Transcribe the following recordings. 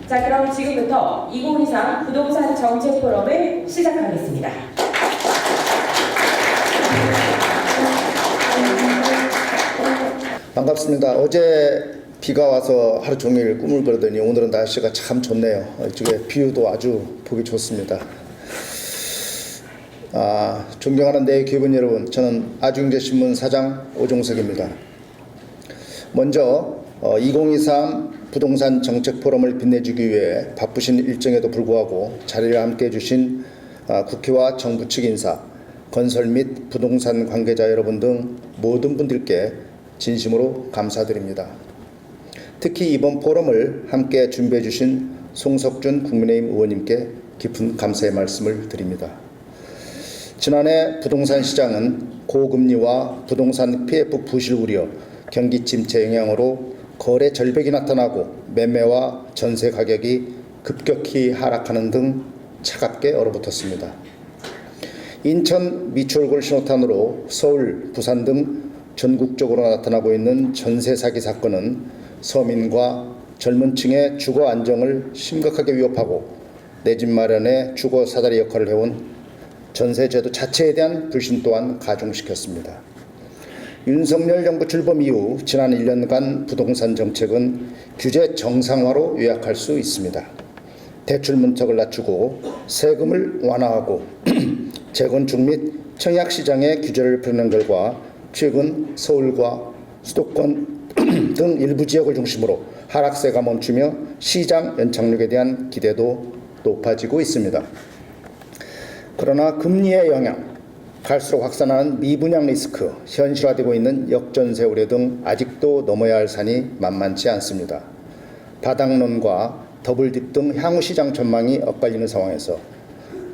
자, 그럼 지금부터 2023 부동산 정책 포럼을 시작하겠습니다. 반갑습니다. 어제 비가 와서 하루 종일 꿈을 꾸더니 오늘은 날씨가 참 좋네요. 이쪽에 뷰도 아주 보기 좋습니다. 존경하는 내 기분 여러분, 저는 아주경제신문 사장 오종석입니다. 먼저 2023 부동산 정책 포럼을 빛내주기 위해 바쁘신 일정에도 불구하고 자리를 함께 해주신 국회와 정부 측 인사, 건설 및 부동산 관계자 여러분 등 모든 분들께 진심으로 감사드립니다. 특히 이번 포럼을 함께 준비해 주신 송석준 국민의힘 의원님께 깊은 감사의 말씀을 드립니다. 지난해 부동산 시장은 고금리와 부동산 PF 부실 우려, 경기 침체 영향으로 거래 절벽이 나타나고 매매와 전세 가격이 급격히 하락하는 등 차갑게 얼어붙었습니다. 인천 미추홀골 신호탄으로 서울, 부산 등 전국적으로 나타나고 있는 전세 사기 사건은 서민과 젊은 층의 주거 안정을 심각하게 위협하고 내 집 마련의 주거 사다리 역할을 해온 전세제도 자체에 대한 불신 또한 가중시켰습니다. 윤석열 정부 출범 이후 지난 1년간 부동산 정책은 규제 정상화로 요약할 수 있습니다. 대출 문턱을 낮추고 세금을 완화하고 재건축 및 청약 시장의 규제를 펴는 결과 최근 서울과 수도권 등 일부 지역을 중심으로 하락세가 멈추며 시장 연착륙에 대한 기대도 높아지고 있습니다. 그러나 금리의 영향, 갈수록 확산하는 미분양 리스크, 현실화되고 있는 역전세 우려 등 아직도 넘어야 할 산이 만만치 않습니다. 바닥론과 더블딥 등 향후 시장 전망이 엇갈리는 상황에서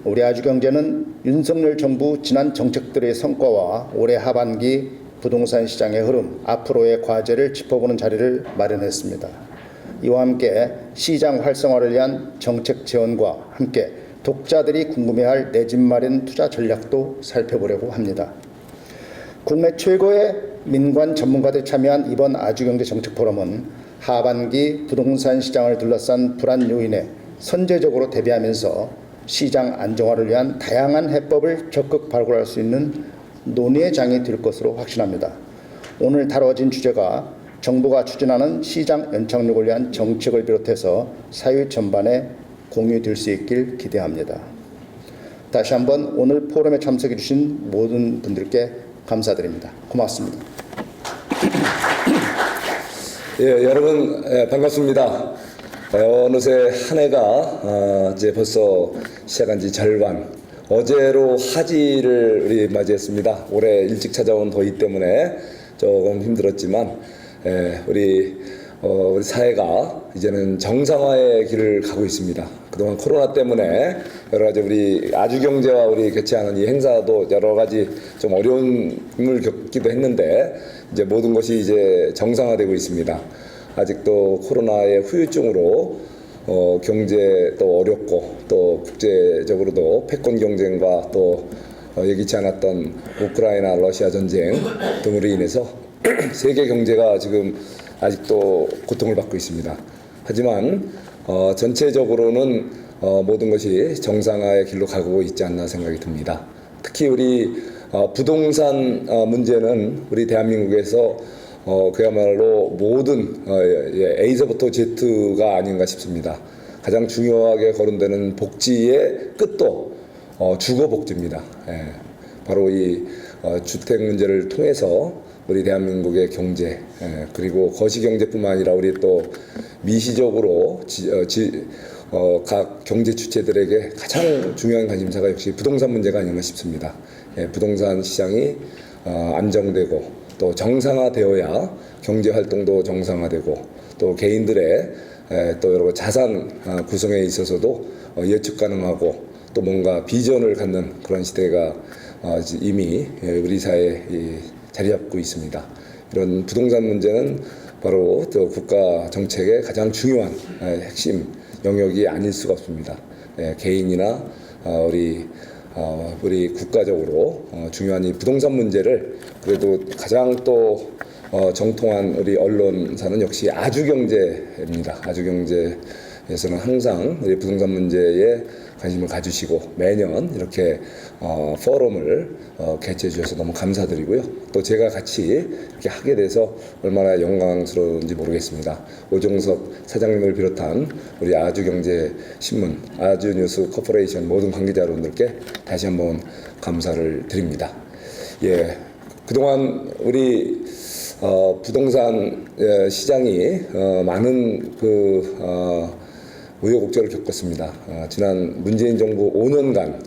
우리 아주경제는 윤석열 정부 지난 정책들의 성과와 올해 하반기 부동산 시장의 흐름, 앞으로의 과제를 짚어보는 자리를 마련했습니다. 이와 함께 시장 활성화를 위한 정책 지원과 함께 독자들이 궁금해할 내 집 마련 투자 전략도 살펴보려고 합니다. 국내 최고의 민관 전문가들이 참여한 이번 아주경제 정책 포럼은 하반기 부동산 시장을 둘러싼 불안 요인에 선제적으로 대비하면서 시장 안정화를 위한 다양한 해법을 적극 발굴할 수 있는 논의의 장이 될 것으로 확신합니다. 오늘 다뤄진 주제가 정부가 추진하는 시장 연착륙을 위한 정책을 비롯해서 사회 전반에 공유될 수 있길 기대합니다. 다시 한번 오늘 포럼에 참석해 주신 모든 분들께 감사드립니다. 고맙습니다. 예, 여러분 반갑습니다. 어느새 한 해가 이제 벌써 시작한 지 절반. 어제로 하지를 우리 맞이했습니다. 올해 일찍 찾아온 더위 때문에 조금 힘들었지만 우리 사회가 이제는 정상화의 길을 가고 있습니다. 그동안 코로나 때문에 여러 가지 우리 아주경제와 우리 개최하는 이 행사도 여러 가지 좀 어려움을 겪기도 했는데 이제 모든 것이 이제 정상화되고 있습니다. 아직도 코로나의 후유증으로 경제도 어렵고 또 국제적으로도 패권 경쟁과 또 예기치 않았던 우크라이나 러시아 전쟁 등으로 인해서 세계 경제가 지금 아직도 고통을 받고 있습니다. 하지만 전체적으로는 모든 것이 정상화의 길로 가고 있지 않나 생각이 듭니다. 특히 우리 부동산 문제는 우리 대한민국에서 그야말로 모든 A서부터 Z가 아닌가 싶습니다. 가장 중요하게 거론되는 복지의 끝도 주거 복지입니다. 바로 이 주택 문제를 통해서 우리 대한민국의 경제 그리고 거시 경제뿐만 아니라 우리 또 미시적으로 각 경제 주체들에게 가장 중요한 관심사가 역시 부동산 문제가 아닌가 싶습니다. 부동산 시장이 안정되고 또 정상화되어야 경제 활동도 정상화되고 또 개인들의 또 여러 자산 구성에 있어서도 예측 가능하고 또 뭔가 비전을 갖는 그런 시대가 이미 우리 사회에 자리 잡고 있습니다. 이런 부동산 문제는 바로 또 국가 정책의 가장 중요한 핵심 영역이 아닐 수가 없습니다. 개인이나 우리 국가적으로 중요한 이 부동산 문제를 그래도 가장 또 정통한 우리 언론사는 역시 아주경제입니다. 아주경제 에서는 항상 우리 부동산 문제에 관심을 가주시고 매년 이렇게 포럼을 개최해 주셔서 너무 감사드리고요. 또 제가 같이 이렇게 하게 돼서 얼마나 영광스러운지 모르겠습니다. 오종석 사장님을 비롯한 우리 아주경제신문, 아주뉴스 코퍼레이션 모든 관계자 여러분들께 다시 한번 감사를 드립니다. 예, 그동안 우리 부동산 시장이 많은 우여곡절을 겪었습니다. 지난 문재인 정부 5년간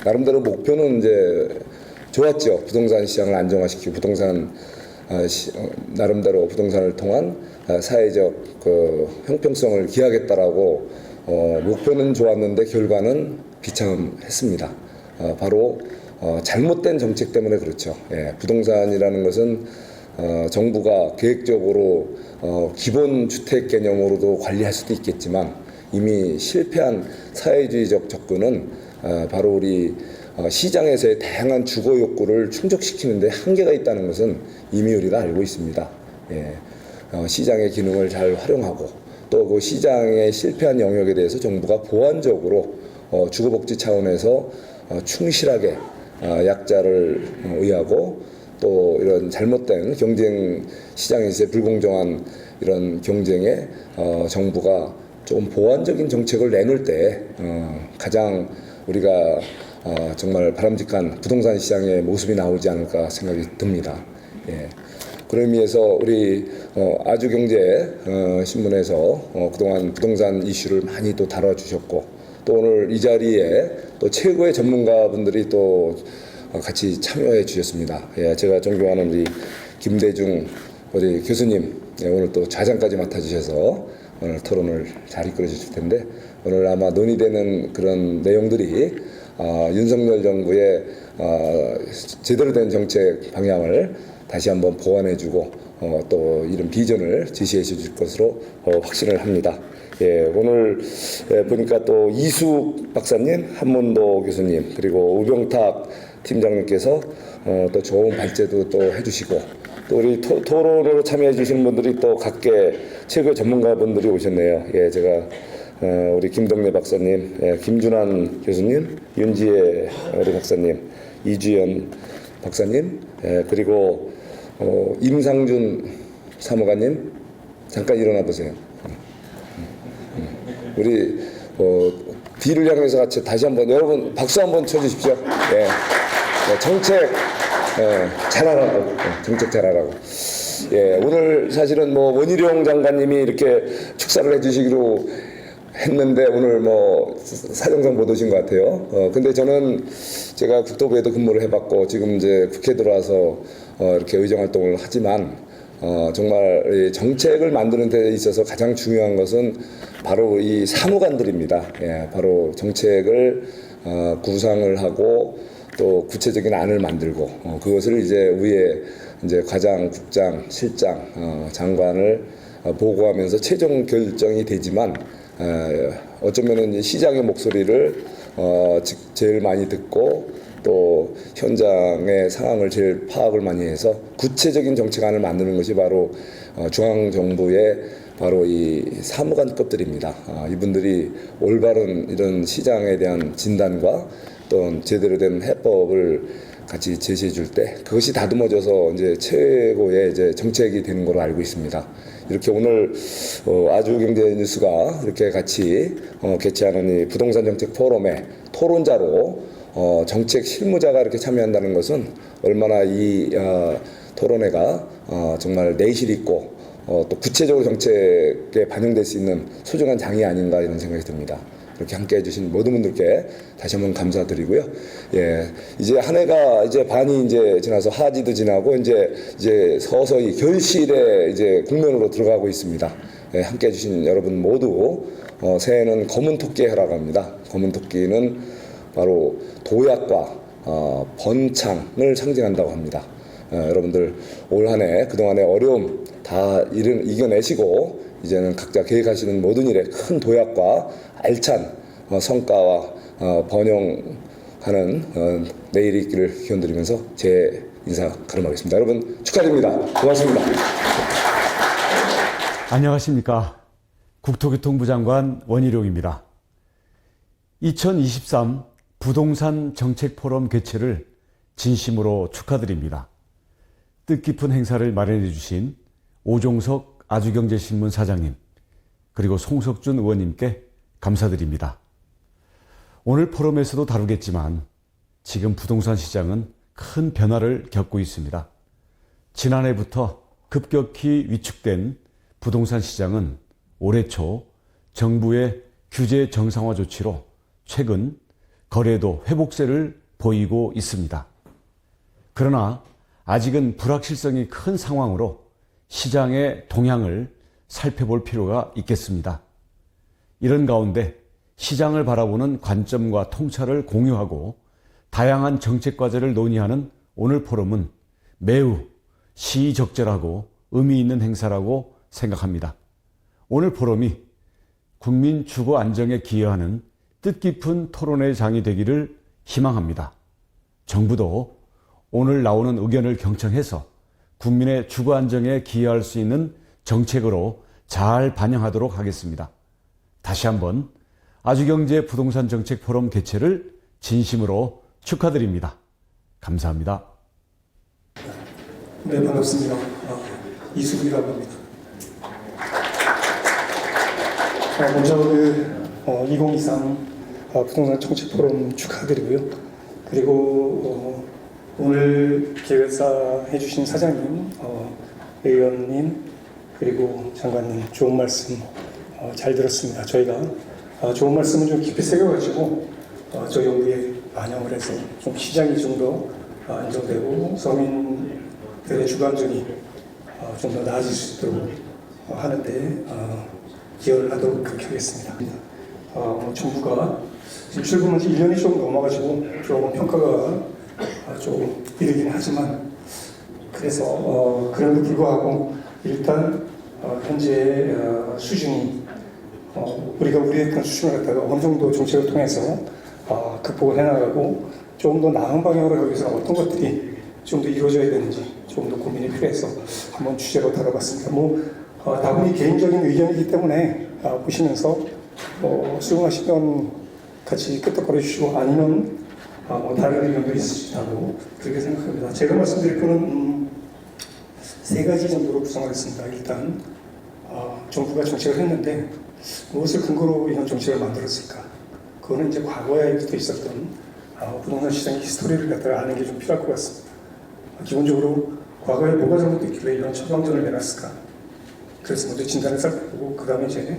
나름대로 목표는 이제 좋았죠. 부동산 시장을 안정화시키고 나름대로 부동산을 통한 사회적 형평성을 기하겠다라고 목표는 좋았는데 결과는 비참했습니다. 바로 잘못된 정책 때문에 그렇죠. 예, 부동산이라는 것은 정부가 계획적으로 기본 주택 개념으로도 관리할 수도 있겠지만 이미 실패한 사회주의적 접근은 바로 우리 시장에서의 다양한 주거 욕구를 충족시키는데 한계가 있다는 것은 이미 우리가 알고 있습니다. 예, 시장의 기능을 잘 활용하고 또 그 시장의 실패한 영역에 대해서 정부가 보완적으로 주거복지 차원에서 충실하게 약자를 의하고 또 이런 잘못된 경쟁 시장에서의 불공정한 이런 경쟁에 정부가 좀 보완적인 정책을 내놓을 때 가장 우리가 정말 바람직한 부동산 시장의 모습이 나오지 않을까 생각이 듭니다. 예. 그런 의미에서 우리 아주경제 신문에서 그동안 부동산 이슈를 많이 또 다뤄주셨고 또 오늘 이 자리에 또 최고의 전문가분들이 또 같이 참여해 주셨습니다. 예, 제가 존경하는 우리 김대중 우리 교수님 오늘 또 좌장까지 맡아주셔서 오늘 토론을 잘 이끌어 주실 텐데 오늘 아마 논의되는 그런 내용들이 윤석열 정부의 제대로 된 정책 방향을 다시 한번 보완해주고 또 이런 비전을 제시해 주실 것으로 확신을 합니다. 예, 오늘 보니까 또 이숙 박사님, 한문도 교수님 그리고 우병탁 팀장님께서 또 좋은 발제도 또 해주시고 또 우리 토론으로 참여해 주시는 분들이 또 각계 최고의 전문가분들이 오셨네요. 예, 제가 우리 김동래 박사님, 김준환 교수님, 윤지혜 우리 박사님, 이주연 박사님, 그리고 임상준 사무관님 잠깐 일어나 보세요. 우리 뒤를 향해서 같이 다시 한번 여러분 박수 한번 쳐주십시오. 예. 정책 잘하라고, 정책 잘하라고. 예, 오늘 사실은 뭐 원희룡 장관님이 이렇게 축사를 해주시기로 했는데 오늘 뭐 사정상 못 오신 것 같아요. 근데 저는 제가 국토부에도 근무를 해봤고 지금 이제 국회 들어와서 이렇게 의정 활동을 하지만 정말 이 정책을 만드는 데 있어서 가장 중요한 것은 바로 이 사무관들입니다. 예, 바로 정책을 구상을 하고 또 구체적인 안을 만들고 그것을 이제 위에 이제 과장, 국장, 실장, 장관을 보고하면서 최종 결정이 되지만 어쩌면은 시장의 목소리를 제일 많이 듣고 또 현장의 상황을 제일 파악을 많이 해서 구체적인 정책안을 만드는 것이 바로 중앙정부의 바로 이 사무관급들입니다. 이분들이 올바른 이런 시장에 대한 진단과 또 제대로 된 해법을 같이 제시해 줄 때 그것이 다듬어져서 이제 최고의 이제 정책이 되는 걸로 알고 있습니다. 이렇게 오늘 아주경제뉴스가 이렇게 같이 개최하는 이 부동산 정책 포럼에 토론자로 정책 실무자가 이렇게 참여한다는 것은 얼마나 이 토론회가 정말 내실 있고 또 구체적으로 정책에 반영될 수 있는 소중한 장이 아닌가 이런 생각이 듭니다. 이렇게 함께 해주신 모든 분들께 다시 한번 감사드리고요. 예, 이제 한 해가 이제 반이 이제 지나서 하지도 지나고 이제 서서히 결실의 이제 국면으로 들어가고 있습니다. 예, 함께 해주신 여러분 모두 새해는 검은 토끼의 해라고 합니다. 검은 토끼는 바로 도약과 번창을 상징한다고 합니다. 여러분들 올 한 해 그동안의 어려움 다 이겨내시고 이제는 각자 계획하시는 모든 일에 큰 도약과 알찬 성과와 번영하는 내일이 있기를 기원드리면서 제 인사 가름하겠습니다. 여러분 축하드립니다. 고맙습니다. 안녕하십니까. 국토교통부 장관 원희룡입니다. 2023 부동산 정책 포럼 개최를 진심으로 축하드립니다. 뜻깊은 행사를 마련해 주신 오종석 아주경제신문 사장님, 그리고 송석준 의원님께 감사드립니다. 오늘 포럼에서도 다루겠지만 지금 부동산 시장은 큰 변화를 겪고 있습니다. 지난해부터 급격히 위축된 부동산 시장은 올해 초 정부의 규제 정상화 조치로 최근 거래도 회복세를 보이고 있습니다. 그러나 아직은 불확실성이 큰 상황으로 시장의 동향을 살펴볼 필요가 있겠습니다. 이런 가운데 시장을 바라보는 관점과 통찰을 공유하고 다양한 정책 과제를 논의하는 오늘 포럼은 매우 시의적절하고 의미 있는 행사라고 생각합니다. 오늘 포럼이 국민 주거 안정에 기여하는 뜻깊은 토론의 장이 되기를 희망합니다. 정부도 오늘 나오는 의견을 경청해서 국민의 주거 안정에 기여할 수 있는 정책으로 잘 반영하도록 하겠습니다. 다시 한번 아주경제 부동산 정책 포럼 개최를 진심으로 축하드립니다. 감사합니다. 네, 반갑습니다. 이수근이라고 합니다. 먼저 2023 부동산 정책 포럼 축하드리고요. 그리고 오늘 기획사 해주신 사장님, 의원님, 그리고 장관님 좋은 말씀 잘 들었습니다. 저희가 좋은 말씀은 좀 깊이 새겨가지고 저희 연구에 반영을 해서 좀 시장이 좀 더 안정되고 서민들의 주관적이 좀 더 나아질 수 있도록 하는데 기여를 하도록 그렇게 하겠습니다. 정부가 지금 출범한 지 1년이 좀 넘어가지고 조금 평가가 조금 이르긴 하지만 그래서 그럼에도 불구하고 일단 현재 수준이 우리가 우려했던 수준을 갖다가 어느 정도 정책을 통해서 극복을 해나가고 조금 더 나은 방향으로 가기 위해서 어떤 것들이 좀 더 이루어져야 되는지 조금 더 고민이 필요해서 한번 주제로 다뤄봤습니다. 다분히 개인적인 의견이기 때문에 보시면서 수긍하시면 같이 끄떡거려 주시고 아니면 다른 의견도 있으시다고 그렇게 생각합니다. 제가 말씀드릴 거는 세 가지 정도로 구성을 했습니다. 일단 정부가 정책을 했는데 무엇을 근거로 이런 정책을 만들었을까? 그거는 이제 과거에부터 있었던 부동산 시장의 히스토리를 갖다가 아는 게 좀 필요할 것 같습니다. 기본적으로 과거에 뭐가 잘못됐길래 이런 처방전을 내놨을까? 그래서 먼저 진단을 살펴보고 그 다음에 이제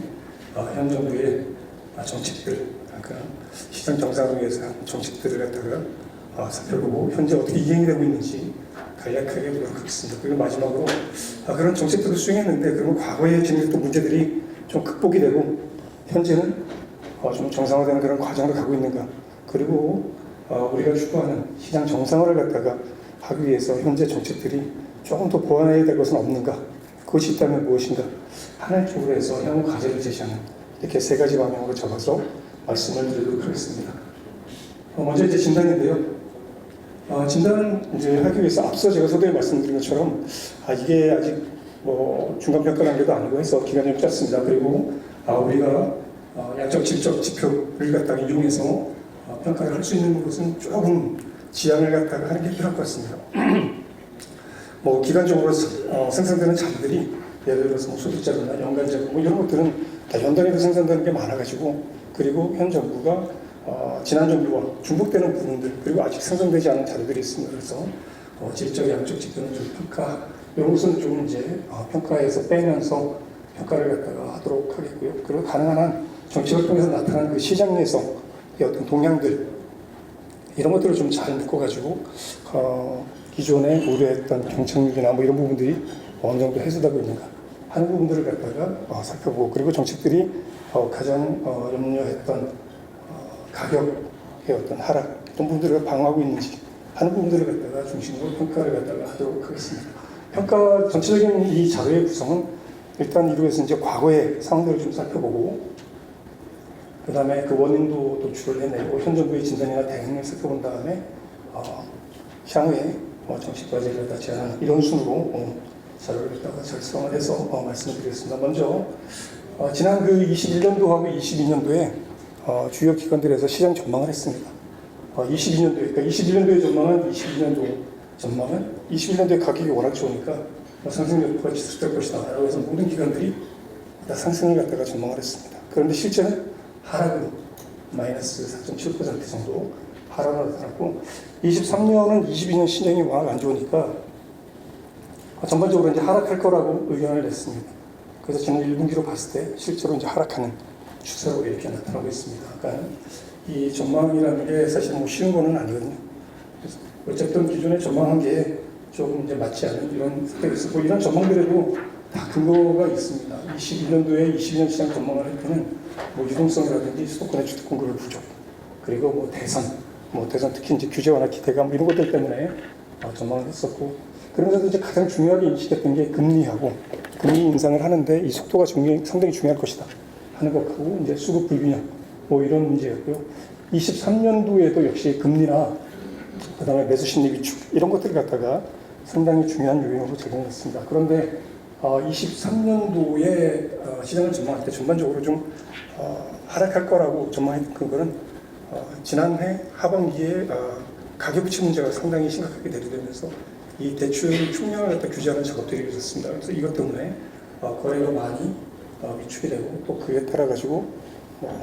현 정부의 정책들, 그러니까 시장 정상을 위해서 정책들을 갖다가 살펴보고 현재 어떻게 이행이 되고 있는지 간략하게 보도록 하겠습니다. 그리고 마지막으로 그런 정책들을 수행했는데 그러면 과거에 지녔던 문제들이 좀 극복이 되고 현재는 좀 정상화되는 그런 과정으로 가고 있는가? 그리고 우리가 추구하는 시장 정상화를 갖다가 하기 위해서 현재 정책들이 조금 더 보완해야 될 것은 없는가? 그것이 있다면 무엇인가? 하나의 쪽으로 해서 향후 과제를 제시하는 이렇게 세 가지 방향으로 잡아서 말씀을 드리도록 하겠습니다. 먼저 이제 진단인데요. 진단은 이제 하기 위해서 앞서 제가 서두에 말씀드린 것처럼 이게 아직 중간 평가 단계도 아니고 해서 기간이 좀 짧습니다. 그리고 우리가 양적 질적 지표를 갖다가 이용해서 평가를 할 수 있는 것은 조금 지양을 갖다가 하는 게 필요할 것 같습니다. 기간적으로 생산되는 자료들이 예를 들어서 소득자료나 연간자료 이런 것들은 다 연단위로 생산되는 게 많아가지고 그리고 현 정부가 지난 정부와 중복되는 부분들 그리고 아직 생성되지 않은 자료들이 있습니다. 그래서 질적, 양적 지표는 좀 평가 이런 것은 좀 이제 평가에서 빼면서 평가를 갖다가 하도록 하겠고요. 그리고 가능한 한 정책을 통해서 나타나는 그 시장 내에서 어떤 동향들 이런 것들을 좀 잘 묶어가지고 기존에 우려했던 경쟁력이나 이런 부분들이 어느 정도 해소되고 있는가 하는 부분들을 갖다가 살펴보고 그리고 정책들이 가장 염려했던 가격의 어떤 하락 어떤 부분들을 방어하고 있는지 하는 부분들을 갖다가 중심으로 평가를 갖다가 하도록 하겠습니다. 평가 전체적인 이 자료의 구성은 일단 이루어서 이제 과거의 상황들을 좀 살펴보고 그 다음에 그 원인도 도출을 해내고 현 정부의 진단이나 대응을 살펴본 다음에 향후에 정책 과제를 갖다 제안하는 이런 순으로 자료를 갖다가 작성을 해서 말씀을 드리겠습니다. 먼저 지난 그 21년도하고 22년도에 주요 기관들에서 시장 전망을 했습니다. 22년도에, 그러니까 21년도의 전망은 22년도 전망은 21년도에 가격이 워낙 좋으니까 상승 여부가 지속될 것이다. 라고 해서 모든 기관들이 다 상승을 갖다가 전망을 했습니다. 그런데 실제는 하락으로 마이너스 4.7% 정도 하락을 나타났고 23년은 22년 시장이 워낙 안 좋으니까 전반적으로 이제 하락할 거라고 의견을 냈습니다. 그래서 지난 1분기로 봤을 때 실제로 이제 하락하는 추세로 이렇게 나타나고 있습니다. 그러니까 이 전망이라는 게 사실 뭐 쉬운 거는 아니거든요. 그래서 어쨌든 기존에 전망한 게 조금 이제 맞지 않은 이런 상태가 있었고 이런 전망들에도 다 근거가 있습니다. 21년도에 22년 시장 전망을 할 때는 뭐 유동성이라든지 수도권의 주택 공급의 부족 그리고 뭐 대선 특히 이제 규제 완화 기대감 이런 것들 때문에 전망을 했었고 그러면서 이제 가장 중요하게 인식했던 게 금리 인상을 하는데 이 속도가 상당히 중요할 것이다 하는 것하고 이제 수급 불균형 뭐 이런 문제였고요. 23년도에도 역시 금리나 그다음에 매수 심리 위축 이런 것들을 갖다가 상당히 중요한 요인으로 작용했습니다. 그런데 23년도에 시장을 전망할 때 전반적으로 좀 하락할 거라고 전망했던 그거는 지난해 하반기에 가계부채 문제가 상당히 심각하게 대두되면서 이 대출 총량을 갖다 규제하는 작업들이 있었습니다. 그래서 이것 때문에 거래가 많이 위축이 되고 또 그에 따라 가지고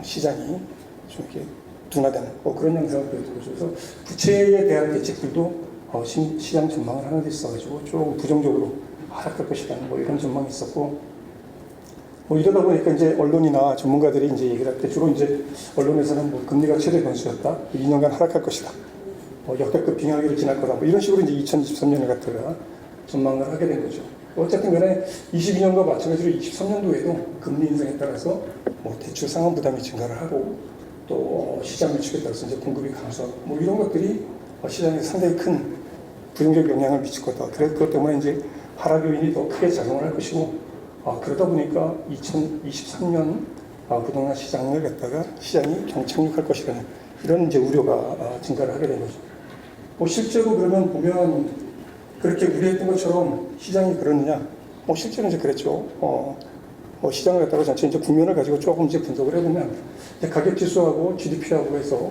시장이 좀 이렇게 둔화되는 그런 양상을 보여주고 그래서 부채에 대한 대책들도 시장 전망을 하는 데 있어가지고 조금 부정적으로 하락할 것이라는 뭐 이런 전망이 있었고 이러다 보니까 이제 언론이나 전문가들이 이제 얘기를 할 때 주로 이제 언론에서는 뭐 금리가 최대 변수였다, 2년간 하락할 것이다, 역대급 빙하기를 지날 거다, 뭐 이런 식으로 이제 2023년을 갖다가 전망을 하게 된 거죠. 어쨌든 간에 22년과 마찬가지로 23년도에도 금리 인상에 따라서 뭐 대출 상환 부담이 증가를 하고 또 시장 위축에 따라서 이제 공급이 감소하고 뭐 이런 것들이 시장에 상당히 큰 부정적 영향을 미칠 거다. 그래서 그것 때문에 이제 하락 요인이 더 크게 작용을 할 것이고 그러다 보니까 2023년 부동산 시장을 갖다가 시장이 경착륙할 것이라는 이런 이제 우려가 증가를 하게 된 거죠. 실제로 그러면 보면 그렇게 우려했던 것처럼 시장이 그러느냐? 실제로 이제 그랬죠. 시장을 갖다가 전체 이제 국면을 가지고 조금 이제 분석을 해보면 가격 지수하고 GDP하고 해서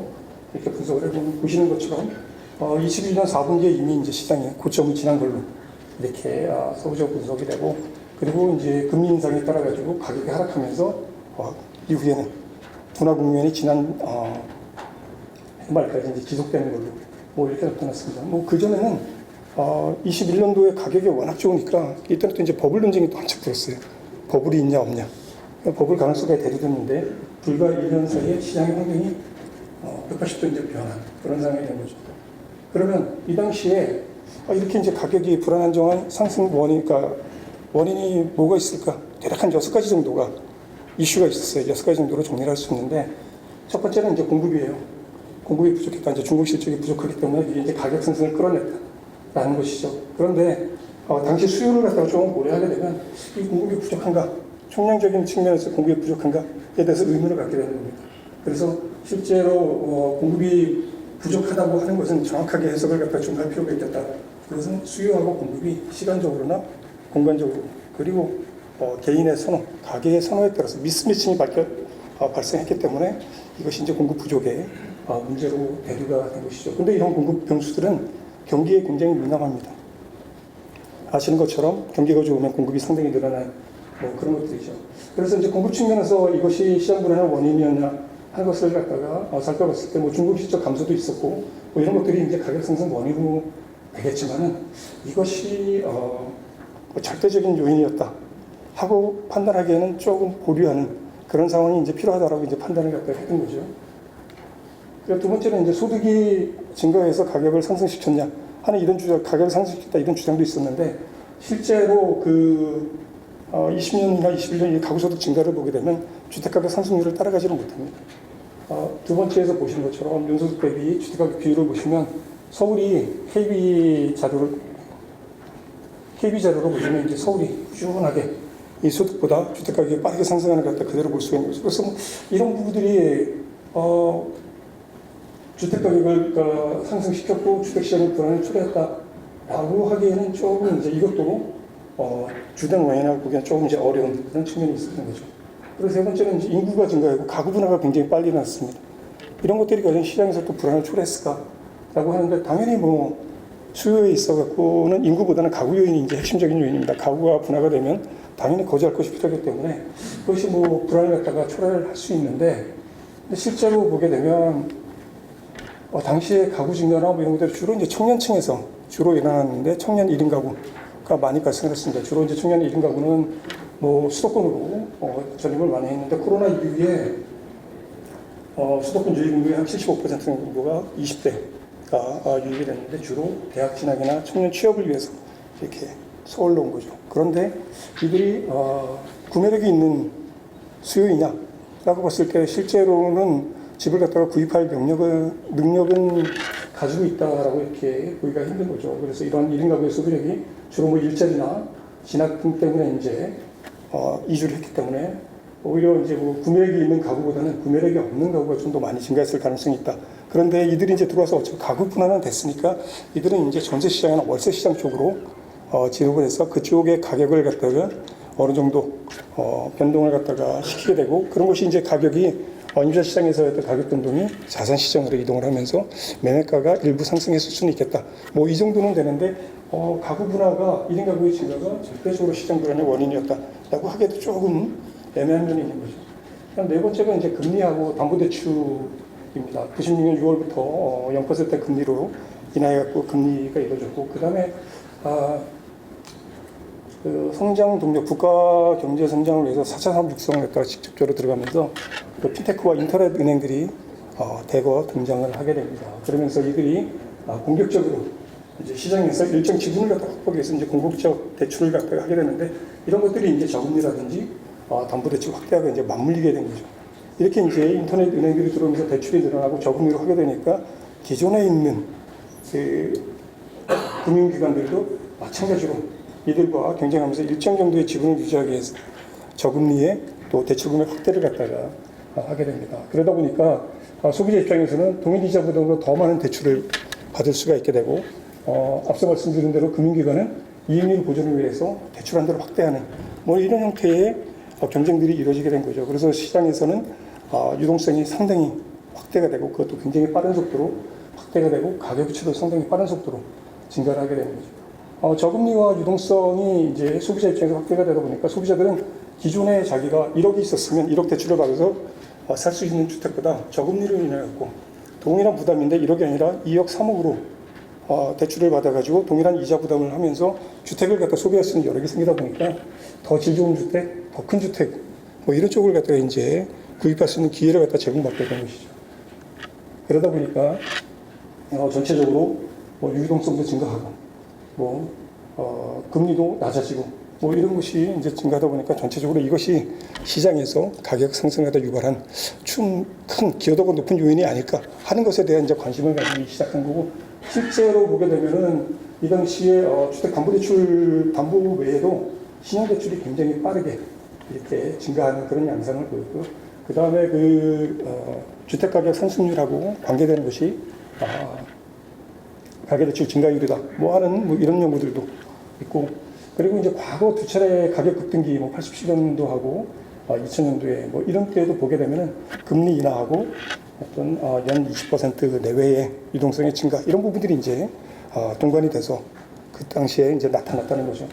이렇게 분석을 해보면 보시는 것처럼 21년 4분기에 이미 이제 시장이 고점을 지난 걸로 이렇게 서구적 분석이 되고 그리고 이제 금리 인상에 따라 가지고 가격이 하락하면서 이후에는 둔화 국면이 지난 말까지 이제 지속되는 걸로 뭐 이렇게 나타났습니다. 그 전에는 21년도에 가격이 워낙 좋으니까 이때는 또 이제 버블 논쟁이 또 한참 불었어요. 버블이 있냐 없냐. 버블 가능성이 대두됐는데 불과 1년 사이에 시장의 환경이 180도 이제 변한 그런 상황이 된 거죠. 그러면 이 당시에 이렇게 이제 가격이 불안정한 상승 원인이 뭐가 있을까? 대략 한 6가지 정도가 이슈가 있었어요. 6가지 정도로 정리를 할 수 있는데 첫 번째는 이제 공급이에요. 공급이 부족했다. 이제 중국 실적이 부족하기 때문에 이게 이제 가격 상승을 끌어냈다라는 것이죠. 그런데 당시 수요를 갖다가 조금 고려하게 되면 이 공급이 부족한가? 총량적인 측면에서 공급이 부족한가에 대해서 의문을 갖게 되는 겁니다. 그래서 실제로 공급이 부족하다고 하는 것은 정확하게 해석을 갖다 좀 할 필요가 있겠다. 그것은 수요하고 공급이 시간적으로나 공간적으로 그리고 개인의 선호, 가계의 선호에 따라서 미스매칭이 발생했기 때문에 이것이 이제 공급 부족의 문제로 대두가 된 것이죠. 그런데 이런 공급 변수들은 경기에 굉장히 민감합니다. 아시는 것처럼 경기가 좋으면 공급이 상당히 늘어나는 그런 것들이죠. 그래서 이제 공급 측면에서 이것이 시장 불안의 원인이었냐 하는 것을 갖다가 살펴봤을 때 중국 실적 감소도 있었고 이런 것들이 이제 가격 상승 원인으로 되겠지만은 이것이 절대적인 요인이었다 하고 판단하기에는 조금 보류하는 그런 상황이 이제 필요하다라고 이제 판단을 갖다가 했던 거죠. 두 번째는 이제 소득이 증가해서 가격을 상승시켰냐 하는 이런 주장, 가격을 상승시켰다 이런 주장도 있었는데 실제로 20년이나 21년 가구소득 증가를 보게 되면 주택가격 상승률을 따라가지는 못합니다. 두 번째에서 보시는 것처럼 연소득 대비 주택가격 비율을 보시면 서울이 KB 자료로 보시면 이제 서울이 꾸준하게 이 소득보다 주택가격이 빠르게 상승하는 것 같다 그대로 볼 수가 있는 거죠. 그래서 이런 부분들이 주택가격을 상승시켰고 주택시장의 불안을 초래했다라고 하기에는 조금 이제 이것도 주된 원인이라고 보기에는 조금 이제 어려운 그런 측면이 있었던 거죠. 그리고 세 번째는 이제 인구가 증가하고 가구 분화가 굉장히 빨리 일어났습니다. 이런 것들이 과연 시장에서 또 불안을 초래했을까라고 하는데 당연히 뭐 수요에 있어 갖고는 인구보다는 가구 요인이 이제 핵심적인 요인입니다. 가구가 분화가 되면 당연히 거주할 것이 필요하기 때문에 그것이 뭐 불안을 갖다가 초래를 할 수 있는데 근데 실제로 보게 되면 당시에 가구 증가나 뭐 이런 것들이 주로 이제 청년층에서 주로 일어났는데 청년 1인 가구가 많이 발생했습니다. 주로 이제 청년 1인 가구는 뭐 수도권으로 전입을 많이 했는데 코로나 이후에 수도권 유입 인구의 한 75% 정도가 20대가 유입이 됐는데 주로 대학 진학이나 청년 취업을 위해서 이렇게 서울로 온 거죠. 그런데 이들이 구매력이 있는 수요이냐라고 봤을 때 실제로는 집을 갖다가 구입할 능력은 가지고 있다라고 이렇게 보기가 힘든 거죠. 그래서 이런 1인 가구의 소비력이 주로 뭐 일자리나 진학 등 때문에 이제 이주를 했기 때문에 오히려 이제 뭐 구매력이 있는 가구보다는 구매력이 없는 가구가 좀 더 많이 증가했을 가능성이 있다. 그런데 이들이 이제 들어와서 어차피 가구 분화는 됐으니까 이들은 이제 전세 시장이나 월세 시장 쪽으로 진입을 해서 그쪽의 가격을 갖다가 어느 정도 변동을 갖다가 시키게 되고 그런 것이 이제 가격이 임차 시장에서 했던 가격 변동이 자산 시장으로 이동을 하면서 매매가가 일부 상승했을 수는 있겠다. 뭐 이 정도는 되는데 가구 분화가 1인 가구의 증가가 절대적으로 시장 불안의 원인이었다라고 하기에도 조금 애매한 면이 있는 거죠. 그다음 네 번째가 이제 금리하고 담보대출입니다. 96년 6월부터 0% 금리로 인하해갖고 금리가 이루어졌고 그다음에 그 성장 동력, 국가 경제 성장을 위해서 4차 산업 육성을 했다가 직접적으로 들어가면서 그 핀테크와 인터넷 은행들이 대거 등장을 하게 됩니다. 그러면서 이들이 공격적으로 이제 시장에서 일정 지분을 갖다 확보하기 위해서 이제 공공적 대출을 갖다가 하게 되는데 이런 것들이 이제 저금리라든지 담보대출 확대하고 이제 맞물리게 된 거죠. 이렇게 이제 인터넷 은행들이 들어오면서 대출이 늘어나고 저금리로 하게 되니까 기존에 있는 그 금융기관들도 마찬가지로 이들과 경쟁하면서 일정 정도의 지분을 유지하기 위해서 저금리에 또 대출금액 확대를 갖다가 하게 됩니다. 그러다 보니까 소비자 입장에서는 동일이자보다 더 많은 대출을 받을 수가 있게 되고 앞서 말씀드린 대로 금융기관은 이익률 보존을 위해서 대출 한도를 확대하는 뭐 이런 형태의 경쟁들이 이루어지게 된 거죠. 그래서 시장에서는 유동성이 상당히 확대가 되고 그것도 굉장히 빠른 속도로 확대가 되고 가격치도 상당히 빠른 속도로 증가를 하게 되는 거죠. 저금리와 유동성이 이제 소비자 입장에서 확대가 되다 보니까 소비자들은 기존에 자기가 1억이 있었으면 1억 대출을 받아서 살 수 있는 주택보다 저금리로 인해갖고 동일한 부담인데 1억이 아니라 2억 3억으로 대출을 받아가지고 동일한 이자 부담을 하면서 주택을 갖다 소비할 수 있는 여력이 생기다 보니까 더 질 좋은 주택, 더 큰 주택 뭐 이런 쪽을 갖다가 이제 구입할 수 있는 기회를 갖다 제공받게 되는 것이죠. 그러다 보니까 전체적으로 뭐 유동성도 증가하고 금리도 낮아지고 뭐 이런 것이 이제 증가하다 보니까 전체적으로 이것이 시장에서 가격 상승하다 유발한 큰 기여도가 높은 요인이 아닐까 하는 것에 대한 이제 관심을 가지기 시작한 거고 실제로 보게 되면은 이 당시에 주택담보대출 담보 외에도 신용대출이 굉장히 빠르게 이렇게 증가하는 그런 양상을 보였고요. 그 다음에 주택가격 상승률하고 관계되는 것이 가계대출 증가율이다. 뭐 하는 뭐 이런 연구들도 있고 그리고 이제 과거 두 차례 가격 급등기 87년도하고 2000년도에 뭐 이런 때에도 보게 되면은 금리 인하하고 어떤 연 20% 내외의 유동성의 증가 이런 부분들이 이제 동반이 돼서 그 당시에 이제 나타났다는 거죠.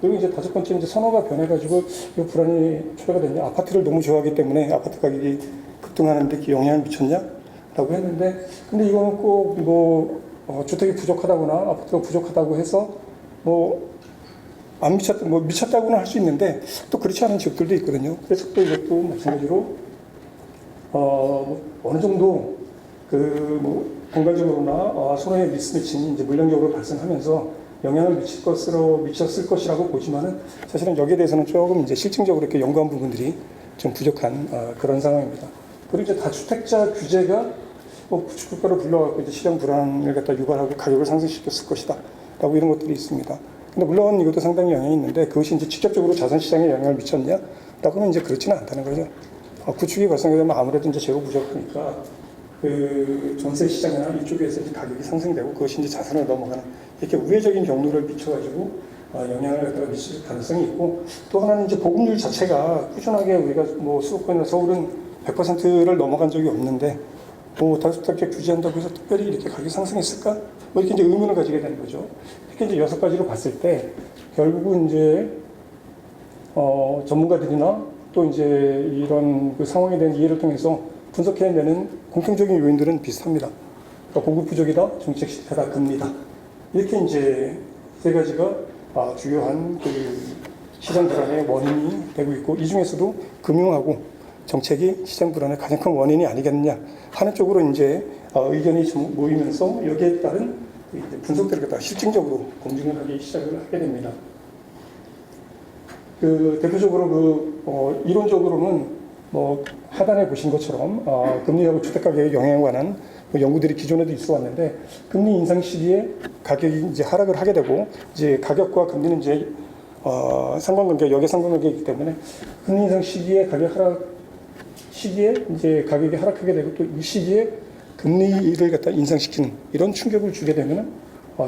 그리고 이제 다섯 번째 이제 선호가 변해가지고 이 불안이 초래가 됐냐? 아파트를 너무 좋아하기 때문에 아파트 가격이 급등하는데 영향을 미쳤냐?라고 했는데, 근데 이거는 꼭 주택이 부족하다거나 아파트가 부족하다고 해서 안 미쳤다고는 할 수 있는데 또 그렇지 않은 지역들도 있거든요. 그래서 또 이것도 마찬가지로 어느 정도 공간적으로나 서로의 미스매칭이 이제 물량적으로 발생하면서 영향을 미쳤을 것이라고 보지만은 사실은 여기에 대해서는 조금 이제 실증적으로 이렇게 연구한 부분들이 좀 부족한 그런 상황입니다. 그리고 이제 다주택자 규제가 구축국가로 불러갖고 이제 시장 불안을 갖다 유발하고 가격을 상승시켰을 것이다라고 이런 것들이 있습니다. 근데 물론 이것도 상당히 영향이 있는데 그것이 이제 직접적으로 자산시장에 영향을 미쳤냐라고는 이제 그렇지는 않다는 거죠. 구축이 발생되면 아무래도 이제 재고 부족하니까 전세 시장이나 이쪽에서 이제 가격이 상승되고 그것이 이제 자산으로 넘어가는 이렇게 우회적인 경로를 미쳐가지고 영향을 갖다가 미칠 가능성이 있고, 또 하나는 이제 보급률 자체가 꾸준하게 우리가 뭐 수도권이나 서울은 100%를 넘어간 적이 없는데 뭐 다소닥게 규제한다고 해서 특별히 이렇게 가격이 상승했을까? 뭐 이렇게 이제 의문을 가지게 되는 거죠. 특히 이제 6가지로 봤을 때 결국은 이제 전문가들이나 또 이제 이런 그 상황에 대한 이해를 통해서 분석해내는 공통적인 요인들은 비슷합니다. 그러니까 공급 부족이다, 정책 실패다, 금리다. 이렇게 이제 세 가지가 주요한 그 시장 불안의 원인이 되고 있고, 이 중에서도 금융하고 정책이 시장 불안의 가장 큰 원인이 아니겠느냐 하는 쪽으로 이제 의견이 좀 모이면서 여기에 따른 이제 분석들을 갖다가 실증적으로 검증을 하기 시작을 하게 됩니다. 그 대표적으로 이론적으로는 뭐 하단에 보신 것처럼 금리하고 주택가격의 영향에 관한 연구들이 기존에도 있어 왔는데, 금리 인상 시기에 가격이 이제 하락을 하게 되고, 이제 가격과 금리는 이제 상관관계, 역의 상관관계이기 때문에 금리 인상 시기에 가격 하락 시기에 이제 가격이 하락하게 되고, 또 이 시기에 금리를 갖다 인상시키는 이런 충격을 주게 되면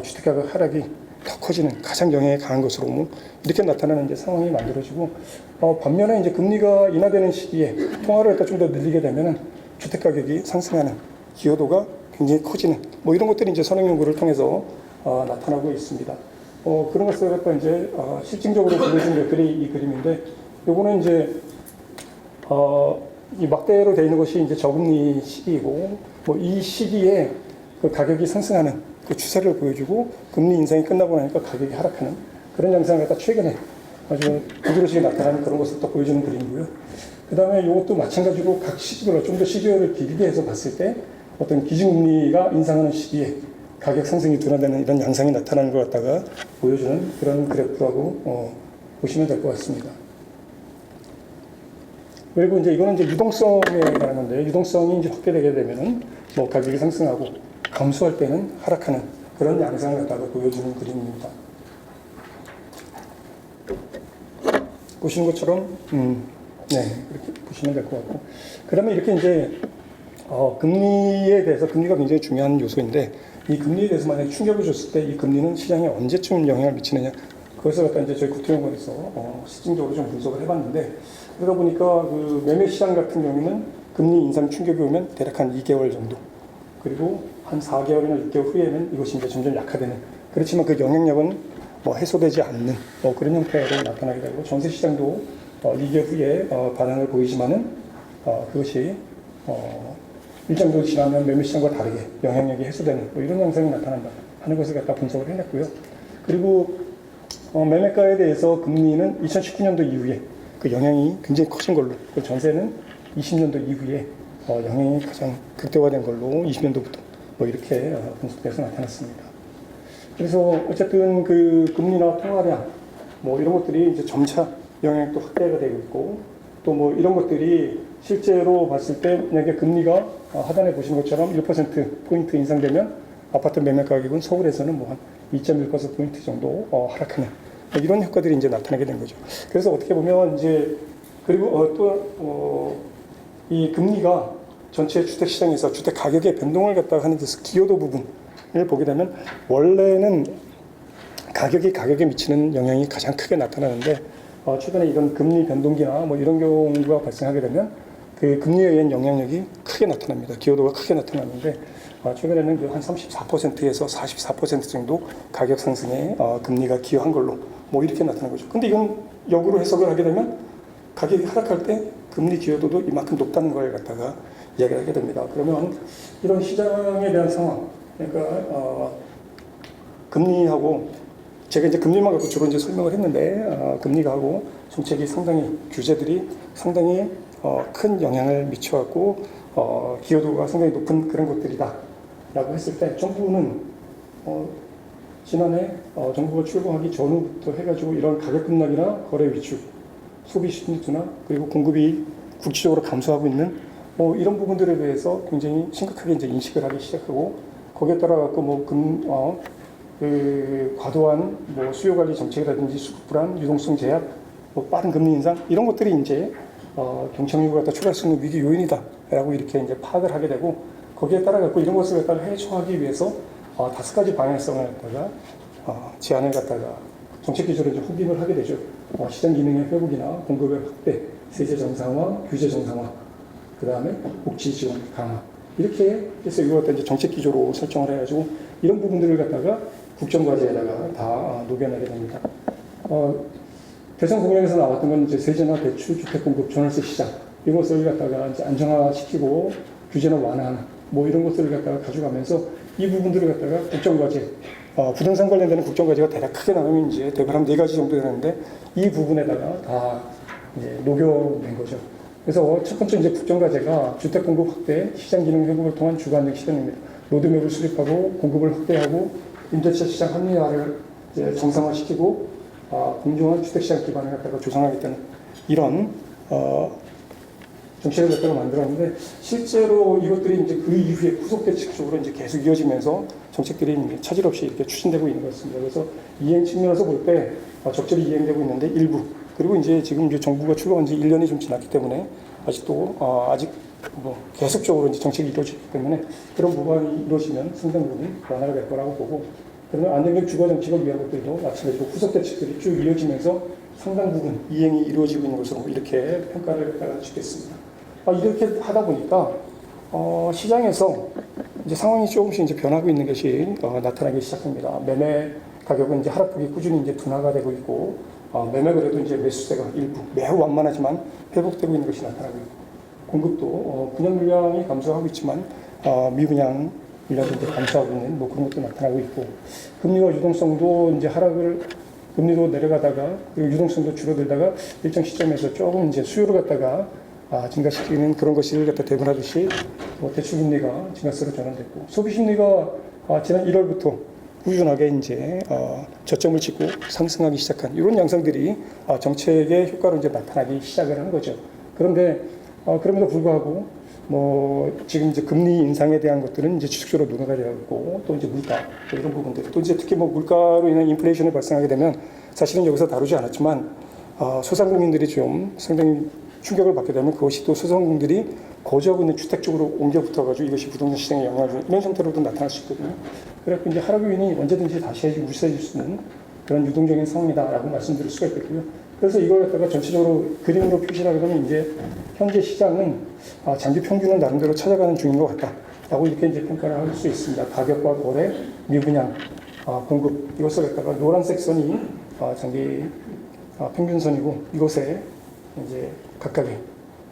주택가격 하락이 더 커지는 가장 영향이 강한 것으로 뭐 이렇게 나타나는 이제 상황이 만들어지고, 반면에 이제 금리가 인하되는 시기에 통화를 갖다 좀 더 늘리게 되면은 주택가격이 상승하는 기여도가 굉장히 커지는 뭐 이런 것들이 이제 선행 연구를 통해서 나타나고 있습니다. 그런 것을 갖다 이제 실증적으로 보여준 것들이 이 그림인데, 요거는 이제 이 막대로 되어 있는 것이 이제 저금리 시기이고, 뭐 이 시기에 그 가격이 상승하는 그 추세를 보여주고, 금리 인상이 끝나고 나니까 가격이 하락하는 그런 양상을 갖다 최근에 아주 부드럽게 나타나는 그런 것을 또 보여주는 그림이고요. 그 다음에 이것도 마찬가지로 각 시기별로 좀 더 시기를 길게 해서 봤을 때 어떤 기준금리가 인상하는 시기에 가격 상승이 둔화되는 이런 양상이 나타나는 것 같다가 보여주는 그런 그래프라고 보시면 될 것 같습니다. 그리고 이제 이거는 이제 유동성에 관한 건데, 유동성이 이제 확대되게 되면은 뭐 가격이 상승하고 감소할 때는 하락하는 그런 양상을 갖다가 보여주는 그림입니다. 보시는 것처럼 네, 이렇게 보시면 될 것 같고, 그다음에 이렇게 이제 금리에 대해서, 금리가 굉장히 중요한 요소인데, 이 금리에 대해서 만약에 충격을 줬을 때 이 금리는 시장에 언제쯤 영향을 미치느냐, 그것을 갖다 이제 저희 국토연구원에서 실증적으로 좀 분석을 해봤는데, 그러다 보니까 그 매매 시장 같은 경우는 금리 인상 충격이 오면 대략 한 2개월 정도, 그리고 한 4개월이나 6개월 후에는 이것이 이제 점점 약화되는, 그렇지만 그 영향력은 뭐 해소되지 않는 그런 형태로 나타나게 되고, 전세 시장도 2개월 후에 반응을 보이지만은 그것이 일정 정도 지나면 매매 시장과 다르게 영향력이 해소되는 뭐 이런 양상이 나타난다 하는 것을 갖다 분석을 해냈고요. 그리고 매매가에 대해서 금리는 2019년도 이후에 그 영향이 굉장히 커진 걸로, 그 전세는 20년도 이후에 영향이 가장 극대화된 걸로 20년도부터 뭐 이렇게 분석돼서 나타났습니다. 그래서 어쨌든 그 금리나 통화량 뭐 이런 것들이 이제 점차 영향도 확대가 되고 있고, 또 뭐 이런 것들이 실제로 봤을 때 만약에 금리가 하단에 보시는 것처럼 1%포인트 인상되면 아파트 매매 가격은 서울에서는 뭐 한 2.1%포인트 정도 하락하는 이런 효과들이 이제 나타나게 된 거죠. 그래서 어떻게 보면 이제, 그리고 또 이 금리가 전체 주택 시장에서 주택 가격의 변동을 갖다가 하는 데서 기여도 부분을 보게 되면, 원래는 가격이 가격에 미치는 영향이 가장 크게 나타나는데, 최근에 이런 금리 변동기나 뭐 이런 경우가 발생하게 되면 그 금리에 의한 영향력이 크게 나타납니다. 기여도가 크게 나타나는데, 최근에는 그 한 34%에서 44% 정도 가격 상승에 금리가 기여한 걸로 뭐 이렇게 나타난 거죠. 근데 이건 역으로 해석을 하게 되면 가격이 하락할 때 금리 기여도도 이만큼 높다는 걸 갖다가 이야기를 하게 됩니다. 그러면 이런 시장에 대한 상황, 그러니까 금리하고, 제가 이제 금리만 갖고 주로 이제 설명을 했는데, 금리하고 정책이 상당히, 규제들이 상당히 큰 영향을 미쳐갖고 기여도가 상당히 높은 그런 것들이다라고 했을 때, 정부는 지난해 정부가 출범하기 전후부터 해가지고 이런 가격 급락이나 거래 위축, 소비 심리 둔화, 그리고 공급이 국지적으로 감소하고 있는 이런 부분들에 대해서 굉장히 심각하게 이제 인식을 하기 시작하고, 거기에 따라 갖고 그 과도한 뭐 수요 관리 정책이라든지 수급 불안, 유동성 제약, 뭐 빠른 금리 인상 이런 것들이 이제 경착륙을 갖다 초래할 수 있는 위기 요인이다라고 이렇게 이제 파악을 하게 되고, 거기에 따라 갖고 이런 것을 갖다가 해소하기 위해서 5가지 방향성을 갖다가 제안을 갖다가 정책 기조를 이제 확인을 하게 되죠. 시장 기능의 회복이나 공급의 확대, 세제 정상화, 규제 정상화, 그 다음에 복지 지원 강화. 이렇게 해서 이걸 갖다 이제 정책 기조로 설정을 해가지고 이런 부분들을 갖다가 국정과제에다가 다 녹여내게 됩니다. 대선 공약에서 나왔던 건 이제 세제나 대출, 주택 공급, 전월세 시장 이것을 갖다가 이제 안정화시키고 규제는 완화하는 뭐 이런 것들을 갖다가 가져가면서 이 부분들을 갖다가 국정과제, 부동산 관련되는 국정과제가 대략 크게 나누면 이제 대략 한 4가지 정도 되는데 이 부분에다가 다 이제 녹여낸 거죠. 그래서 첫 번째 이제 국정과제가 주택 공급 확대, 시장 기능 회복을 통한 주관적 실현입니다. 로드맵을 수립하고 공급을 확대하고 임대차 시장 합리화를 이제 정상화시키고 공정한 주택시장 기반을 갖다가 조성하겠다는 이런 정책을 갖다가 만들었는데 실제로 이것들이 이제 그 이후에 후속 대책적으로 이제 계속 이어지면서 정책들이 이제 차질 없이 이렇게 추진되고 있는 것 같습니다. 그래서 이행 측면에서 볼 때 적절히 이행되고 있는데 일부 그리고 이제 지금 이제 정부가 출범한 지 1년이 좀 지났기 때문에 아직도 아직 뭐 계속적으로 이제 정책이 이루어지기 때문에 그런 부분이 이루어지면 상당 부분 완화가 될 거라고 보고 그러면 안정적 주거 정책을 위한 것들도 마찬가지로 후속 대책들이 쭉 이어지면서 상당 부분 이행이 이루어지고 있는 것으로 이렇게 평가를 갖다가 주겠습니다. 이렇게 하다 보니까 시장에서 이제 상황이 조금씩 이제 변하고 있는 것이 나타나기 시작합니다. 매매 가격은 이제 하락폭이 꾸준히 이제 둔화가 되고 있고 매매 거래도 이제 매수세가 일부 매우 완만하지만 회복되고 있는 것이 나타나고 있고 공급도 분양 물량이 감소하고 있지만 미분양 물량도 이제 감소하고 있는 뭐 그런 것도 나타나고 있고 금리와 유동성도 이제 금리도 내려가다가 그리고 유동성도 줄어들다가 일정 시점에서 조금 이제 수요를 갖다가 증가시키는 그런 것을 갖다 대변하듯이 대출 금리가 증가세로 전환됐고 소비 심리가 지난 1월부터 꾸준하게 이제 저점을 찍고 상승하기 시작한 이런 양상들이 정책의 효과로 이제 나타나기 시작을 한 거죠. 그런데 그럼에도 불구하고 뭐 지금 이제 금리 인상에 대한 것들은 이제 지속적으로 논의가 되고 있고 또 이제 물가 이런 부분들 또 이제 특히 뭐 물가로 인한 인플레이션이 발생하게 되면 사실은 여기서 다루지 않았지만 소상공인들이 좀 상당히 충격을 받게 되면 그것이 또 소상공인들이 거주하고 있는 주택 쪽으로 옮겨 붙어가지고 이것이 부동산 시장에 영향을 주는 이런 형태로도 나타날 수 있거든요. 그래서 이제 하락 요인이 언제든지 다시 우세해질 수 있는 그런 유동적인 상황이다라고 말씀드릴 수가 있겠고요. 그래서 이걸 갖다가 전체적으로 그림으로 표시를 하면 이제 현재 시장은 장기 평균을 나름대로 찾아가는 중인 것 같다라고 이렇게 이제 평가를 할 수 있습니다. 가격과 거래, 미분양, 공급 이것을 갖다가 노란색 선이 장기 평균선이고 이것에 이제 각각의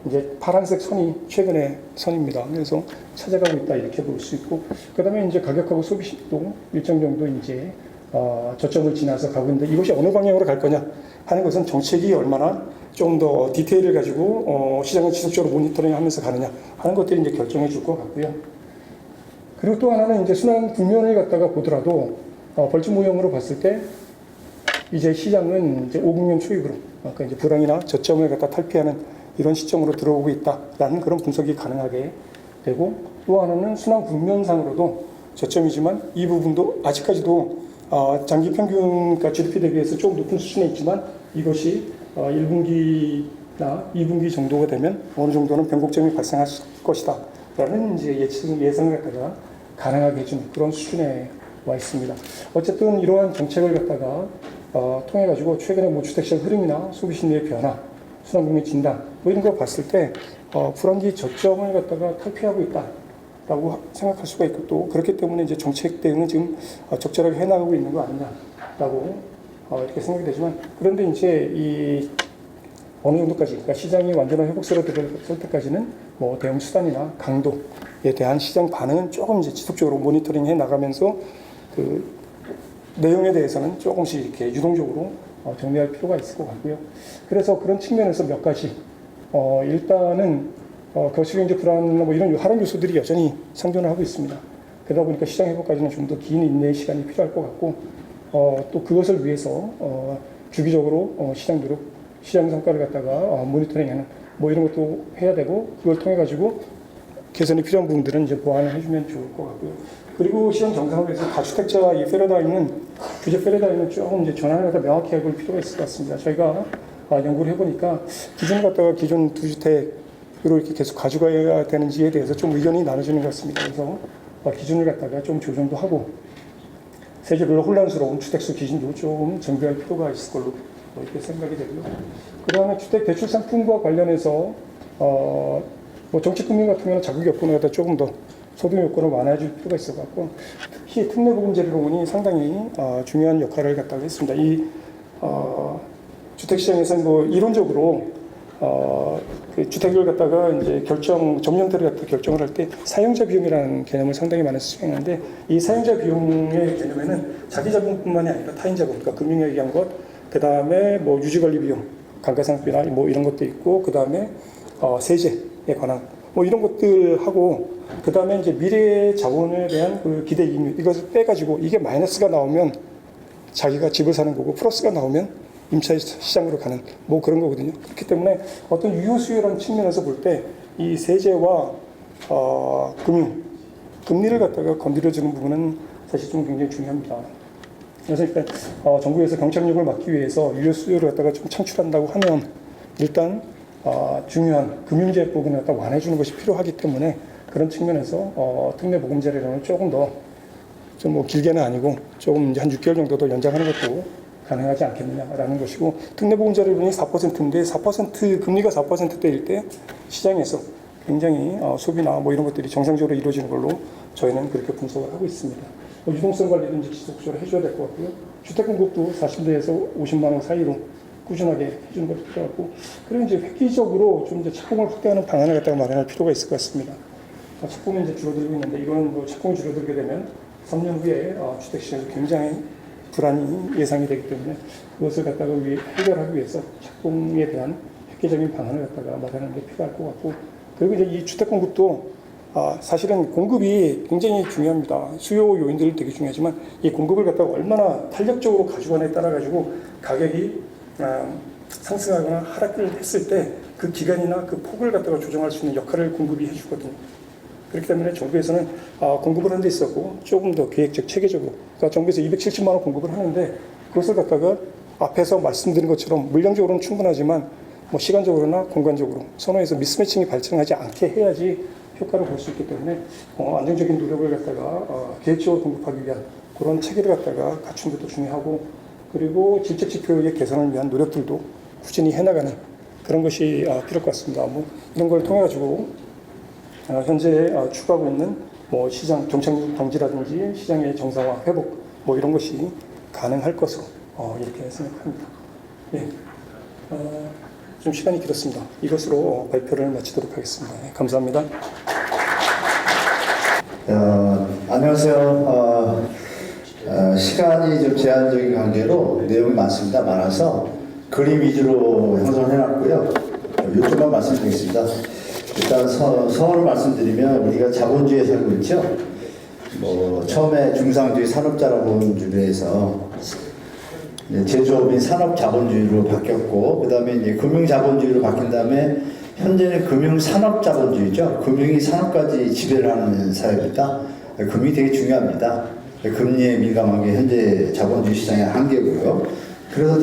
이제 파란색 선이 최근의 선입니다. 그래서 찾아가고 있다 이렇게 볼 수 있고 그다음에 이제 가격하고 소비도 일정 정도 이제 저점을 지나서 가고 있는데 이것이 어느 방향으로 갈 거냐 하는 것은 정책이 얼마나 좀 더 디테일을 가지고 시장을 지속적으로 모니터링하면서 가느냐 하는 것들이 이제 결정해 줄 것 같고요. 그리고 또 하나는 이제 순환 국면을 갖다가 보더라도 벌집 모형으로 봤을 때 이제 시장은 이제 50년 초입으로 그러니까 이제 불황이나 저점을 갖다 탈피하는 이런 시점으로 들어오고 있다라는 그런 분석이 가능하게 되고 또 하나는 순환 국면상으로도 저점이지만 이 부분도 아직까지도 장기 평균 그러니까 GDP 대비해서 조금 높은 수준에 있지만 이것이 1분기나 2분기 정도가 되면 어느 정도는 변곡점이 발생할 것이다 라는 이제 예상을 갖다가 가능하게 해주는 그런 수준에 와 있습니다. 어쨌든 이러한 정책을 갖다가 통해 가지고 최근에 뭐 주택시장 흐름이나 소비 심리의 변화, 순환국면 진단 뭐 이런 거 봤을 때 불황기 저점을 갖다가 탈피하고 있다라고 생각할 수가 있고 또 그렇기 때문에 이제 정책 대응은 지금 적절하게 해나가고 있는 거 아니냐라고 이렇게 생각이 되지만 그런데 이제 이 어느 정도까지 그러니까 시장이 완전한 회복세로 들어설 때까지는 뭐 대응 수단이나 강도에 대한 시장 반응은 조금 이제 지속적으로 모니터링해 나가면서 그 내용에 대해서는 조금씩 이렇게 유동적으로 정리할 필요가 있을 것 같고요. 그래서 그런 측면에서 몇 가지 일단은 거시경제 불안이나 뭐 이런 하락 요소들이 여전히 상존을 하고 있습니다. 그러다 보니까 시장 회복까지는 좀 더 긴 인내의 시간이 필요할 것 같고 또 그것을 위해서 주기적으로 시장 성과를 갖다가 모니터링하는 뭐 이런 것도 해야 되고 그걸 통해 가지고 개선이 필요한 부분들은 이제 보완을 해주면 좋을 것 같고요. 그리고 시장 정상화를 위해서 다주택자 이 규제 패러다임은 조금 이제 전환을 갖다 명확히 해볼 필요가 있을 것 같습니다. 저희가 연구를 해보니까 기준을 갖다가 기존 2주택으로 이렇게 계속 가져가야 되는지에 대해서 좀 의견이 나눠지는 것 같습니다. 그래서 기준을 갖다가 좀 조정도 하고 세계별로 혼란스러운 주택수 기준도 좀 정비할 필요가 있을 걸로 이렇게 생각이 되고요. 그다음에 주택 대출 상품과 관련해서 뭐 정책금융 같은 경우는 자국 여건을 갖다 조금 더 소득 요건을 완화해줄 필요가 있어 갖고 특히 특례보금자리론이 상당히 중요한 역할을 갖다가 했습니다. 이 주택시장에서는 뭐 이론적으로 그 주택을 갖다가 이제 점령태를 갖다 결정을 할 때 사용자 비용이라는 개념을 상당히 많이 수행하는데 이 사용자 비용의 개념에는 자기 자본뿐만이 아니라 타인 자본, 그러니까 금융에 의한 것, 그 다음에 뭐 유지관리 비용, 감가상각비나 뭐 이런 것도 있고, 그 다음에 세제에 관한 뭐 이런 것들하고, 그 다음에 이제 미래의 자본에 대한 그 기대 이익률 이것을 빼가지고 이게 마이너스가 나오면 자기가 집을 사는 거고 플러스가 나오면 임차 시장으로 가는 뭐 그런 거거든요. 그렇기 때문에 어떤 유효 수요라는 측면에서 볼 때 이 세제와 금리를 갖다가 건드려주는 부분은 사실 좀 굉장히 중요합니다. 그래서 일단 정부에서 경착륙을 막기 위해서 유효 수요를 갖다가 좀 창출한다고 하면 일단 중요한 금융제법을 갖다 완화해주는 것이 필요하기 때문에 그런 측면에서 특례보금자리론을 조금 더 좀 뭐 길게는 아니고 조금 이제 한 6개월 정도 더 연장하는 것도 가능하지 않겠느냐라는 것이고, 특례보금자리론이 4%인데 4% 금리가 4%대일 때 시장에서 굉장히 소비나 뭐 이런 것들이 정상적으로 이루어지는 걸로 저희는 그렇게 분석을 하고 있습니다. 유동성 관리도 이제 지속적으로 해줘야 될 것 같고요. 주택 공급도 40대에서 50만 원 사이로 꾸준하게 해주는 것도 필요하고, 그리고 이제 획기적으로 좀 이제 착공을 확대하는 방안을 갖다가 마련할 필요가 있을 것 같습니다. 착공이 이제 줄어들고 있는데 이거는 뭐 착공이 줄어들게 되면 3년 후에 주택 시장이 굉장히 불안이 예상이 되기 때문에 그것을 갖다가 해결하기 위해서 착공에 대한 획기적인 방안을 갖다가 마련하는 게 필요할 것 같고, 그리고 이제 이 주택 공급도 사실은 공급이 굉장히 중요합니다. 수요 요인들이 되게 중요하지만 이 공급을 갖다가 얼마나 탄력적으로 가져가냐에 따라 가지고 가격이 상승하거나 하락을 했을 때 그 기간이나 그 폭을 갖다가 조정할 수 있는 역할을 공급이 해주거든요. 그렇기 때문에 정부에서는 공급을 하는 데 있었고 조금 더 계획적, 체계적으로, 그러니까 정부에서 270만 원 공급을 하는데 그것을 갖다가 앞에서 말씀드린 것처럼 물량적으로는 충분하지만 뭐 시간적으로나 공간적으로 선호해서 미스매칭이 발생하지 않게 해야지 효과를 볼 수 있기 때문에 안정적인 노력을 갖다가 계획적으로 공급하기 위한 그런 체계를 갖다가 갖추는 것도 중요하고, 그리고 질적 지표의 개선을 위한 노력들도 꾸준히 해나가는 그런 것이 필요할 것 같습니다. 뭐 이런 걸 통해 가지고 현재 추구하고 있는 뭐 시장 경착륙 방지라든지 시장의 정상화 회복 뭐 이런 것이 가능할 것으로 이렇게 생각합니다. 예, 좀 시간이 길었습니다. 이것으로 발표를 마치도록 하겠습니다. 네, 감사합니다. 안녕하세요. 시간이 좀 제한적인 관계로 내용이 많아서 그림 위주로 형성을 해놨고요. 요점만 말씀드리겠습니다. 일단 서울을 말씀드리면 우리가 자본주의에 살고 있죠. 뭐 처음에 중상주의 산업자라고 본 주변에서 제조업인 산업자본주의로 바뀌었고, 그 다음에 이제 금융자본주의로 바뀐 다음에 현재는 금융산업자본주의죠. 금융이 산업까지 지배를 하는 사회입니다. 금융이 되게 중요합니다. 금리에 민감한 게 현재 자본주의 시장의 한계고요. 그래서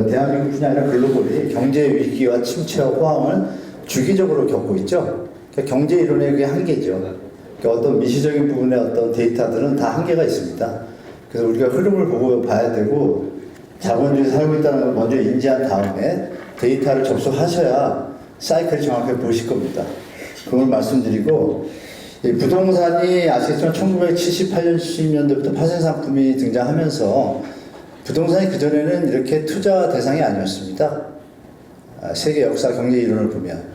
대한민국뿐이 아니라 글로벌이 경제 위기와 침체와 호황을 주기적으로 겪고 있죠. 그러니까 경제 이론의 그게 한계죠. 그러니까 어떤 미시적인 부분의 어떤 데이터들은 다 한계가 있습니다. 그래서 우리가 흐름을 보고 봐야 되고, 자본주의에 살고 있다는 걸 먼저 인지한 다음에 데이터를 접속하셔야 사이클을 정확하게 보실 겁니다. 그걸 말씀드리고, 이 부동산이 아시겠지만 1978년, 70년대부터 파생 상품이 등장하면서 부동산이 그전에는 이렇게 투자 대상이 아니었습니다. 세계 역사 경제 이론을 보면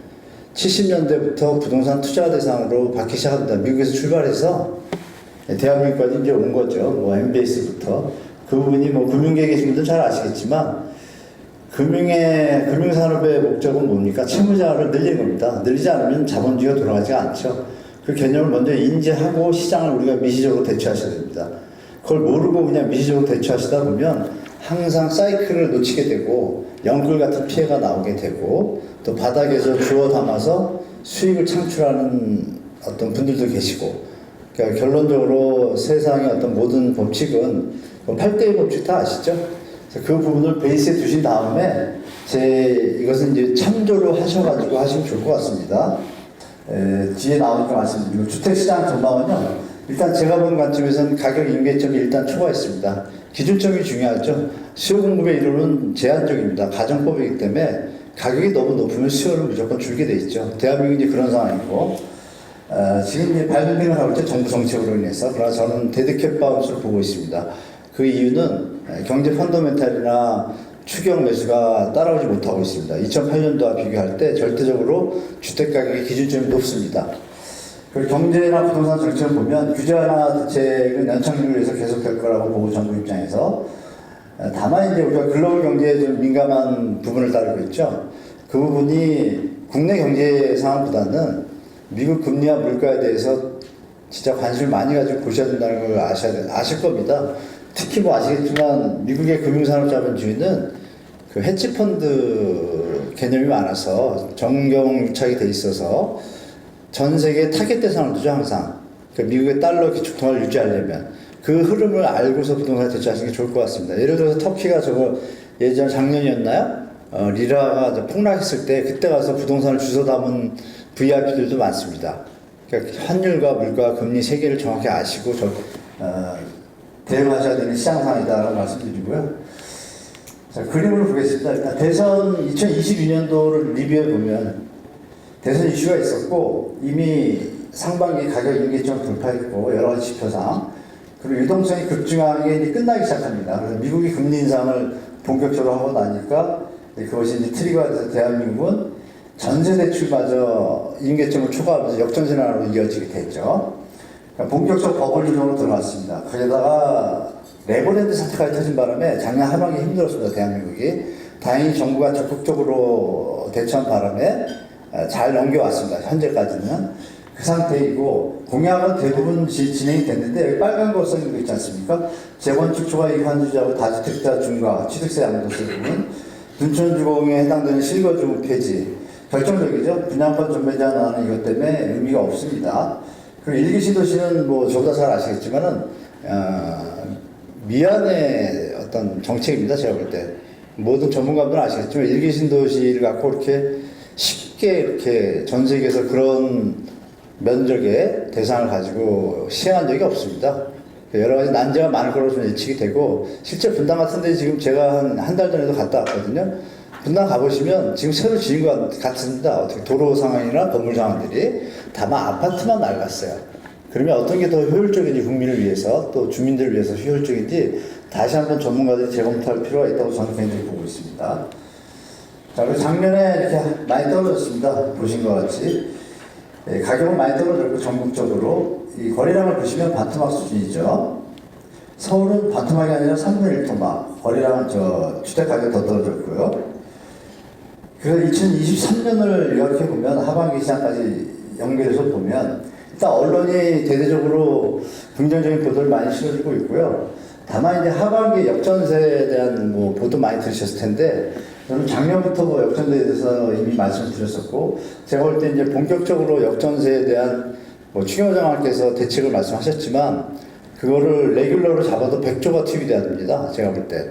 70년대부터 부동산 투자 대상으로 받기 시작합니다. 미국에서 출발해서 대한민국까지 이제 온 거죠. 뭐 MBS부터 그 부분이 뭐 금융계에 계신 분들 잘 아시겠지만 금융산업의 목적은 뭡니까? 채무자를 늘리는 겁니다. 늘리지 않으면 자본주의가 돌아가지가 않죠. 그 개념을 먼저 인지하고 시장을 우리가 미시적으로 대처하셔야 됩니다. 그걸 모르고 그냥 미시적으로 대처하시다 보면 항상 사이클을 놓치게 되고 영끌 같은 피해가 나오게 되고, 또 바닥에서 주워 담아서 수익을 창출하는 어떤 분들도 계시고, 그러니까 결론적으로 세상의 어떤 모든 법칙은 8대1 법칙 다 아시죠? 그래서 그 부분을 베이스에 두신 다음에 이것은 이제 참조를 하셔가지고 하시면 좋을 것 같습니다. 뒤에 나오니까 말씀드리고, 주택시장 전망은요, 일단 제가 본 관점에서는 가격 임계점이 일단 초과했습니다. 기준점이 중요하죠. 수요 공급의 이론은 제한적입니다. 가정법이기 때문에 가격이 너무 높으면 수요는 무조건 줄게 돼 있죠. 대한민국이 이제 그런 상황이고, 지금 이제 발등을 하고 있죠. 정부 정책으로 인해서. 그러나 저는 데드캣 바운스를 보고 있습니다. 그 이유는 경제 펀더멘탈이나 추경 매수가 따라오지 못하고 있습니다. 2008년도와 비교할 때 절대적으로 주택 가격의 기준점이 높습니다. 그리고 경제나 부동산 정책을 보면 규제 완화 대책은 연착륙을 위해서 계속될 거라고 보고 정부 입장에서, 다만 이제 우리가 글로벌 경제에 좀 민감한 부분을 다루고 있죠. 그 부분이 국내 경제 상황보다는 미국 금리와 물가에 대해서 진짜 관심을 많이 가지고 보셔야 된다는 걸 아실 겁니다. 특히 뭐 아시겠지만 미국의 금융산업자본주의는 그 헤지펀드 개념이 많아서 정경유착이 돼 있어서 전 세계 타겟 대상을 두죠, 항상. 그 미국의 달러 기축통화를 유지하려면 그 흐름을 알고서 부동산을 대처하시는 게 좋을 것 같습니다. 예를 들어서 터키가 저거 예전 작년이었나요? 리라가 폭락했을 때 그때 가서 부동산을 주워 담은 VIP들도 많습니다. 그러니까 환율과 물가, 금리 세 개를 정확히 아시고 대응하셔야 되는 시장 상황이다라고 말씀드리고요. 자, 그림을 보겠습니다. 일단 대선 2022년도를 리뷰해 보면 대선 이슈가 있었고 이미 상반기 가격 임계점을 돌파했고 여러 가지 지표상, 그리고 유동성이 급증하는 게 이제 끝나기 시작합니다. 그래서 미국이 금리 인상을 본격적으로 하고 나니까 그것이 이제 트리거가 돼서 대한민국은 전세 대출마저 임계점을 초과하면서 역전진환으로 이어지게 됐죠. 그러니까 본격적 버블 유동으로 들어갔습니다. 거기다가 레버랜드 사태까지 터진 바람에 작년 하반기 힘들었습니다. 대한민국이. 다행히 정부가 적극적으로 대처한 바람에 잘 넘겨왔습니다. 현재까지는. 그 상태이고, 공약은 대부분 진행이 됐는데, 여기 빨간 거 써있는 거 있지 않습니까? 재건축 초과이익 환수자고 다주택자 중과 취득세 양도세 부분, 둔촌주공에 해당되는 실거주 폐지, 결정적이죠. 분양권 전매 제한하는 이것 때문에 의미가 없습니다. 그리고 일기 신도시는 뭐 저보다 잘 아시겠지만은 미안의 어떤 정책입니다. 제가 볼 때 모든 전문가들은 아시겠지만 일기 신도시를 갖고 이렇게 쉽게 이렇게 전 세계에서 그런 면적의 대상을 가지고 시행한 적이 없습니다. 여러 가지 난제가 많을 거로 좀 예측이 되고, 실제 분당 같은데 지금 제가 한 달 전에도 갔다 왔거든요. 분당 가보시면 지금 새로 지은 것 같습니다. 어떻게 도로 상황이나 건물 상황들이. 다만 아파트만 낡았어요. 그러면 어떤 게 더 효율적인지, 국민을 위해서 또 주민들을 위해서 효율적인지 다시 한번 전문가들이 재검토할 필요가 있다고 저는 개인적으로 보고 있습니다. 자, 그리고 작년에 이렇게 많이 떨어졌습니다. 보신 것 같이. 가격은 많이 떨어졌고, 전국적으로. 이 거래량을 보시면 반토막 수준이죠. 서울은 반토막이 아니라 3분의 1토막. 거래량은 주택 가격이 더 떨어졌고요. 그래서 2023년을 요약해보면 하반기 시장까지 연결해서 보면 일단 언론이 대대적으로 긍정적인 보도를 많이 실어주고 있고요. 다만 이제 하반기 역전세에 대한 뭐 보도 많이 들으셨을 텐데, 저는 작년부터 뭐 역전세에 대해서 이미 말씀을 드렸었고, 제가 볼 때 이제 본격적으로 역전세에 대한 뭐 추경호 장관께서 대책을 말씀하셨지만, 그거를 레귤러로 잡아도 100조가 투입이 돼야 됩니다. 제가 볼 때.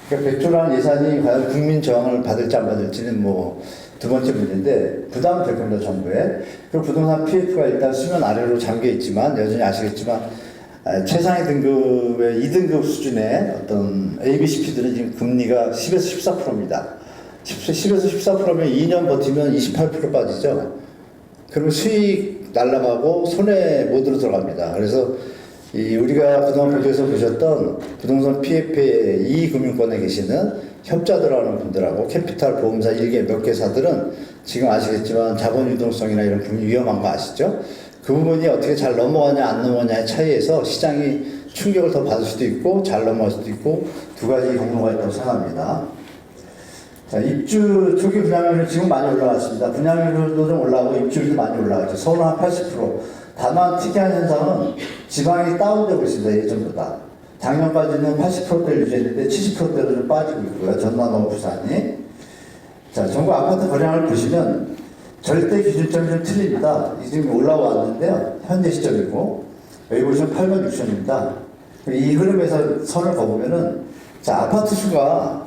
그러니까 100조라는 예산이 과연 국민 저항을 받을지 안 받을지는 뭐 두 번째 문제인데, 부담은 될 겁니다, 정부에. 그리고 부동산 PF가 일단 수면 아래로 잠겨 있지만, 여전히 아시겠지만, 최상위 등급의 2등급 수준의 어떤 ABCP들은 지금 금리가 10에서 14%입니다. 10에서 14%면 2년 버티면 28% 빠지죠. 그러면 수익 날라가고 손해 모드로 들어갑니다. 그래서 우리가 그동안 보도에서 보셨던 부동산 PF의 이익금융권에 계시는 협자들하는 분들하고 캐피탈 보험사 일개 몇 개사들은 지금 아시겠지만 자본 유동성이나 이런 부분이 위험한 거 아시죠? 그 부분이 어떻게 잘 넘어가냐 안 넘어가냐의 차이에서 시장이 충격을 더 받을 수도 있고 잘 넘어갈 수도 있고 두 가지 경로가 있다고 생각합니다. 자, 입주 초기 분양률은 지금 많이 올라갔습니다. 분양률도 좀 올라가고 입주율도 많이 올라가죠. 서울은 한 80%. 다만 특이한 현상은 지방이 다운되고 있습니다. 예전보다. 작년까지는 80%대를 유지했는데 70%대로 좀 빠지고 있고요. 전남하고 부산이. 자, 전국 아파트 거래량을 보시면 절대 기준점이 좀 틀립니다. 이 지금 올라왔는데요. 현재 시점이고. 여기 보시면 8만 6천입니다. 이 흐름에서 선을 그어보면은, 자, 아파트 수가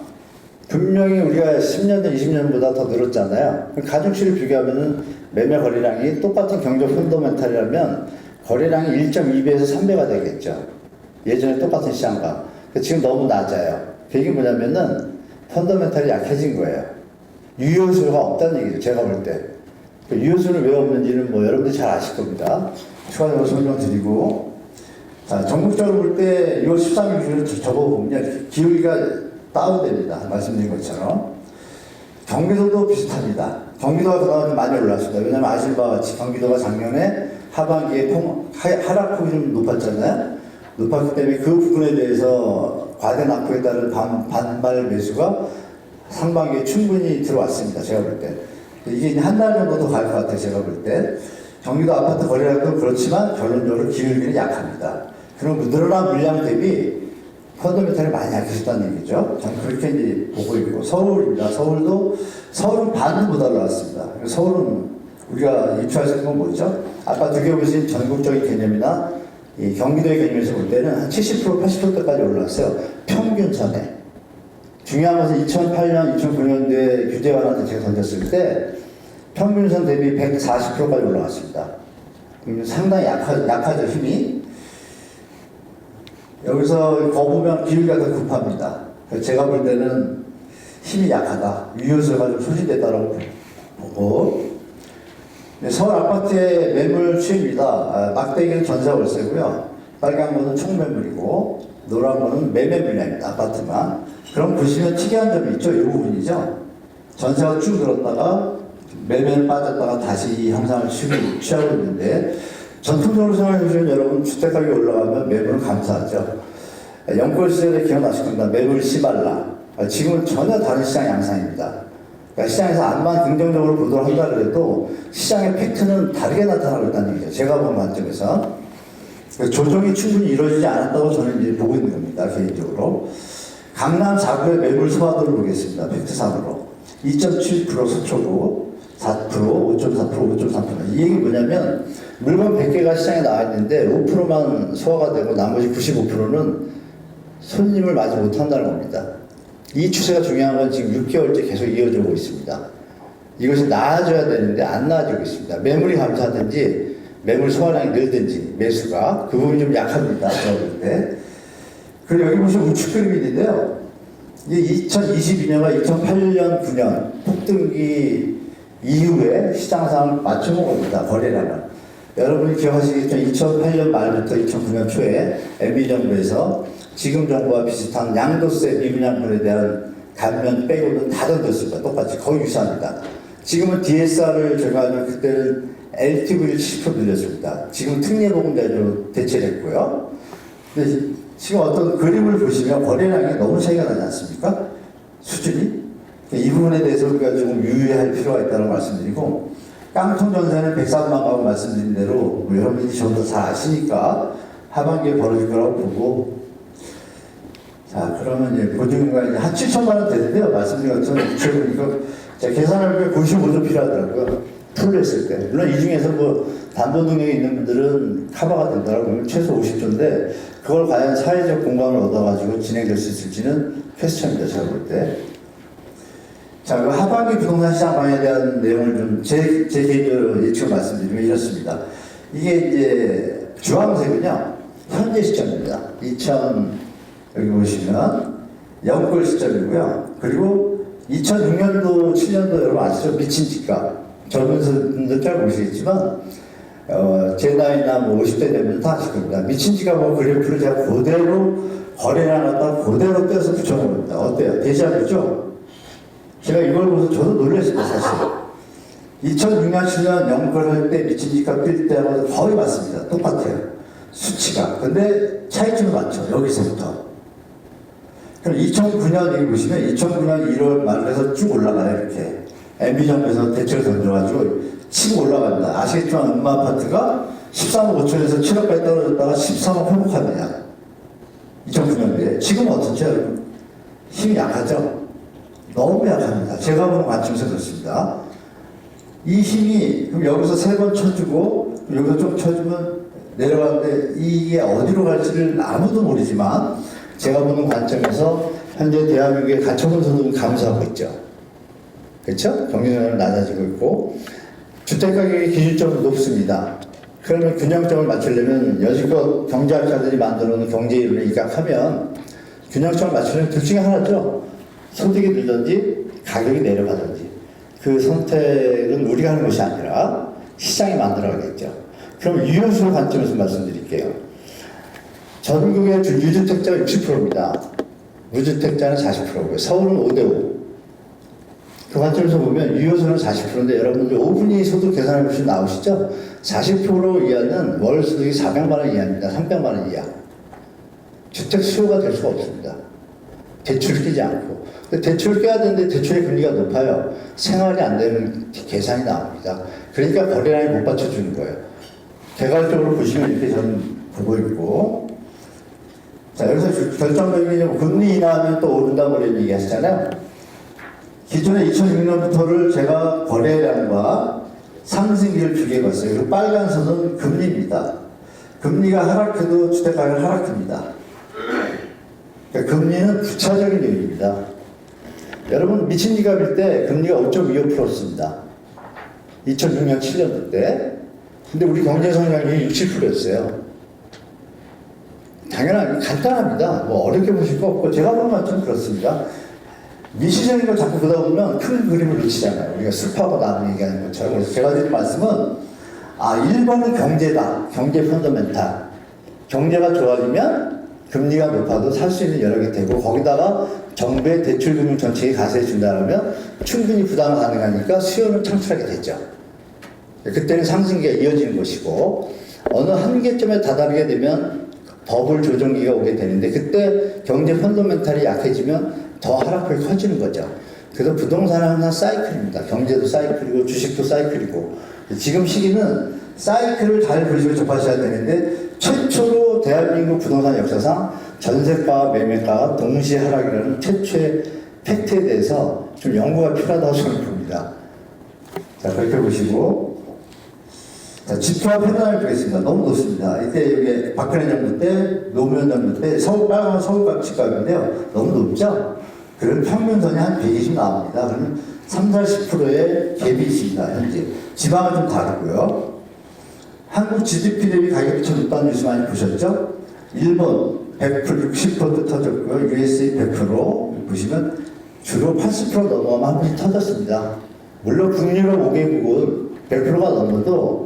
분명히 우리가 10년 전, 20년보다 더 늘었잖아요. 가중치를 비교하면은 매매 거래량이 똑같은 경제 펀더멘탈이라면 거래량이 1.2배에서 3배가 되겠죠. 예전에 똑같은 시장과. 지금 너무 낮아요. 그게 뭐냐면은 펀더멘탈이 약해진 거예요. 유효수가 없다는 얘기죠. 제가 볼 때. 유효수는 왜 없는지는 뭐 여러분들이 잘 아실 겁니다. 추가적으로 설명드리고. 자, 전국적으로 볼 때 6월 13일 기준으로 접어보면 기울기가 다운됩니다. 말씀드린 것처럼. 경기도도 비슷합니다. 경기도가 그동안 좀 많이 올랐습니다. 왜냐하면 아실 바와 같이 경기도가 작년에 하반기에 하락폭이 좀 높았잖아요. 높았기 때문에 그 부분에 대해서 과대 낙폭에 따른 반발 매수가 상반기에 충분히 들어왔습니다. 제가 볼 때. 이게 한 달 정도 더 갈 것 같아요. 제가 볼 때. 경기도 아파트 거래량도 그렇지만 결론적으로 기울기는 약합니다. 그럼 늘어난 물량 대비 펀더멘탈이 많이 약해졌다는 얘기죠. 저는 그렇게 이제 보고 있고, 서울입니다. 서울은 반도 못 올라왔습니다. 서울은 우리가 유추할 수 있는 건 뭐죠? 아까 두 개 보신 전국적인 개념이나 이 경기도의 개념에서 볼 때는 한 70%, 80%까지 올라왔어요. 평균 선에. 중요한 것은 2008년, 2009년도에 규제 완화 대책 던졌을 때 평균선 대비 140%까지 올라갔습니다. 상당히 약하죠, 힘이. 여기서 거부면 기울기가 더 급합니다. 제가 볼 때는 힘이 약하다. 유효수가 좀 소진됐다고 보고. 서울 아파트의 매물 추이입니다. 막대기는 전세 월세고요. 빨간 거는 총매물이고 노란 거는 매매 물량입니다. 아파트만. 그럼 보시면 특이한 점이 있죠. 이 부분이죠. 전세가 쭉 늘었다가 매매는 빠졌다가 다시 이 형상을 취하고 있는데, 전통적으로 생각해 보시면 여러분 주택가격이 올라가면 매물을 감사하죠. 영끌 시절에 기억나실 겁니다. 매물 시발라. 지금은 전혀 다른 시장 양상입니다. 그러니까 시장에서 암만 긍정적으로 보도를 한다 그래도 시장의 팩트는 다르게 나타나고 있다는 얘기죠. 제가 본 관점에서. 조정이 충분히 이루어지지 않았다고 저는 이제 보고 있는 겁니다. 개인적으로. 강남 4구의 매물 소화도를 보겠습니다. 팩트상으로. 2.7% 서초구, 4%, 5.4%, 5.3%. 이 얘기 뭐냐면 물건 100개가 시장에 나와 있는데 5%만 소화가 되고 나머지 95%는 손님을 맞이 못한다는 겁니다. 이 추세가 중요한 건 지금 6개월째 계속 이어지고 있습니다. 이것이 나아져야 되는데 안 나아지고 있습니다. 매물이 감소하든지 매물 소화량이 늘든지 매수가 그 부분이 좀 약합니다. 제가 볼 때. 그리고 여기 보시면 우측 그림이 있는데요. 이게 2022년과 2008년, 9년 폭등기 이후에 시장 상황을 맞춰본 겁니다. 거래량은. 여러분이 기억하시겠지만 2008년 말부터 2009년 초에 MB정부에서 지금 정부와 비슷한 양도세 미분양분에 대한 감면 빼고는 다 던졌습니다. 똑같이 거의 유사합니다. 지금은 DSR을 적용하면 그때는 LTV를 70% 늘렸습니다. 지금 특례보금자료로 대체됐고요. 근데 지금 어떤 그림을 보시면 거래량이 너무 차이가 나지 않습니까? 수준이? 이 부분에 대해서 우리가 조금 유의할 필요가 있다는 말씀드리고, 깡통 전세는 103만 가구 말씀드린 대로 여러분들이 저보다 잘 아시니까 하반기에 벌어질 거라고 보고, 자, 그러면 이제 보증금가 이제 한 7천만 원 되는데요. 말씀드린 것처럼 이거 제가 계산할 때 95조 필요하더라고요. 풀로 했을 때. 물론 이 중에서 뭐 담보 능력이 있는 분들은 커버가 된다고 하면 최소 50조인데 그걸 과연 사회적 공감을 얻어가지고 진행될 수 있을지는 퀘스천입니다. 제가 볼 때. 자, 그 하반기 부동산 시장 방향에 대한 내용을 좀 제 개인적으로 예측을 말씀드리면 이렇습니다. 이게 이제 주황색은요, 현재 시점입니다. 여기 보시면 영끌 시점이고요. 그리고 2006년도, 7년도 여러분 아시죠? 미친 집값. 젊은 분들 잘 모르시겠지만, 제 나이나 뭐 50대 되면 다 아실 겁니다. 미친 집값하고 그래프를 제가 그대로 거래량 갖다 그대로 떼서 붙여봅니다. 어때요? 대자뷰죠? 제가 이걸 보면서 저도 놀랐어요, 사실. 2006년, 7년 영끌 할 때 미친 집값 뛸 때하고 거의 맞습니다. 똑같아요. 수치가. 근데 차이점이 많죠. 여기서부터. 그럼 2009년 여기 보시면 2009년 1월 말에서 쭉 올라가요. 이렇게. MB정부에서 대책을 던져가지고 치고 올라갑니다. 아시겠지만 음마아파트가 13억 5천에서 7억까지 떨어졌다가 13억 회복합니다. 2009년도에. 지금 어떻죠, 여러분? 힘이 약하죠? 너무 약합니다. 제가 보는 관점에서 그렇습니다. 이 힘이 그럼 여기서 3번 쳐주고 여기서 좀 쳐주면 내려가는데 이게 어디로 갈지를 아무도 모르지만 제가 보는 관점에서 현재 대한민국의 가처분 소득은 감소하고 있죠. 그렇죠? 경쟁률은 낮아지고 있고 주택가격이 기준적으로 높습니다. 그러면 균형점을 맞추려면 여지껏 경제학자들이 만들어 놓은 경제 이론을 입각하면 균형점을 맞추려면 둘 중에 하나죠. 소득이 늘든지 가격이 내려가든지. 그 선택은 우리가 하는 것이 아니라 시장이 만들어가겠죠. 그럼 유효수 관점에서 말씀드릴게요. 전국의 유주택자가 60%입니다. 무주택자는 40%고요. 서울은 5대5. 그 관점에서 보면 유효수는 40%인데 여러분들 5분위 소득 계산해 보시면 나오시죠? 40% 이하는 월 소득이 400만 원 이하입니다. 300만 원 이하. 주택 수요가 될 수가 없습니다. 대출을 끼지 않고. 대출을 껴야 되는데 대출의 금리가 높아요. 생활이 안 되는 계산이 나옵니다. 그러니까 거래량이 못 받쳐주는 거예요. 개괄적으로 보시면 이렇게 저는 보고 있고. 자, 여기서 결정적인 금리 인하하면 또 오른다고 그런 얘기 하시잖아요. 기존에 2006년부터를 제가 거래량과 상승기를 비교해봤어요. 그리고 빨간 선은 금리입니다. 금리가 하락해도 주택가격은 하락합니다. 그러니까 금리는 부차적인 요인입니다. 여러분 미친 지갑일 때 금리가 5.25%였습니다. 2006년 7년도 때. 근데 우리 경제 성장률이 67%였어요. 당연하게 간단합니다. 뭐 어렵게 보실 거 없고 제가 보는 건 좀 그렇습니다. 미시적인 걸 자꾸 보다 보면 큰 그림을 놓치잖아요. 우리가 습하고 나무 얘기하는 것처럼. 그래서 제가 드린 말씀은 1번은 경제다. 경제 펀더멘탈. 경제가 좋아지면 금리가 높아도 살 수 있는 여력이 되고 거기다가 정부의 대출금융 정책이 가세해 준다면 충분히 부담 가능하니까 수요는 창출하게 되죠. 그때는 상승기가 이어지는 것이고 어느 한계점에 다다르게 되면 버블 조정기가 오게 되는데 그때 경제 펀더멘탈이 약해지면 더 하락폭이 커지는 거죠. 그래서 부동산은 항상 사이클입니다. 경제도 사이클이고 주식도 사이클이고 지금 시기는 사이클을 잘 보시고 접하셔야 되는데 최초로 대한민국 부동산 역사상 전세가 매매가 동시에 하락이라는 최초의 팩트에 대해서 좀 연구가 필요하다고 저는 봅니다. 자, 그렇게 보시고 자, 지표와 패널을 보겠습니다. 너무 높습니다. 이때 여기 박근혜 정부 때, 노무현 정부 때 빨간 서울 집값인데요. 너무 높죠? 그럼 평균선이 한 120 나옵니다. 그러면 30~40%의 갭이 있습니다. 현재. 지방은 좀 다르고요. 한국 GDP 대비 가격이 좀 높다는 뉴스 많이 보셨죠? 일본 100% 60% 터졌고요. USA 100% 보시면 주로 80% 넘어가면 한 번씩 터졌습니다. 물론 북유럽 5개국은 100%가 넘어도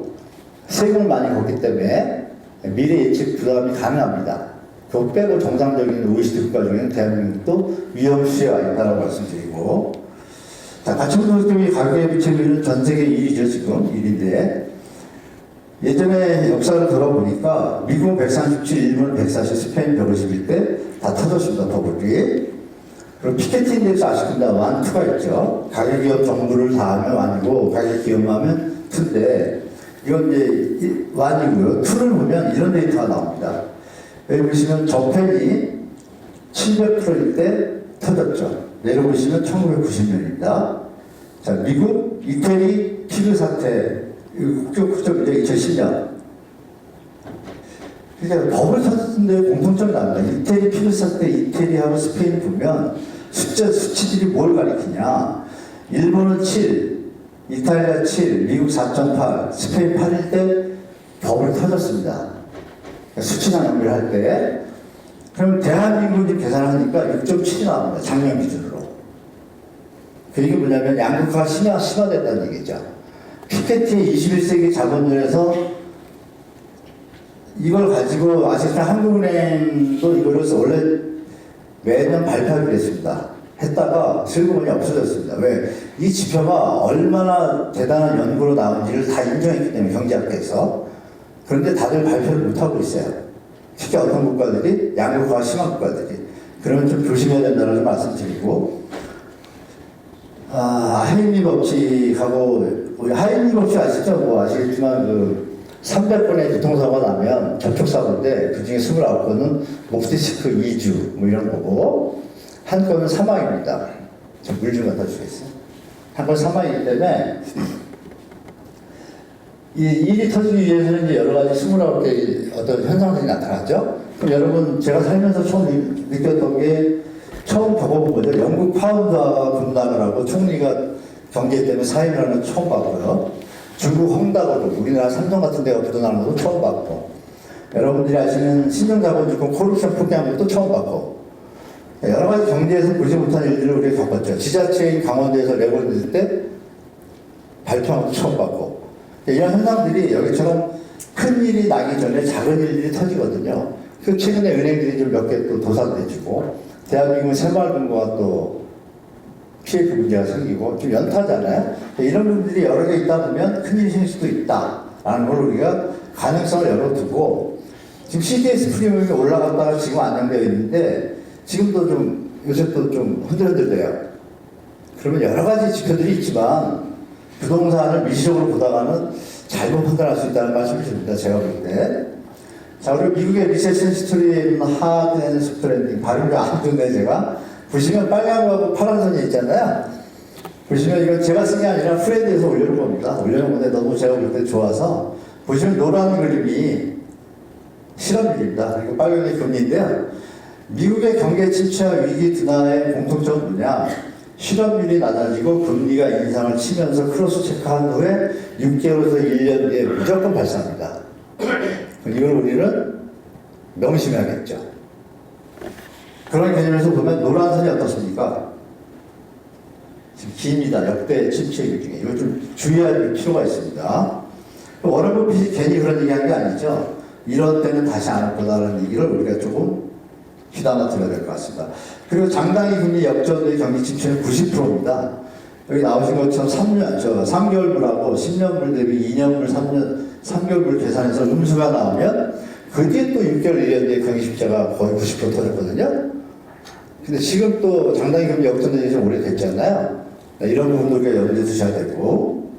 세금을 많이 걷기 때문에 미래 예측 부담이 가능합니다. 그거 빼고 정상적인 OECD 국가 중에는 대한민국도 위험 수혜가 있다고 말씀드리고 자, 가축노동의 가격에 비추면 전 세계 1위죠. 지금 1위인데 예전에 역사를 돌아보니까 미국 137, 일본 140, 스페인 151 때 다 터졌습니다. 버블이. 그리고 피케티 인덱스 아시겠습니다. 1, 2가 있죠. 가격 기업 정부를 다 하면 1이고 가격 기업하면 2인데 이건 이제 1이고요. 2를 보면 이런 데이터가 나옵니다. 여기 보시면 저펜이 700%일 때 터졌죠. 내려보시면 1990년입니다. 자, 미국 이태리 피그 사태, 국적이죠. 2010년. 그러니까 버블 터졌는데 공통점이 나옵니다. 이태리 피그 사태, 이태리하고 스페인 보면 수치들이 뭘 가리키냐. 일본은 7, 이탈리아 7, 미국 4.8, 스페인 8일 때 버블이 터졌습니다. 수치상 연결할 때. 그럼 대한민국이 계산하니까 6.7이 나옵니다. 작년 기준으로. 그게 뭐냐면 양극화가 심화됐다는 얘기죠. 피케티 21세기 자본론에서 이걸 가지고 아시겠지만 한국은행도 이거를 원래 매년 발표하기로 했습니다. 했다가 슬그머니 없어졌습니다. 왜? 이 지표가 얼마나 대단한 연구로 나온지를 다 인정했기 때문에 경제학회에서. 그런데 다들 발표를 못하고 있어요. 특히 어떤 국가들이 양극화가 심한 국가들이. 그러면 좀 조심해야 된다는 말씀드리고 하임리 법칙하고 우리 하임리 법칙 아시죠? 뭐 아시겠지만 그 300건의 교통사고가 나면 접촉사고인데 그 중에 29건은 목 디스크 2주 뭐 이런 거고 한 건은 사망입니다. 저 물 좀 갖다 주겠어요? 한 건 사망이기 때문에 이 일이 터지기 위해서는 이제 여러 가지 29개 어떤 현상들이 나타나죠? 그럼 여러분 제가 살면서 처음 느꼈던 게 처음 겪어본 거죠. 영국 파운드와 분담을 하고 총리가 경제 때문에 사임을 하는 거 처음 봤고요. 중국 헝다고도 우리나라 삼성 같은 데가 부도나는 것도 처음 봤고, 여러분들이 아시는 신용자본주권 코러프션 포기한 것도 처음 봤고, 여러 가지 경제에서 보지 못한 일들을 우리가 겪었죠. 지자체인 강원도에서 레고를 때 발표한 것도 처음 봤고, 이런 현상들이 여기처럼 큰 일이 나기 전에 작은 일들이 터지거든요. 그 최근에 은행들이 좀 몇 개 또 도산돼주고, 대한민국 새마을금고가 또 PF 문제가 생기고 좀 연타잖아요. 이런 분들이 여러 개 있다 보면 큰일이 생길 수도 있다라는 걸 우리가 가능성을 열어두고, 지금 CDS 프리미엄이 올라갔다가 지금 안정되어 있는데 지금도 좀 요새 또 좀 흔들흔들돼요. 그러면 여러 가지 지표들이 있지만 부동산을 미시적으로 보다가는 잘못 판단할 수 있다는 말씀을 드립니다. 제가 볼 때. 자, 그리고 미국의 리세션 스토리는 하드 앤 소프트 랜딩, 발음이 안 좋네 제가. 보시면 빨간 거하고 파란 선이 있잖아요. 보시면 이건 제가 쓴 게 아니라 프레드에서 올려놓은 겁니다. 올려놓은 건데 너무 제가 볼 때 좋아서, 보시면 노란 그림이 실업률입니다. 그리고 빨간 게 금리인데요. 미국의 경제 침체와 위기 둔화의 공통점은 뭐냐? 실업률이 낮아지고 금리가 인상을 치면서 크로스 체크한 후에 6개월에서 1년 뒤에 무조건 발생합니다. 이걸 우리는 명심해야겠죠. 그런 개념에서 보면 노란 선이 어떻습니까? 지금 깁니다. 역대 침체 중에. 이거 좀 주의할 필요가 있습니다. 워런 버핏이 괜히 그런 얘기 한 게 아니죠. 이런 때는 다시 안 올 거다라는 얘기를 우리가 조금 귀담아 들어야 될 것 같습니다. 그리고 장당기 금리 역전의 경기 침체는 90%입니다. 여기 나오신 것처럼 3개월물하고 10년물 대비 2년물, 3개월물 계산해서 음수가 나오면 그 뒤에 또 6개월, 1년 뒤에 경기 침체가 거의 90% 터졌거든요. 근데 지금 또 장당기 금리 역전된 지 좀 오래됐잖아요. 이런 부분도 우리가 염두에 두셔야 되고,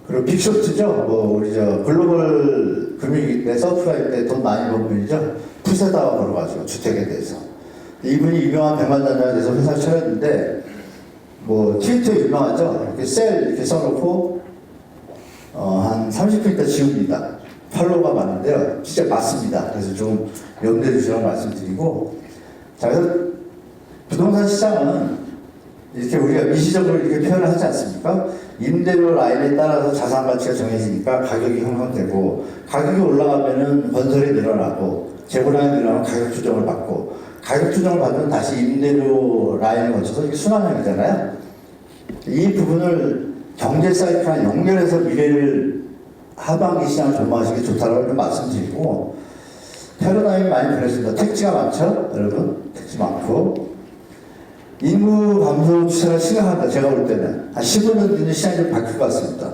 그리고 빅쇼트죠. 뭐 우리 저 글로벌 금융위기 때 서프라임 때 돈 많이 번 분이죠. 푸세다와 걸어가지고 주택에 대해서 이분이 유명한 백만장자가 돼서 회사를 차렸는데, 뭐 트위터에 유명하죠. 이렇게 셀 이렇게 써놓고 한 30분 있다 지웁니다. 팔로워가 많은데요. 진짜 맞습니다. 그래서 좀 염두에 두시라고 말씀드리고, 자, 그래서 부동산 시장은 이렇게 우리가 미시적으로 이렇게 표현을 하지 않습니까? 임대료 라인에 따라서 자산 가치가 정해지니까 가격이 형성되고, 가격이 올라가면은 건설이 늘어나고, 재고량이 늘어나면 가격 조정을 받고, 가격 조정을 받으면 다시 임대료 라인을 거쳐서 이게 순환형이잖아요. 이 부분을 경제 사이클랑 연결해서 미래를 하반기 시장을 전망하시는 게 좋다라고 좀 말씀드리고, 패러다임이 많이 변했습니다. 택지가 많죠? 여러분? 택지 많고. 인구 감소 추세가 심각하다. 제가 볼 때는. 한 15년 뒤는 시장이 좀 바뀔 것 같습니다.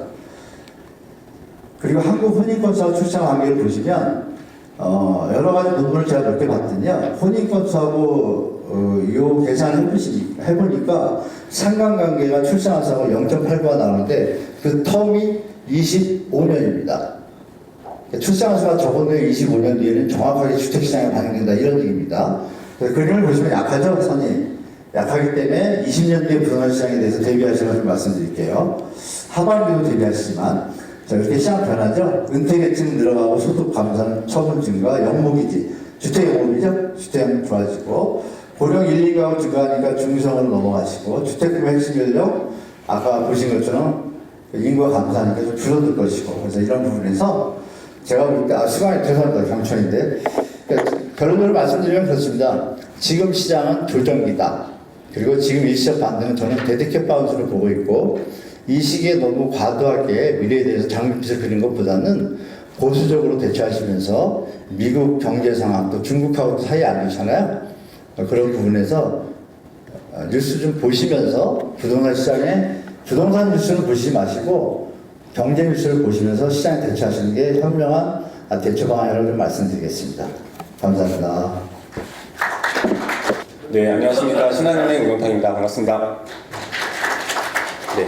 그리고 한국 혼인건수하고 출산 관계를 보시면, 여러 가지 논문을 제가 몇 개 봤더니요. 혼인건수하고, 요 계산을 해보니까 상관관계가 출산하고 0.89가 나오는데 그 텀이 25년입니다. 출산수가 적어도 25년 뒤에는 정확하게 주택시장에 반영된다. 이런 얘기입니다. 그림을 보시면 약하죠? 선이. 약하기 때문에 20년 뒤에 부동산 시장에 대해서 대비하시라고 좀 말씀드릴게요. 하반기도 대비하시지만, 자, 이렇게 시장 변하죠? 은퇴계층 늘어가고 소득 감산, 처분 증가, 영목이지. 주택 영목이죠? 주택 좋아지고, 고령 1, 2가구 증가하니까 중성으로 넘어가시고, 주택금의 핵심 전력, 아까 보신 것처럼 인구가 감소하니까 좀 줄어들 것이고, 그래서 이런 부분에서 제가 볼 때, 시간이 죄송합니다. 경천인데. 그러니까 결론으로 말씀드리면 그렇습니다. 지금 시장은 조정기다. 그리고 지금 일시적 반등은 저는 데드캣 바운스를 보고 있고, 이 시기에 너무 과도하게 미래에 대해서 장밋빛을 그리는 것보다는 보수적으로 대처하시면서 미국 경제 상황, 또 중국하고 사이에 안 계시잖아요. 그런 부분에서 뉴스 좀 보시면서 부동산 시장에 부동산 뉴스는 보시지 마시고 경제 뉴스를 보시면서 시장에 대처하시는 게 현명한 대처 방안이라고 좀 말씀드리겠습니다. 감사합니다. 네, 안녕하십니까. 신한은행 우영탁입니다. 반갑습니다. 네,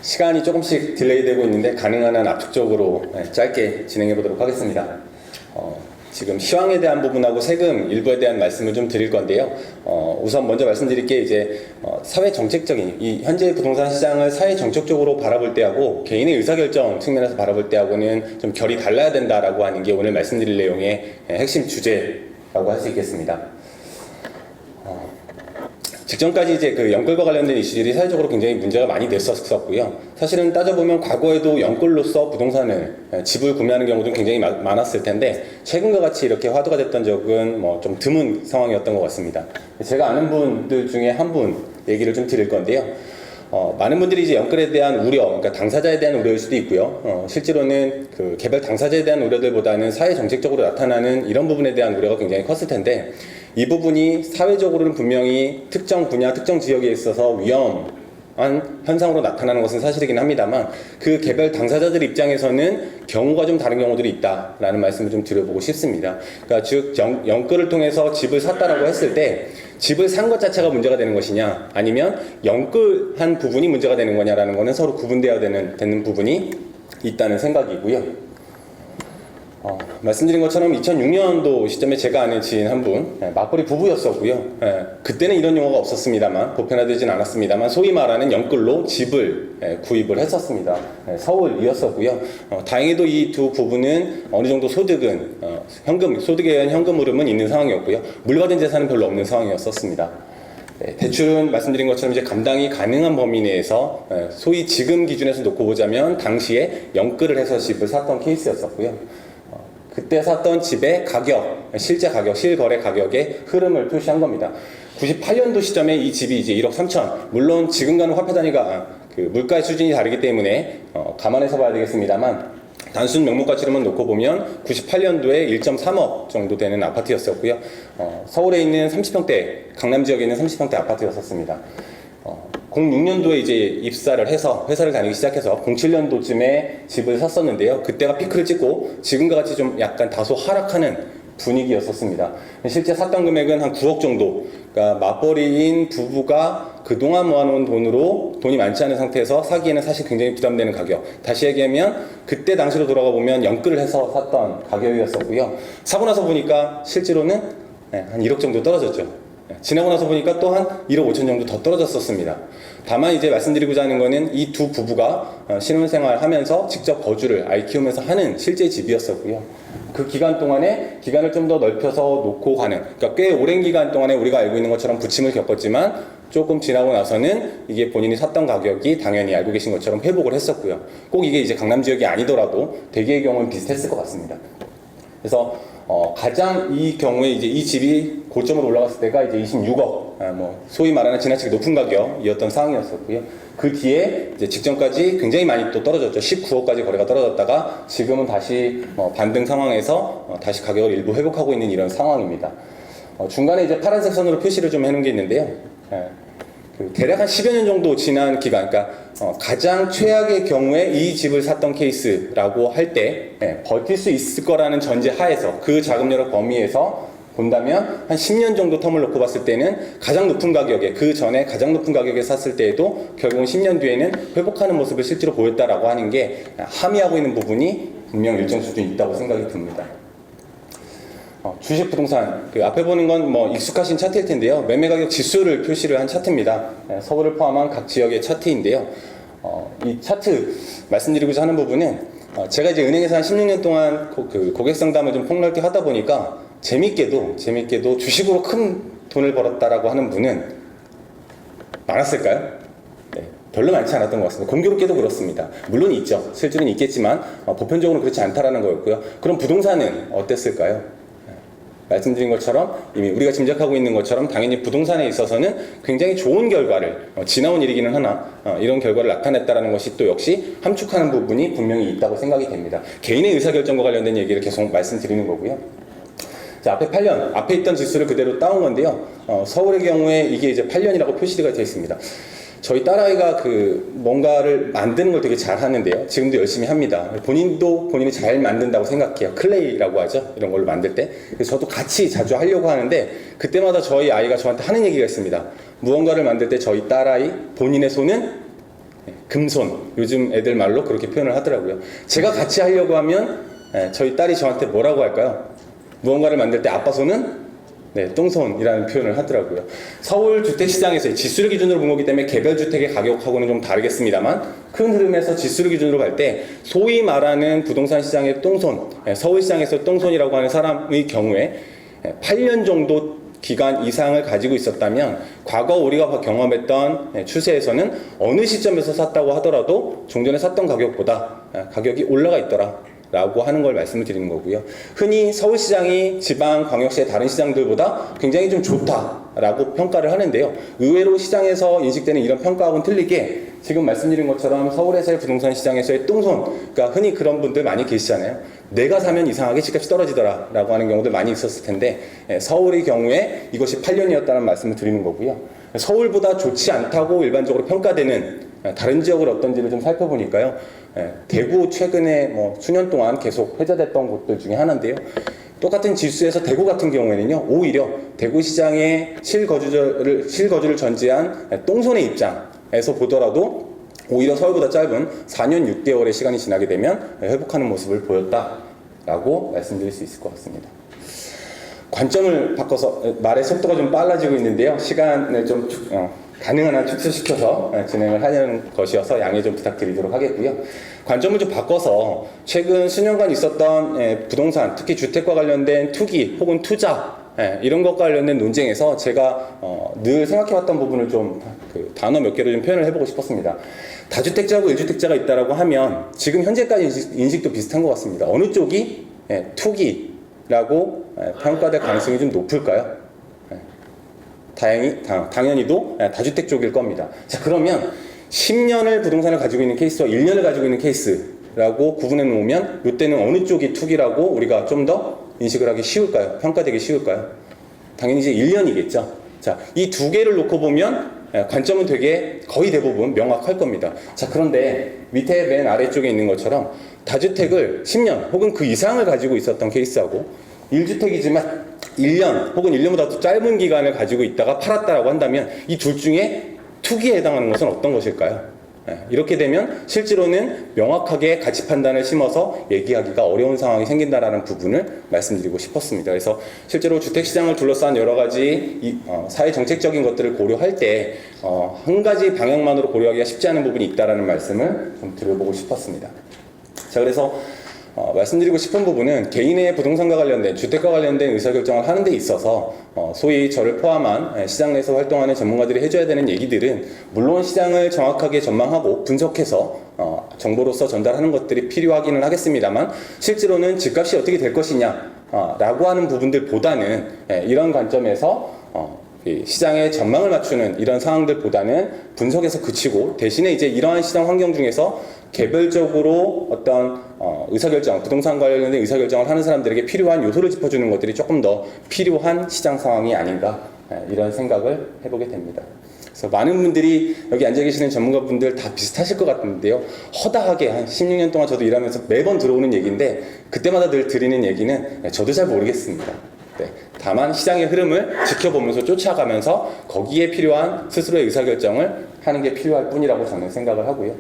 시간이 조금씩 딜레이되고 있는데 가능한 한 압축적으로 짧게 진행해 보도록 하겠습니다. 지금 시황에 대한 부분하고 세금 일부에 대한 말씀을 좀 드릴 건데요. 우선 먼저 말씀드릴 게 이제 사회 정책적인 이 현재 부동산 시장을 사회 정책적으로 바라볼 때하고 개인의 의사결정 측면에서 바라볼 때하고는 좀 결이 달라야 된다라고 하는 게 오늘 말씀드릴 내용의 핵심 주제라고 할 수 있겠습니다. 직전까지 이제 그 연끌과 관련된 이슈들이 사회적으로 굉장히 문제가 많이 됐었고요. 사실은 따져보면 과거에도 연끌로서 부동산을 집을 구매하는 경우도 굉장히 많았을 텐데 최근과 같이 이렇게 화두가 됐던 적은 뭐 좀 드문 상황이었던 것 같습니다. 제가 아는 분들 중에 한 분 얘기를 좀 드릴 건데요. 많은 분들이 이제 연끌에 대한 우려, 그러니까 당사자에 대한 우려일 수도 있고요. 실제로는 그 개별 당사자에 대한 우려들보다는 사회 정책적으로 나타나는 이런 부분에 대한 우려가 굉장히 컸을 텐데 이 부분이 사회적으로는 분명히 특정 분야, 특정 지역에 있어서 위험한 현상으로 나타나는 것은 사실이긴 합니다만 그 개별 당사자들 입장에서는 경우가 좀 다른 경우들이 있다라는 말씀을 좀 드려보고 싶습니다. 그러니까 즉 연끌을 통해서 집을 샀다라고 했을 때 집을 산 것 자체가 문제가 되는 것이냐 아니면 연끌한 부분이 문제가 되는 거냐라는 것은 서로 구분되어야 되는 부분이 있다는 생각이고요. 말씀드린 것처럼 2006년도 시점에 제가 아는 지인 한 분, 맞벌이 부부였었고요. 그때는 이런 용어가 없었습니다만, 보편화되진 않았습니다만, 소위 말하는 연끌로 집을 구입을 했었습니다. 서울이었었고요. 다행히도 이 두 부부는 어느 정도 소득은, 소득에 의한 현금 흐름은 있는 상황이었고요. 물받은 재산은 별로 없는 상황이었었습니다. 대출은 말씀드린 것처럼 이제 감당이 가능한 범위 내에서 소위 지금 기준에서 놓고 보자면 당시에 연끌을 해서 집을 샀던 케이스였었고요. 그때 샀던 집의 가격, 실제 가격, 실거래 가격의 흐름을 표시한 겁니다. 98년도 시점에 이 집이 이제 1억 3천, 물론 지금과는 화폐 단위가 그 물가의 수준이 다르기 때문에 감안해서 봐야 되겠습니다만 단순 명목 가치로만 놓고 보면 98년도에 1.3억 정도 되는 아파트였었고요. 서울에 있는 30평대, 강남 지역에 있는 30평대 아파트였었습니다. 06년도에 이제 입사를 해서 회사를 다니기 시작해서 07년도쯤에 집을 샀었는데요. 그때가 피크를 찍고 지금과 같이 좀 약간 다소 하락하는 분위기였었습니다. 실제 샀던 금액은 한 9억 정도. 그러니까 맞벌이인 부부가 그동안 모아놓은 돈이 많지 않은 상태에서 사기에는 사실 굉장히 부담되는 가격. 다시 얘기하면 그때 당시로 돌아가 보면 연끌을 해서 샀던 가격이었었고요. 사고 나서 보니까 실제로는 한 1억 정도 떨어졌죠. 지나고 나서 보니까 또 한 1억 5천 정도 더 떨어졌었습니다. 다만 이제 말씀드리고자 하는 거는 이 두 부부가 신혼생활 하면서 직접 거주를 아이 키우면서 하는 실제 집이었었고요. 그 기간 동안에 기간을 좀 더 넓혀서 놓고 가는, 그러니까 꽤 오랜 기간 동안에 우리가 알고 있는 것처럼 부침을 겪었지만 조금 지나고 나서는 이게 본인이 샀던 가격이 당연히 알고 계신 것처럼 회복을 했었고요. 꼭 이게 이제 강남 지역이 아니더라도 대개의 경우는 비슷했을 것 같습니다. 그래서 가장 이 경우에 이제 이 집이 고점으로 올라갔을 때가 이제 26억, 소위 말하는 지나치게 높은 가격이었던 상황이었었고요. 그 뒤에 이제 직전까지 굉장히 많이 또 떨어졌죠. 19억까지 거래가 떨어졌다가 지금은 다시 반등 상황에서 다시 가격을 일부 회복하고 있는 이런 상황입니다. 중간에 이제 파란색 선으로 표시를 좀 해놓은 게 있는데요. 대략 한 10여 년 정도 지난 기간, 그러니까 가장 최악의 경우에 이 집을 샀던 케이스라고 할 때 버틸 수 있을 거라는 전제 하에서 그 자금 여력 범위에서 본다면 한 10년 정도 텀을 놓고 봤을 때는 가장 높은 가격에, 그 전에 가장 높은 가격에 샀을 때에도 결국은 10년 뒤에는 회복하는 모습을 실제로 보였다라고 하는 게 함의하고 있는 부분이 분명 일정 수준 있다고 생각이 듭니다. 주식 부동산, 그 앞에 보는 건 뭐 익숙하신 차트일 텐데요. 매매 가격 지수를 표시를 한 차트입니다. 서울을 포함한 각 지역의 차트인데요. 이 차트 말씀드리고자 하는 부분은 제가 이제 은행에서 한 16년 동안 고객 상담을 좀 폭넓게 하다 보니까 재밌게도 주식으로 큰 돈을 벌었다라고 하는 분은 많았을까요? 네, 별로 많지 않았던 것 같습니다. 공교롭게도 그렇습니다. 물론 있죠. 실제로는 있겠지만 보편적으로 그렇지 않다라는 거였고요. 그럼 부동산은 어땠을까요? 말씀드린 것처럼 이미 우리가 짐작하고 있는 것처럼 당연히 부동산에 있어서는 굉장히 좋은 결과를 지나온 일이기는 하나 이런 결과를 나타냈다는 것이 또 역시 함축하는 부분이 분명히 있다고 생각이 됩니다. 개인의 의사결정과 관련된 얘기를 계속 말씀드리는 거고요. 자, 앞에 8년, 앞에 있던 지수를 그대로 따온 건데요. 서울의 경우에 이게 이제 8년이라고 표시가 되어 있습니다. 저희 딸아이가 뭔가를 만드는 걸 되게 잘 하는데요. 지금도 열심히 합니다. 본인도 본인이 잘 만든다고 생각해요. 클레이라고 하죠. 이런 걸로 만들 때. 그래서 저도 같이 자주 하려고 하는데 그때마다 저희 아이가 저한테 하는 얘기가 있습니다. 무언가를 만들 때 저희 딸아이 본인의 손은 금손. 요즘 애들 말로 그렇게 표현을 하더라고요. 제가 같이 하려고 하면 저희 딸이 저한테 뭐라고 할까요? 무언가를 만들 때 아빠 손은 똥손이라는 표현을 하더라고요. 서울 주택시장에서 지수를 기준으로 본 거기 때문에 개별 주택의 가격하고는 좀 다르겠습니다만 큰 흐름에서 지수를 기준으로 갈 때 소위 말하는 부동산 시장의 똥손, 서울시장에서 똥손이라고 하는 사람의 경우에 8년 정도 기간 이상을 가지고 있었다면 과거 우리가 경험했던 추세에서는 어느 시점에서 샀다고 하더라도 종전에 샀던 가격보다 가격이 올라가 있더라 라고 하는 걸 말씀을 드리는 거고요. 흔히 서울시장이 지방 광역시의 다른 시장들보다 굉장히 좀 좋다라고 평가를 하는데요. 의외로 시장에서 인식되는 이런 평가하고는 틀리게 지금 말씀드린 것처럼 서울에서의 부동산 시장에서의 똥손, 그러니까 흔히 그런 분들 많이 계시잖아요. 내가 사면 이상하게 집값이 떨어지더라 라고 하는 경우들 많이 있었을 텐데 서울의 경우에 이것이 8년이었다는 말씀을 드리는 거고요. 서울보다 좋지 않다고 일반적으로 평가되는 다른 지역을 어떤지를 좀 살펴보니까요. 대구 최근에 뭐 수년 동안 계속 회자됐던 곳들 중에 하나인데요. 똑같은 지수에서 대구 같은 경우에는요, 오히려 대구 시장의 실거주를 전제한 똥손의 입장에서 보더라도 오히려 서울보다 짧은 4년 6개월의 시간이 지나게 되면 회복하는 모습을 보였다라고 말씀드릴 수 있을 것 같습니다. 관점을 바꿔서 말의 속도가 좀 빨라지고 있는데요. 시간을 좀 가능한 한 축소시켜서 진행을 하려는 것이어서 양해 좀 부탁드리도록 하겠고요. 관점을 좀 바꿔서 최근 수년간 있었던 부동산, 특히 주택과 관련된 투기 혹은 투자 이런 것과 관련된 논쟁에서 제가 늘 생각해왔던 부분을 좀 단어 몇 개로 좀 표현을 해보고 싶었습니다. 다주택자하고 1주택자가 있다라고 하면 지금 현재까지 인식도 비슷한 것 같습니다. 어느 쪽이 투기라고 평가될 가능성이 좀 높을까요? 당연히도 다주택 쪽일 겁니다. 자, 그러면 10년을 부동산을 가지고 있는 케이스와 1년을 가지고 있는 케이스라고 구분해 놓으면 이때는 어느 쪽이 투기라고 우리가 좀 더 인식을 하기 쉬울까요? 평가되기 쉬울까요? 당연히 이제 1년이겠죠. 자, 이 두 개를 놓고 보면 관점은 되게 거의 대부분 명확할 겁니다. 자, 그런데 밑에 맨 아래쪽에 있는 것처럼 다주택을 10년 혹은 그 이상을 가지고 있었던 케이스하고 1주택이지만 1년 혹은 1년보다 더 짧은 기간을 가지고 있다가 팔았다라고 한다면 이 둘 중에 투기에 해당하는 것은 어떤 것일까요? 이렇게 되면 실제로는 명확하게 가치 판단을 심어서 얘기하기가 어려운 상황이 생긴다라는 부분을 말씀드리고 싶었습니다. 그래서 실제로 주택시장을 둘러싼 여러 가지 사회 정책적인 것들을 고려할 때 한 가지 방향만으로 고려하기가 쉽지 않은 부분이 있다라는 말씀을 좀 드려보고 싶었습니다. 자, 그래서 말씀드리고 싶은 부분은 개인의 부동산과 관련된 주택과 관련된 의사결정을 하는 데 있어서 소위 저를 포함한 시장 내에서 활동하는 전문가들이 해줘야 되는 얘기들은 물론 시장을 정확하게 전망하고 분석해서 정보로서 전달하는 것들이 필요하기는 하겠습니다만 실제로는 집값이 어떻게 될 것이냐 라고 하는 부분들보다는 이런 관점에서 시장의 전망을 맞추는 이런 상황들보다는 분석에서 그치고 대신에 이제 이러한 시장 환경 중에서 개별적으로 어떤 의사결정, 부동산 관련된 의사결정을 하는 사람들에게 필요한 요소를 짚어주는 것들이 조금 더 필요한 시장 상황이 아닌가 이런 생각을 해보게 됩니다. 그래서 많은 분들이 여기 앉아 계시는 전문가분들 다 비슷하실 것 같은데요. 허다하게 한 16년 동안 저도 일하면서 매번 들어오는 얘기인데 그때마다 늘 드리는 얘기는 저도 잘 모르겠습니다. 네, 다만 시장의 흐름을 지켜보면서 쫓아가면서 거기에 필요한 스스로의 의사결정을 하는 게 필요할 뿐이라고 저는 생각을 하고요.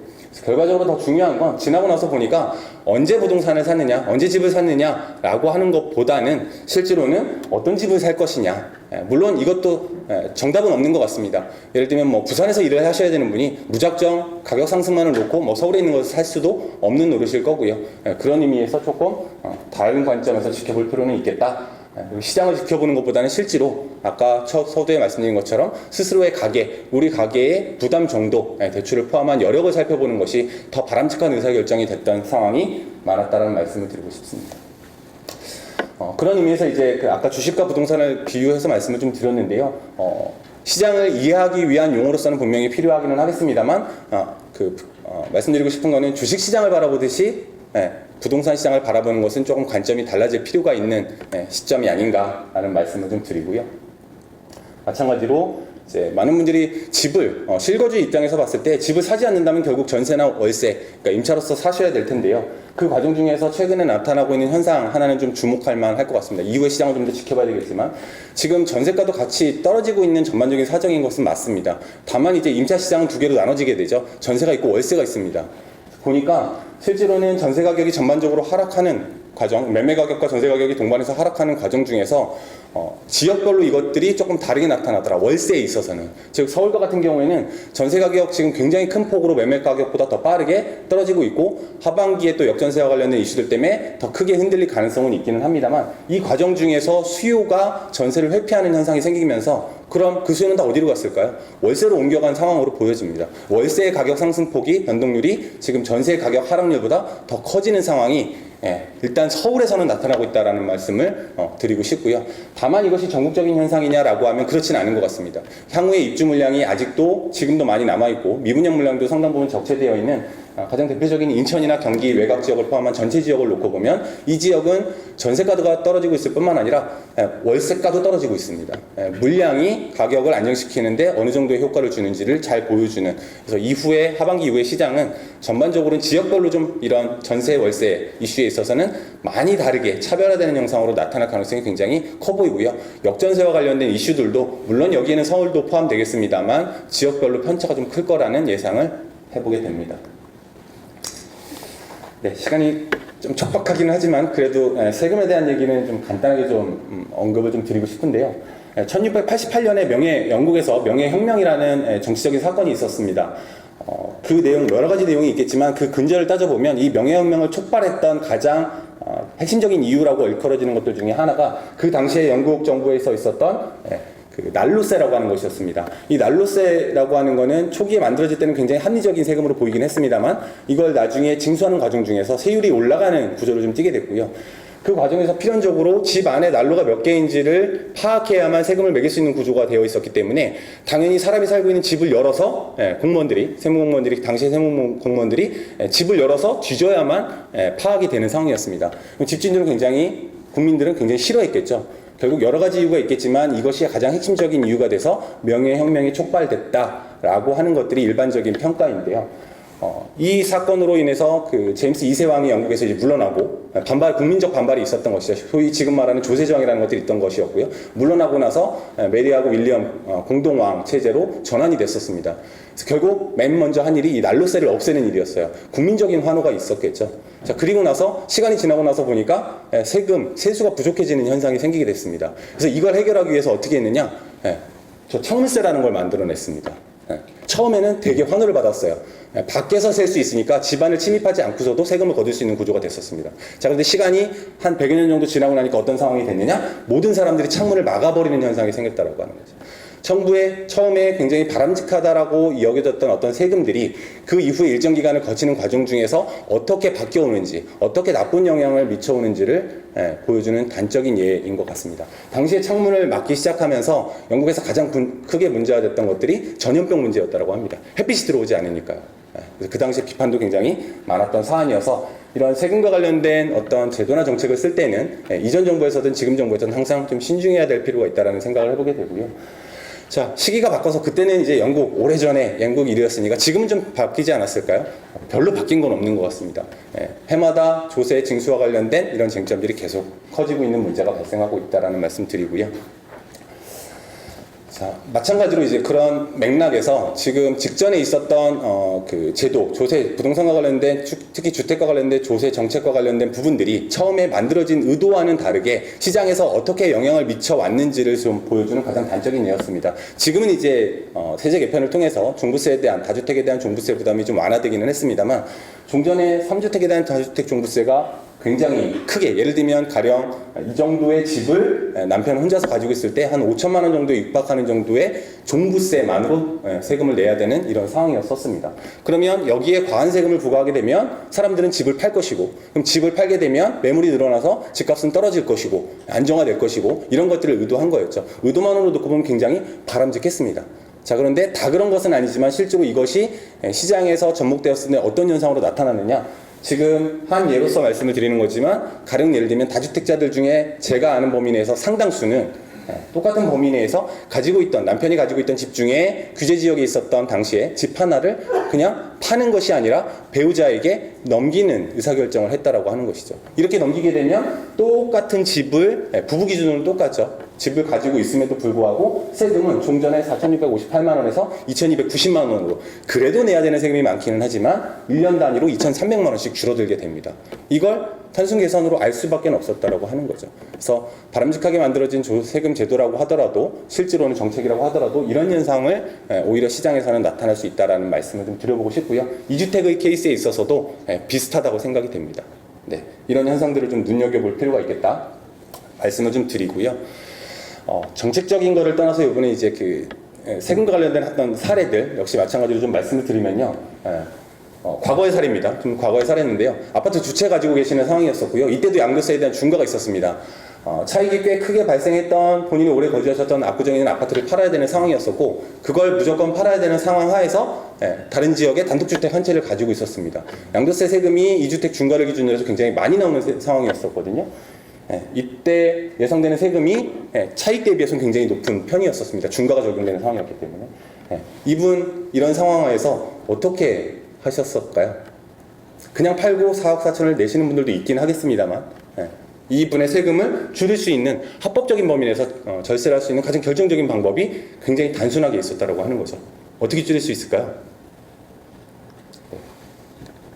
결과적으로 더 중요한 건 지나고 나서 보니까 언제 부동산을 샀느냐, 언제 집을 샀느냐 라고 하는 것보다는 실제로는 어떤 집을 살 것이냐. 물론 이것도 정답은 없는 것 같습니다. 예를 들면 뭐 부산에서 일을 하셔야 되는 분이 무작정 가격 상승만을 놓고 뭐 서울에 있는 것을 살 수도 없는 노릇일 거고요. 그런 의미에서 조금 다른 관점에서 지켜볼 필요는 있겠다. 시장을 지켜보는 것보다는 실제로 아까 서두에 말씀드린 것처럼 스스로의 가계, 우리 가계의 부담 정도, 대출을 포함한 여력을 살펴보는 것이 더 바람직한 의사결정이 됐던 상황이 많았다는 말씀을 드리고 싶습니다. 그런 의미에서 이제 아까 주식과 부동산을 비유해서 말씀을 좀 드렸는데요. 시장을 이해하기 위한 용어로서는 분명히 필요하기는 하겠습니다만 말씀드리고 싶은 거는 주식시장을 바라보듯이 부동산 시장을 바라보는 것은 조금 관점이 달라질 필요가 있는 시점이 아닌가라는 말씀을 좀 드리고요. 마찬가지로 이제 많은 분들이 집을 실거주 입장에서 봤을 때 집을 사지 않는다면 결국 전세나 월세, 그러니까 임차로서 사셔야 될 텐데요. 그 과정 중에서 최근에 나타나고 있는 현상 하나는 좀 주목할 만할 것 같습니다. 이후의 시장을 좀 더 지켜봐야 되겠지만 지금 전세가도 같이 떨어지고 있는 전반적인 사정인 것은 맞습니다. 다만 이제 임차 시장은 두 개로 나눠지게 되죠. 전세가 있고 월세가 있습니다. 보니까 실제로는 전세 가격이 전반적으로 하락하는 과정, 매매 가격과 전세 가격이 동반해서 하락하는 과정 중에서 지역별로 이것들이 조금 다르게 나타나더라. 월세에 있어서는. 즉 서울과 같은 경우에는 전세 가격 지금 굉장히 큰 폭으로 매매 가격보다 더 빠르게 떨어지고 있고 하반기에 또 역전세와 관련된 이슈들 때문에 더 크게 흔들릴 가능성은 있기는 합니다만 이 과정 중에서 수요가 전세를 회피하는 현상이 생기면서 그럼 그 수요는 다 어디로 갔을까요? 월세로 옮겨간 상황으로 보여집니다. 월세 가격 상승폭이 변동률이 지금 전세 가격 하락률보다 더 커지는 상황이 일단 서울에서는 나타나고 있다는 말씀을 드리고 싶고요. 다만 이것이 전국적인 현상이냐라고 하면 그렇진 않은 것 같습니다. 향후에 입주 물량이 아직도 지금도 많이 남아있고 미분양 물량도 상당 부분 적체되어 있는 가장 대표적인 인천이나 경기 외곽 지역을 포함한 전체 지역을 놓고 보면 이 지역은 전세가가 떨어지고 있을 뿐만 아니라 월세가도 떨어지고 있습니다. 물량이 가격을 안정시키는데 어느 정도의 효과를 주는지를 잘 보여주는, 그래서 이후에 하반기 이후의 시장은 전반적으로는 지역별로 좀 이런 전세 월세 이슈에 있어서는 많이 다르게 차별화되는 형상으로 나타날 가능성이 굉장히 커 보이고요. 역전세와 관련된 이슈들도 물론 여기에는 서울도 포함되겠습니다만 지역별로 편차가 좀 클 거라는 예상을 해보게 됩니다. 네, 시간이 좀 촉박하기는 하지만 그래도 세금에 대한 얘기는 좀 간단하게 좀 언급을 좀 드리고 싶은데요. 1688년에 영국에서 명예혁명이라는 정치적인 사건이 있었습니다. 그 내용, 여러 가지 내용이 있겠지만 그 근저를 따져보면 이 명예혁명을 촉발했던 가장 핵심적인 이유라고 일컬어지는 것들 중에 하나가 그 당시에 영국 정부에서 있었던 그 난로세라고 하는 것이었습니다. 이 난로세라고 하는 거는 초기에 만들어질 때는 굉장히 합리적인 세금으로 보이긴 했습니다만 이걸 나중에 징수하는 과정 중에서 세율이 올라가는 구조를 좀 띠게 됐고요. 그 과정에서 필연적으로 집 안에 난로가 몇 개인지를 파악해야만 세금을 매길 수 있는 구조가 되어 있었기 때문에 당연히 사람이 살고 있는 집을 열어서 공무원들이, 세무공무원들이, 당시의 세무공무원들이 집을 열어서 뒤져야만 파악이 되는 상황이었습니다. 집주인들은 국민들은 굉장히 싫어했겠죠. 결국 여러 가지 이유가 있겠지만 이것이 가장 핵심적인 이유가 돼서 명예혁명이 촉발됐다라고 하는 것들이 일반적인 평가인데요. 이 사건으로 인해서 그 제임스 2세 왕이 영국에서 이제 물러나고 국민적 반발이 있었던 것이죠. 소위 지금 말하는 조세저항이라는 것들이 있던 것이었고요. 물러나고 나서 메리하고 윌리엄 공동왕 체제로 전환이 됐었습니다. 그래서 결국 맨 먼저 한 일이 이 난로세를 없애는 일이었어요. 국민적인 환호가 있었겠죠. 자, 그리고 나서 시간이 지나고 나서 보니까 세수가 부족해지는 현상이 생기게 됐습니다. 그래서 이걸 해결하기 위해서 어떻게 했느냐? 저 청물세라는 걸 만들어냈습니다. 처음에는 되게 환호를 받았어요. 밖에서 셀 수 있으니까 집안을 침입하지 않고서도 세금을 거둘 수 있는 구조가 됐었습니다. 자, 그런데 시간이 한 100여 년 정도 지나고 나니까 어떤 상황이 됐느냐? 모든 사람들이 창문을 막아버리는 현상이 생겼다고 하는 거죠. 정부의 처음에 굉장히 바람직하다라고 여겨졌던 어떤 세금들이 그 이후에 일정 기간을 거치는 과정 중에서 어떻게 바뀌어오는지, 어떻게 나쁜 영향을 미쳐오는지를 보여주는 단적인 예인 것 같습니다. 당시에 창문을 막기 시작하면서 영국에서 가장 크게 문제가 됐던 것들이 전염병 문제였다고 합니다. 햇빛이 들어오지 않으니까요. 그래서 그 당시에 비판도 굉장히 많았던 사안이어서 이런 세금과 관련된 어떤 제도나 정책을 쓸 때는 이전 정부에서든 지금 정부에서든 항상 좀 신중해야 될 필요가 있다는 생각을 해보게 되고요. 자, 시기가 바꿔서 그때는 이제 오래전에 영국 일이었으니까 지금은 좀 바뀌지 않았을까요? 별로 바뀐 건 없는 것 같습니다. 해마다 조세 징수와 관련된 이런 쟁점들이 계속 커지고 있는 문제가 발생하고 있다는 말씀 드리고요. 자, 마찬가지로 이제 그런 맥락에서 지금 직전에 있었던 그 제도, 조세, 부동산과 관련된 특히 주택과 관련된 조세 정책과 관련된 부분들이 처음에 만들어진 의도와는 다르게 시장에서 어떻게 영향을 미쳐 왔는지를 좀 보여주는 가장 단적인 예였습니다. 지금은 이제 세제 개편을 통해서 종부세에 대한 다주택에 대한 종부세 부담이 좀 완화되기는 했습니다만 종전에 3주택에 대한 다주택 종부세가 굉장히 크게, 예를 들면 가령 이 정도의 집을 남편 혼자서 가지고 있을 때 한 5천만 원 정도에 육박하는 정도의 종부세만으로 세금을 내야 되는 이런 상황이었었습니다. 그러면 여기에 과한 세금을 부과하게 되면 사람들은 집을 팔 것이고, 그럼 집을 팔게 되면 매물이 늘어나서 집값은 떨어질 것이고 안정화될 것이고 이런 것들을 의도한 거였죠. 의도만으로 놓고 보면 굉장히 바람직했습니다. 자, 그런데 다 그런 것은 아니지만 실제로 이것이 시장에서 접목되었을 때 어떤 현상으로 나타나느냐, 지금 한 예로서 말씀을 드리는 거지만 가령 예를 들면 다주택자들 중에 제가 아는 범위 내에서 상당수는 똑같은 범위 내에서 남편이 가지고 있던 집 중에 규제 지역에 있었던 당시에 집 하나를 그냥 파는 것이 아니라 배우자에게 넘기는 의사결정을 했다라고 하는 것이죠. 이렇게 넘기게 되면 똑같은 집을, 부부 기준으로는 똑같죠. 집을 가지고 있음에도 불구하고 세금은 종전에 4,658만 원에서 2,290만 원으로, 그래도 내야 되는 세금이 많기는 하지만 1년 단위로 2,300만 원씩 줄어들게 됩니다. 이걸 단순 계산으로 알 수밖에 없었다라고 하는 거죠. 그래서 바람직하게 만들어진 세금 제도라고 하더라도 실제로는 정책이라고 하더라도 이런 현상을 오히려 시장에서는 나타날 수 있다라는 말씀을 좀 드려보고 싶고요. 2주택의 케이스에 있어서도 비슷하다고 생각이 됩니다. 네, 이런 현상들을 좀 눈여겨볼 필요가 있겠다 말씀을 좀 드리고요. 정책적인 거를 떠나서 이번에 이제 그 세금과 관련된 어떤 사례들 역시 마찬가지로 좀 말씀을 드리면요. 과거의 사례입니다. 좀 과거의 사례인데요. 아파트 두 채 가지고 계시는 상황이었었고요. 이때도 양도세에 대한 중과가 있었습니다. 차익이 꽤 크게 발생했던 본인이 오래 거주하셨던 압구정에 있는 아파트를 팔아야 되는 상황이었었고 그걸 무조건 팔아야 되는 상황 하에서 다른 지역에 단독주택 한 채를 가지고 있었습니다. 양도세 세금이 2주택 중과를 기준으로 해서 굉장히 많이 나오는 상황이었었거든요. 이때 예상되는 세금이 차익 대비해서는 굉장히 높은 편이었었습니다. 중과가 적용되는 상황이었기 때문에. 이분 이런 상황에서 어떻게 하셨을까요? 그냥 팔고 4억 4천을 내시는 분들도 있긴 하겠습니다만 이분의 세금을 줄일 수 있는 합법적인 범위 내에서 절세를 할 수 있는 가장 결정적인 방법이 굉장히 단순하게 있었다라고 하는 거죠. 어떻게 줄일 수 있을까요?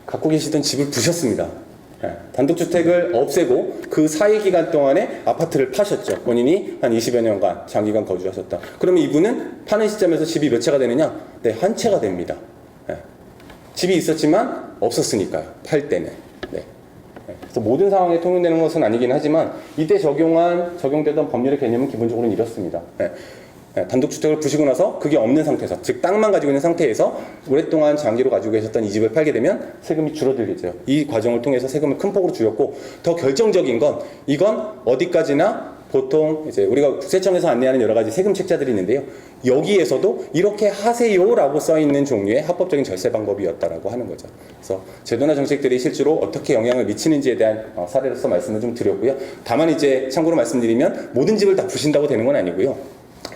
갖고 계시던 집을 부셨습니다. 단독주택을 없애고 그 사이 기간 동안에 아파트를 파셨죠. 본인이 한 20여 년간 장기간 거주하셨다. 그러면 이분은 파는 시점에서 집이 몇 채가 되느냐? 네, 한 채가 됩니다. 집이 있었지만 없었으니까요. 팔 때는. 네. 그래서 모든 상황에 통용되는 것은 아니긴 하지만 이때 적용되던 법률의 개념은 기본적으로 이렇습니다. 단독주택을 부시고 나서 그게 없는 상태에서, 즉 땅만 가지고 있는 상태에서 오랫동안 장기로 가지고 계셨던 이 집을 팔게 되면 세금이 줄어들겠죠. 이 과정을 통해서 세금을 큰 폭으로 줄였고 더 결정적인 건 이건 어디까지나 보통 이제 우리가 국세청에서 안내하는 여러 가지 세금 책자들이 있는데요. 여기에서도 이렇게 하세요라고 써 있는 종류의 합법적인 절세 방법이었다라고 하는 거죠. 그래서 제도나 정책들이 실제로 어떻게 영향을 미치는지에 대한 사례로서 말씀을 좀 드렸고요. 다만 이제 참고로 말씀드리면 모든 집을 다 부신다고 되는 건 아니고요.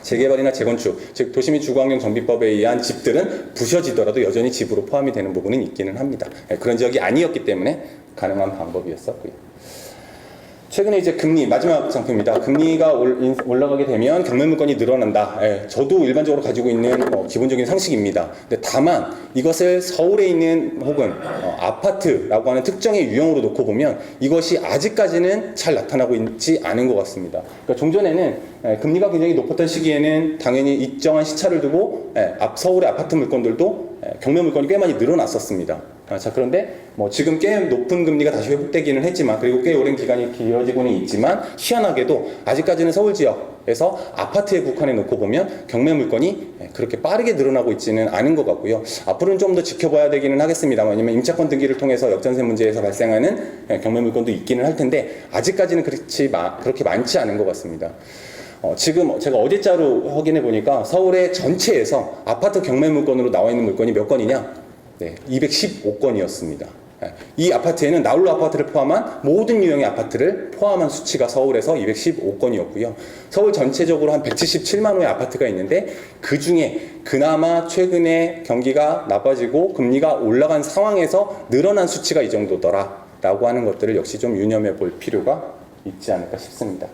재개발이나 재건축, 즉 도시및 주거환경정비법에 의한 집들은 부셔지더라도 여전히 집으로 포함이 되는 부분은 있기는 합니다. 그런 지역이 아니었기 때문에 가능한 방법이었었고요. 최근에 이제 금리, 마지막 장표입니다. 금리가 올라가게 되면 경매물건이 늘어난다. 저도 일반적으로 가지고 있는 기본적인 상식입니다. 근데 다만 이것을 서울에 있는 혹은 아파트라고 하는 특정의 유형으로 놓고 보면 이것이 아직까지는 잘 나타나고 있지 않은 것 같습니다. 그러니까 종전에는 금리가 굉장히 높았던 시기에는 당연히 일정한 시차를 두고 서울의 아파트 물건들도 경매 물건이 꽤 많이 늘어났었습니다. 자, 그런데 지금 꽤 높은 금리가 다시 회복되기는 했지만 그리고 꽤 오랜 기간이 길어지고는 있지만 희한하게도 아직까지는 서울 지역에서 아파트에 국한해 놓고 보면 경매 물건이 그렇게 빠르게 늘어나고 있지는 않은 것 같고요. 앞으로는 좀 더 지켜봐야 되기는 하겠습니다. 왜냐면 임차권 등기를 통해서 역전세 문제에서 발생하는 경매 물건도 있기는 할 텐데 아직까지는 그렇게 많지 않은 것 같습니다. 지금 제가 어제자로 확인해 보니까 서울의 전체에서 아파트 경매 물건으로 나와 있는 물건이 몇 건이냐? 네, 215건이었습니다. 이 아파트에는 나홀로 아파트를 포함한 모든 유형의 아파트를 포함한 수치가 서울에서 215건이었고요. 서울 전체적으로 한 177만 호의 아파트가 있는데 그 중에 그나마 최근에 경기가 나빠지고 금리가 올라간 상황에서 늘어난 수치가 이 정도더라 라고 하는 것들을 역시 좀 유념해 볼 필요가 있지 않을까 싶습니다.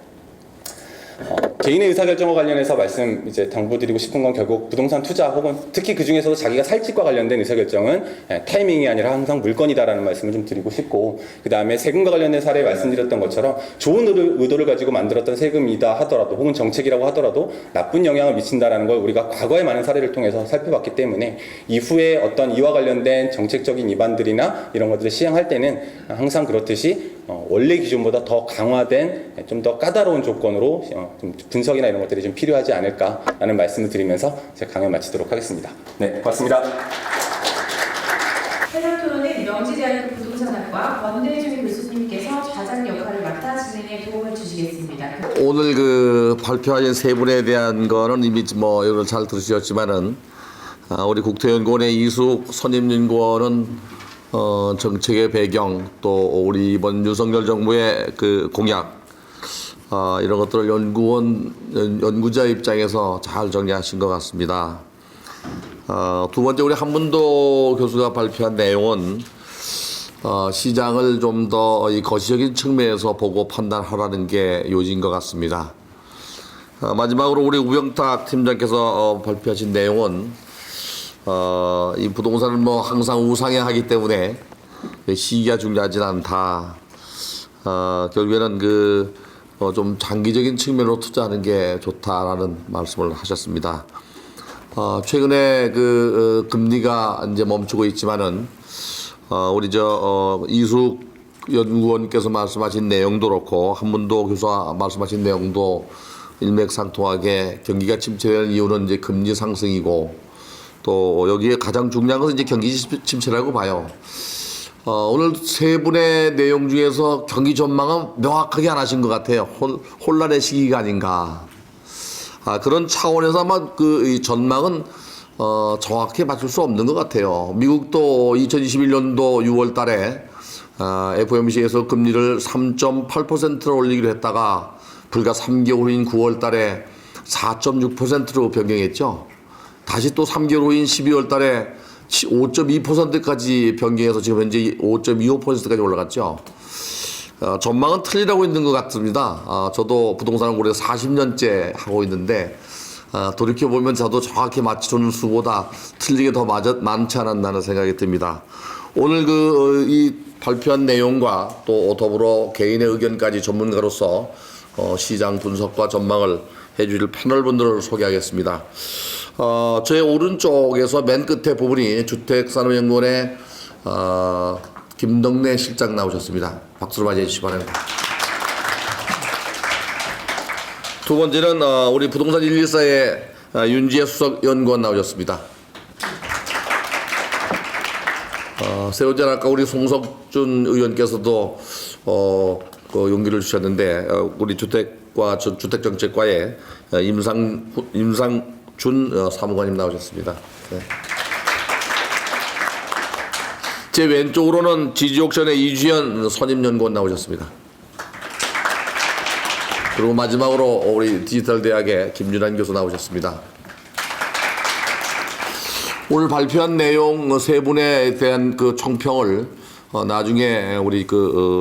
개인의 의사결정과 관련해서 말씀 이제 당부드리고 싶은 건 결국 부동산 투자 혹은 특히 그 중에서도 자기가 살 집과 관련된 의사결정은 타이밍이 아니라 항상 물건이다라는 말씀을 좀 드리고 싶고 그 다음에 세금과 관련된 사례에 말씀드렸던 것처럼 좋은 의도를 가지고 만들었던 세금이다 하더라도 혹은 정책이라고 하더라도 나쁜 영향을 미친다라는 걸 우리가 과거의 많은 사례를 통해서 살펴봤기 때문에 이후에 어떤 이와 관련된 정책적인 위반들이나 이런 것들을 시행할 때는 항상 그렇듯이 원래 기준보다 더 강화된 좀 더 까다로운 조건으로 좀 분석이나 이런 것들이 좀 필요하지 않을까라는 말씀을 드리면서 제 강연 마치도록 하겠습니다. 네, 고맙습니다. 해당 토론은 명지대학교 부동산학과 권대중 교수님께서 좌장 역할을 맡아 진행에 도움을 주시겠습니다. 오늘 그 발표하신 세 분에 대한 거는 이미 여러분 잘 들으셨지만은 우리 국토연구원의 이숙 선임연구원은 정책의 배경 또 우리 이번 윤석열 정부의 그 공약 이런 것들을 연구자 입장에서 잘 정리하신 것 같습니다. 두 번째 우리 한문도 교수가 발표한 내용은 시장을 좀 더 이 거시적인 측면에서 보고 판단하라는 게 요지인 것 같습니다. 마지막으로 우리 우병탁 팀장께서 발표하신 내용은 이 부동산은 항상 우상향하기 때문에 시기가 중요하진 않다. 결국에는 좀 장기적인 측면으로 투자하는 게 좋다라는 말씀을 하셨습니다. 최근에 금리가 이제 멈추고 있지만은 우리 이숙 연구원께서 말씀하신 내용도 그렇고 한문도 교수가 말씀하신 내용도 일맥상통하게 경기가 침체되는 이유는 이제 금리 상승이고 또 여기에 가장 중요한 것은 이제 경기 침체라고 봐요. 오늘 세 분의 내용 중에서 경기 전망은 명확하게 안 하신 것 같아요. 혼란의 시기가 아닌가. 그런 차원에서 아마 이 전망은 정확히 맞출 수 없는 것 같아요. 미국도 2021년도 6월 달에 FOMC에서 금리를 3.8%로 올리기로 했다가 불과 3개월 후인 9월 달에 4.6%로 변경했죠. 다시 또 3개월 후인 12월 달에 5.2%까지 변경해서 지금 현재 5.25%까지 올라갔죠. 전망은 틀리라고 있는 것 같습니다. 저도 부동산을 올해 40년째 하고 있는데 돌이켜보면 저도 정확히 맞추는 수보다 틀리게 더 많지 않았나는 생각이 듭니다. 오늘 이 발표한 내용과 또 더불어 개인의 의견까지 전문가로서 시장 분석과 전망을 해주실 패널분들을 소개하겠습니다. 저의 오른쪽에서 맨 끝에 부분이 주택산업연구원의 김덕래 실장 나오셨습니다. 박수로 맞이해 주시기 바랍니다. 두 번째는 우리 부동산 114의 윤지혜 수석연구원 나오셨습니다. 세 번째는 아까 우리 송석준 의원께서도 용기를 주셨는데 우리 주택정책과의 임상준 사무관님 나오셨습니다. 네. 제 왼쪽으로는 지지옥션의 이주연 선임연구원 나오셨습니다. 그리고 마지막으로 우리 디지털대학의 김윤환 교수 나오셨습니다. 오늘 발표한 내용 세 분에 대한 총평을 나중에 우리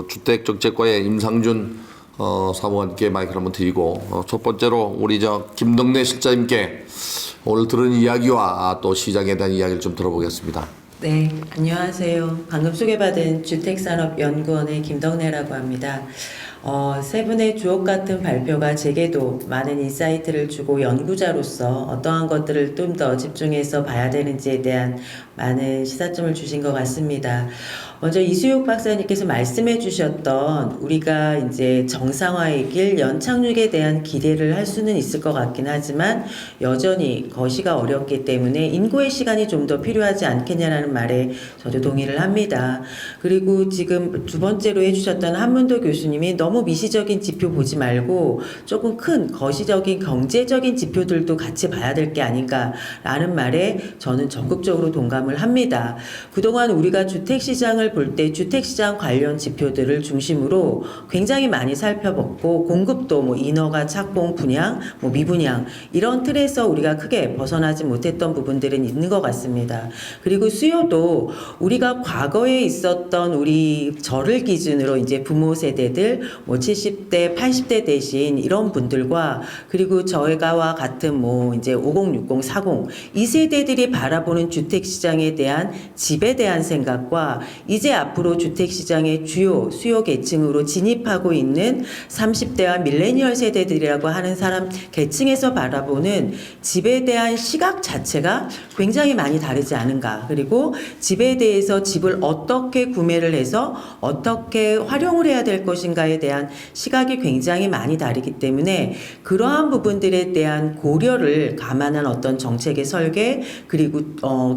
주택정책과의 임상준 사무관께 마이크를 한번 드리고 첫 번째로 우리 김덕래 실장님께 오늘 들은 이야기와 또 시장에 대한 이야기를 좀 들어보겠습니다. 네, 안녕하세요. 방금 소개받은 주택산업연구원의 김덕래라고 합니다. 세 분의 주옥 같은 발표가 제게도 많은 인사이트를 주고 연구자로서 어떠한 것들을 좀 더 집중해서 봐야 되는지에 대한 많은 시사점을 주신 것 같습니다. 먼저 이수육 박사님께서 말씀해 주셨던 우리가 이제 정상화의 길, 연착륙에 대한 기대를 할 수는 있을 것 같긴 하지만 여전히 거시가 어렵기 때문에 인고의 시간이 좀 더 필요하지 않겠냐라는 말에 저도 동의를 합니다. 그리고 지금 두 번째로 해주셨던 한문도 교수님이 너무 미시적인 지표 보지 말고 조금 큰 거시적인 경제적인 지표들도 같이 봐야 될 게 아닌가라는 말에 저는 적극적으로 동감을 합니다. 그동안 우리가 주택시장을 볼 때 주택시장 관련 지표들을 중심으로 굉장히 많이 살펴봤고 공급도 인허가, 착공, 분양, 미분양 이런 틀에서 우리가 크게 벗어나지 못했던 부분들은 있는 것 같습니다. 그리고 수요도 우리가 과거에 있었던 우리 저를 기준으로 이제 부모 세대들 70대, 80대 대신 이런 분들과 그리고 저희가와 같은 이제 50, 60, 40 이 세대들이 바라보는 주택시장에 대한 집에 대한 생각과 이제 앞으로 주택시장의 주요 수요 계층으로 진입하고 있는 30대와 밀레니얼 세대들이라고 하는 사람 계층에서 바라보는 집에 대한 시각 자체가 굉장히 많이 다르지 않은가. 그리고 집에 대해서 집을 어떻게 구매를 해서 어떻게 활용을 해야 될 것인가에 대한 시각이 굉장히 많이 다르기 때문에 그러한 부분들에 대한 고려를 감안한 어떤 정책의 설계 그리고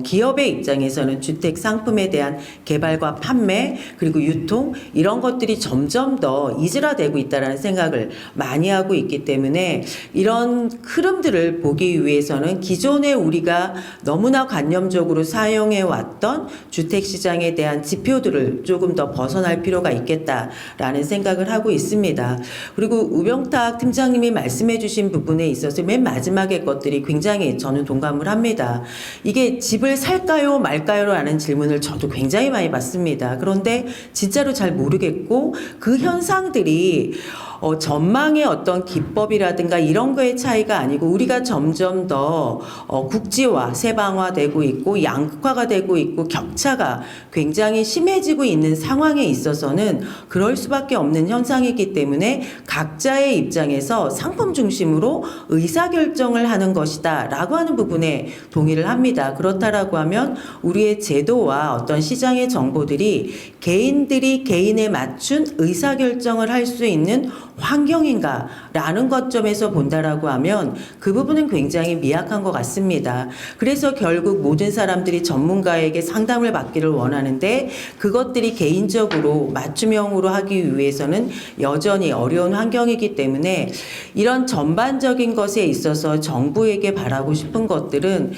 기업의 입장에서는 주택 상품에 대한 개발과 판매 그리고 유통 이런 것들이 점점 더 이질화되고 있다는 생각을 많이 하고 있기 때문에 이런 흐름들을 보기 위해서는 기존에 우리가 너무나 관념적으로 사용해 왔던 주택시장에 대한 지표들을 조금 더 벗어날 필요가 있겠다라는 생각을 하고 있습니다. 그리고 우병탁 팀장님이 말씀해 주신 부분에 있어서 맨 마지막의 것들이 굉장히 저는 동감을 합니다. 이게 집을 살까요 말까요 라는 질문을 저도 굉장히 많이 받습니다. 같습니다. 그런데 진짜로 잘 모르겠고 그 현상들이 전망의 어떤 기법이라든가 이런 거의 차이가 아니고 우리가 점점 더 국지화, 세방화되고 있고 양극화가 되고 있고 격차가 굉장히 심해지고 있는 상황에 있어서는 그럴 수밖에 없는 현상이기 때문에 각자의 입장에서 상품 중심으로 의사결정을 하는 것이다 라고 하는 부분에 동의를 합니다. 그렇다라고 하면 우리의 제도와 어떤 시장의 정보들이 개인들이 개인에 맞춘 의사결정을 할 수 있는 환경인가 라는 것점에서 본다라고 하면 그 부분은 굉장히 미약한 것 같습니다. 그래서 결국 모든 사람들이 전문가에게 상담을 받기를 원하는데 그것들이 개인적으로 맞춤형으로 하기 위해서는 여전히 어려운 환경이기 때문에 이런 전반적인 것에 있어서 정부에게 바라고 싶은 것들은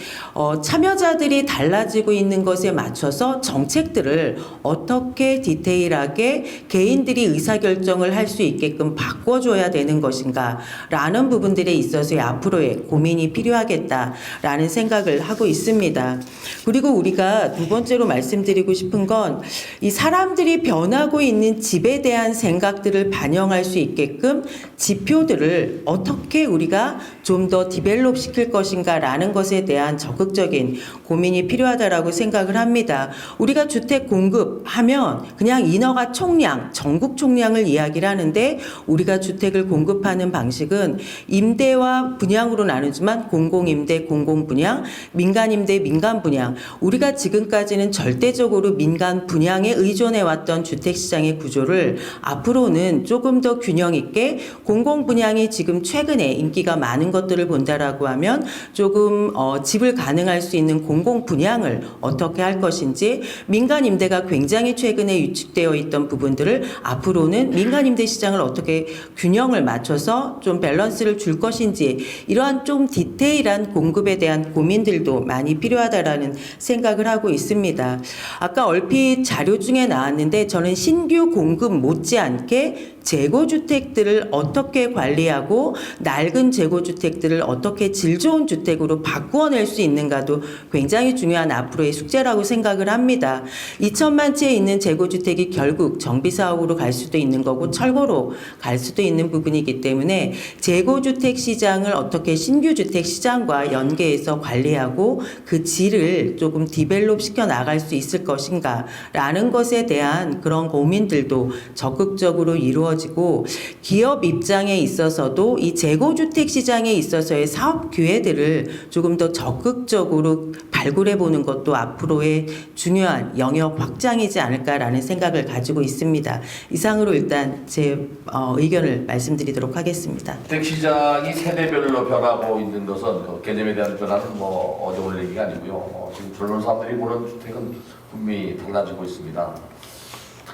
참여자들이 달라지고 있는 것에 맞춰서 정책들을 어떻게 디테일하게 개인들이 의사결정을 할 수 있게끔 바꿔줘야 되는 것인가 라는 부분들에 있어서의 앞으로의 고민이 필요하겠다라는 생각을 하고 있습니다. 그리고 우리가 두 번째로 말씀드리고 싶은 건 이 사람들이 변하고 있는 집에 대한 생각들을 반영할 수 있게끔 지표들을 어떻게 우리가 좀 더 디벨롭 시킬 것인가 라는 것에 대한 적극적인 고민이 필요하다라고 생각을 합니다. 우리가 주택 공급하면 그냥 인허가 총량, 전국 총량을 이야기를 하는데 우리가 주택을 공급하는 방식은 임대와 분양으로 나누지만 공공임대, 공공분양, 민간임대, 민간분양. 우리가 지금까지는 절대적으로 민간 분양에 의존해왔던 주택시장의 구조를 앞으로는 조금 더 균형 있게 공공분양이 지금 최근에 인기가 많은 것들을 본다라고 하면 조금 집을 가능할 수 있는 공공분양을 어떻게 할 것인지 민간임대가 굉장히 최근에 유축되어 있던 부분들을 앞으로는 민간임대 시장을 어떻게 균형을 맞춰서 좀 밸런스를 줄 것인지 이러한 좀 디테일한 공급에 대한 고민들도 많이 필요하다라는 생각을 하고 있습니다. 아까 얼핏 자료 중에 나왔는데 저는 신규 공급 못지않게 재고주택들을 어떻게 관리하고 낡은 재고주택들을 어떻게 질 좋은 주택으로 바꾸어낼 수 있는가도 굉장히 중요한 앞으로의 숙제라고 생각을 합니다. 2천만 채 있는 재고주택이 결국 정비사업으로 갈 수도 있는 거고 철거로 갈 수도 있는 부분이기 때문에 재고주택 시장을 어떻게 신규주택 시장과 연계해서 관리하고 그 질을 조금 디벨롭 시켜 나갈 수 있을 것인가 라는 것에 대한 그런 고민들도 적극적으로 이루어지고 기업 입장에 있어서도 이 재고주택 시장에 있어서의 사업 기회들을 조금 더 적극적으로 발굴해 보는 것도 앞으로의 중요한 영역 확장이지 않을까라는 생각을 가지고 있습니다. 이상으로 일단 제 의견을 말씀드리도록 하겠습니다. 주택 시장이 세대별로 변하고 있는 것은 그 개념에 대한 변화는 어려운 얘기가 아니고요. 지금 젊은 사람들이 보는 주택은 분명히 달라지고 있습니다.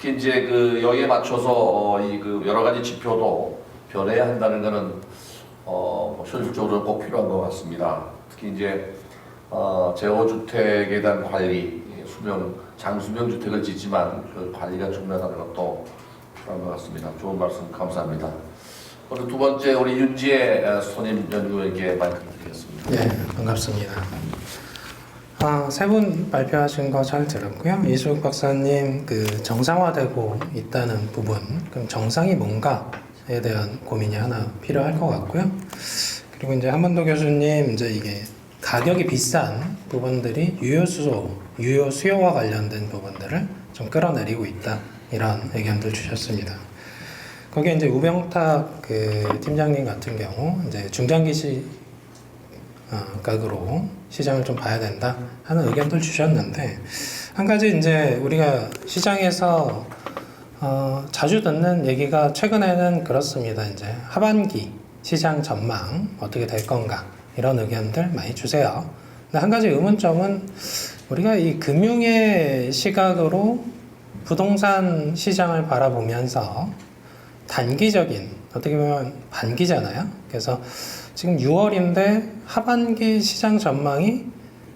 특히 이제 그 여기에 맞춰서 이 그 여러 가지 지표도 변해야 한다는 것은 현실적으로 꼭 필요한 것 같습니다. 특히 이제 재호주택에 대한 관리, 장수명 주택을 짓지만 그 관리가 중요하다는 것도 필요한 것 같습니다. 좋은 말씀 감사합니다. 오늘 두 번째 우리 윤지혜 선임 연구원에게 마이크를 드리겠습니다. 네, 반갑습니다. 세 분 발표하신 거 잘 들었고요. 이수욱 박사님 그 정상화되고 있다는 부분, 그럼 정상이 뭔가에 대한 고민이 하나 필요할 것 같고요. 그리고 이제 한번더 교수님 이제 이게 가격이 비싼 부분들이 유효 수요와 관련된 부분들을 좀 끌어내리고 있다 이런 의견들 주셨습니다. 거기에 이제 우병탁 그 팀장님 같은 경우 이제 중장기 각으로 시장을 좀 봐야 된다 하는 의견들 주셨는데 한 가지 이제 우리가 시장에서 자주 듣는 얘기가 최근에는 그렇습니다. 이제 하반기 시장 전망 어떻게 될 건가 이런 의견들 많이 주세요. 근데 한 가지 의문점은 우리가 이 금융의 시각으로 부동산 시장을 바라보면서 단기적인 어떻게 보면 반기잖아요. 그래서 지금 6월인데 하반기 시장 전망이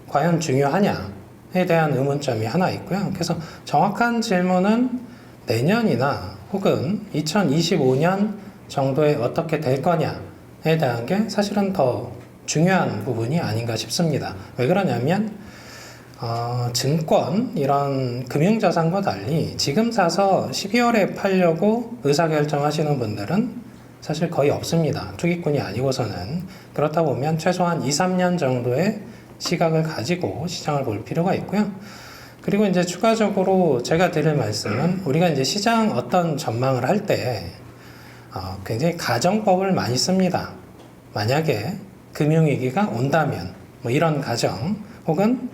과연 중요하냐에 대한 의문점이 하나 있고요. 그래서 정확한 질문은 내년이나 혹은 2025년 정도에 어떻게 될 거냐에 대한 게 사실은 더 중요한 부분이 아닌가 싶습니다. 왜 그러냐면 증권 이런 금융자산과 달리 지금 사서 12월에 팔려고 의사결정하시는 분들은 사실 거의 없습니다. 투기꾼이 아니고서는. 그렇다 보면 최소한 2, 3년 정도의 시각을 가지고 시장을 볼 필요가 있고요. 그리고 이제 추가적으로 제가 드릴 말씀은 우리가 이제 시장 어떤 전망을 할 때 굉장히 가정법을 많이 씁니다. 만약에 금융위기가 온다면 뭐 이런 가정, 혹은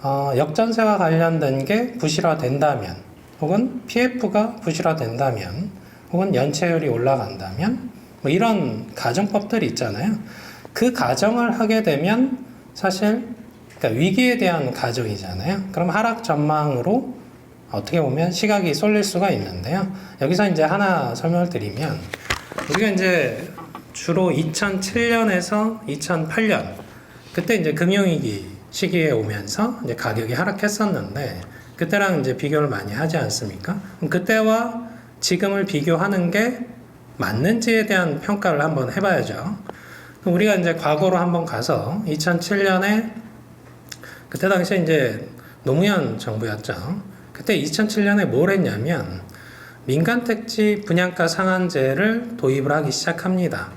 역전세와 관련된 게 부실화된다면, 혹은 PF가 부실화된다면, 혹은 연체율이 올라간다면, 뭐 이런 가정법들이 있잖아요. 그 가정을 하게 되면 사실 그러니까 위기에 대한 가정이잖아요. 그럼 하락 전망으로 어떻게 보면 시각이 쏠릴 수가 있는데요. 여기서 이제 하나 설명을 드리면, 우리가 이제 주로 2007년에서 2008년 그때 이제 금융위기 시기에 오면서 이제 가격이 하락했었는데, 그때랑 이제 비교를 많이 하지 않습니까? 그럼 그때와 지금을 비교하는 게 맞는지에 대한 평가를 한번 해봐야죠. 우리가 이제 과거로 한번 가서 2007년에 그때 당시에 이제 노무현 정부였죠. 그때 2007년에 뭘 했냐면 민간택지 분양가 상한제를 도입을 하기 시작합니다.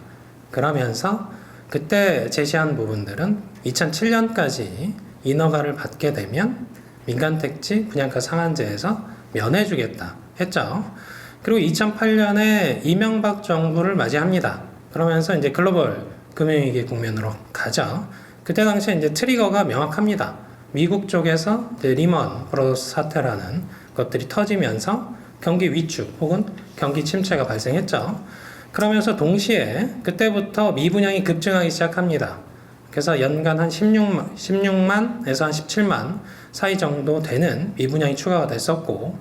그러면서 그때 제시한 부분들은 2007년까지 인허가를 받게 되면 민간택지 분양가 상한제에서 면해주겠다 했죠. 그리고 2008년에 이명박 정부를 맞이합니다. 그러면서 이제 글로벌 금융위기 국면으로 가죠. 그때 당시에 이제 트리거가 명확합니다. 미국 쪽에서 이제 리먼 브러더스 사태라는 것들이 터지면서 경기 위축 혹은 경기 침체가 발생했죠. 그러면서 동시에 그때부터 미분양이 급증하기 시작합니다. 그래서 연간 한 16만에서 한 17만 사이 정도 되는 미분양이 추가가 됐었고,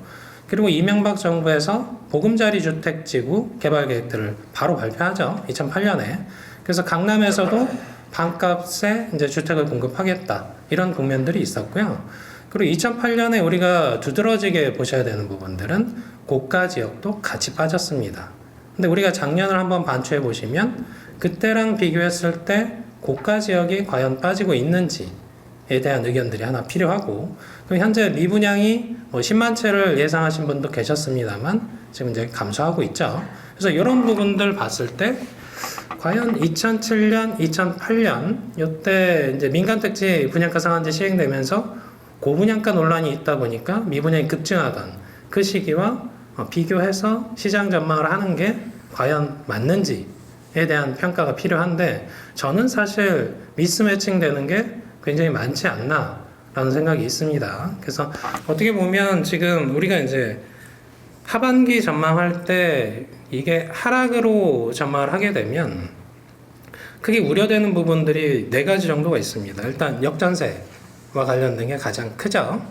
그리고 이명박 정부에서 보금자리 주택지구 개발 계획들을 바로 발표하죠. 2008년에. 그래서 강남에서도 반값에 이제 주택을 공급하겠다. 이런 국면들이 있었고요. 그리고 2008년에 우리가 두드러지게 보셔야 되는 부분들은 고가 지역도 같이 빠졌습니다. 근데 우리가 작년을 한번 반추해 보시면 그때랑 비교했을 때 고가 지역이 과연 빠지고 있는지에 대한 의견들이 하나 필요하고, 그럼 현재 미분양이 뭐 10만 채를 예상하신 분도 계셨습니다만 지금 이제 감소하고 있죠. 그래서 이런 부분들 봤을 때 과연 2007년, 2008년 이때 이제 민간택지 분양가 상한제 시행되면서 고분양가 논란이 있다 보니까 미분양이 급증하던 그 시기와 비교해서 시장 전망을 하는 게 과연 맞는지에 대한 평가가 필요한데, 저는 사실 미스매칭 되는 게 굉장히 많지 않나라는 생각이 있습니다. 그래서 어떻게 보면 지금 우리가 이제 하반기 전망할 때 이게 하락으로 전망을 하게 되면 크게 우려되는 부분들이 4가지 정도가 있습니다. 일단 역전세와 관련된 게 가장 크죠.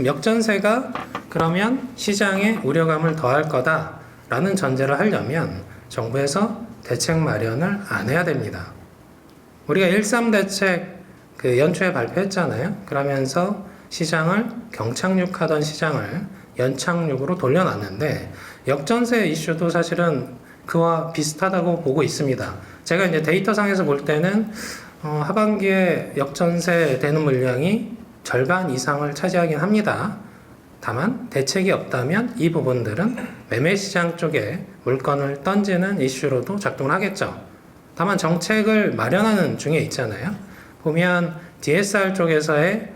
역전세가 그러면 시장에 우려감을 더할 거다라는 전제를 하려면 정부에서 대책 마련을 안 해야 됩니다. 우리가 1.3대책 그 연초에 발표했잖아요. 그러면서 시장을 경착륙하던 시장을 연착륙으로 돌려놨는데, 역전세 이슈도 사실은 그와 비슷하다고 보고 있습니다. 제가 이제 데이터상에서 볼 때는 하반기에 역전세 되는 물량이 절반 이상을 차지하긴 합니다. 다만 대책이 없다면 이 부분들은 매매시장 쪽에 물건을 던지는 이슈로도 작동을 하겠죠. 다만 정책을 마련하는 중에 있잖아요. 보면 DSR 쪽에서의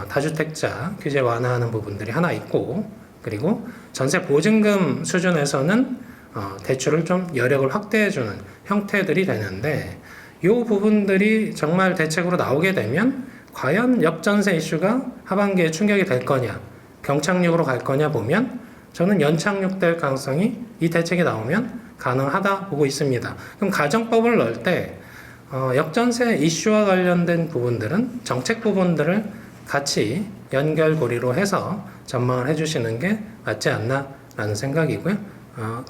다주택자 규제 완화하는 부분들이 하나 있고, 그리고 전세 보증금 수준에서는 대출을 좀 여력을 확대해주는 형태들이 되는데, 이 부분들이 정말 대책으로 나오게 되면 과연 역전세 이슈가 하반기에 충격이 될 거냐, 경착륙으로 갈 거냐 보면 저는 연착륙될 가능성이 이 대책이 나오면 가능하다 보고 있습니다. 그럼 가정법을 넣을 때 역전세 이슈와 관련된 부분들은 정책 부분들을 같이 연결고리로 해서 전망을 해주시는 게 맞지 않나라는 생각이고요.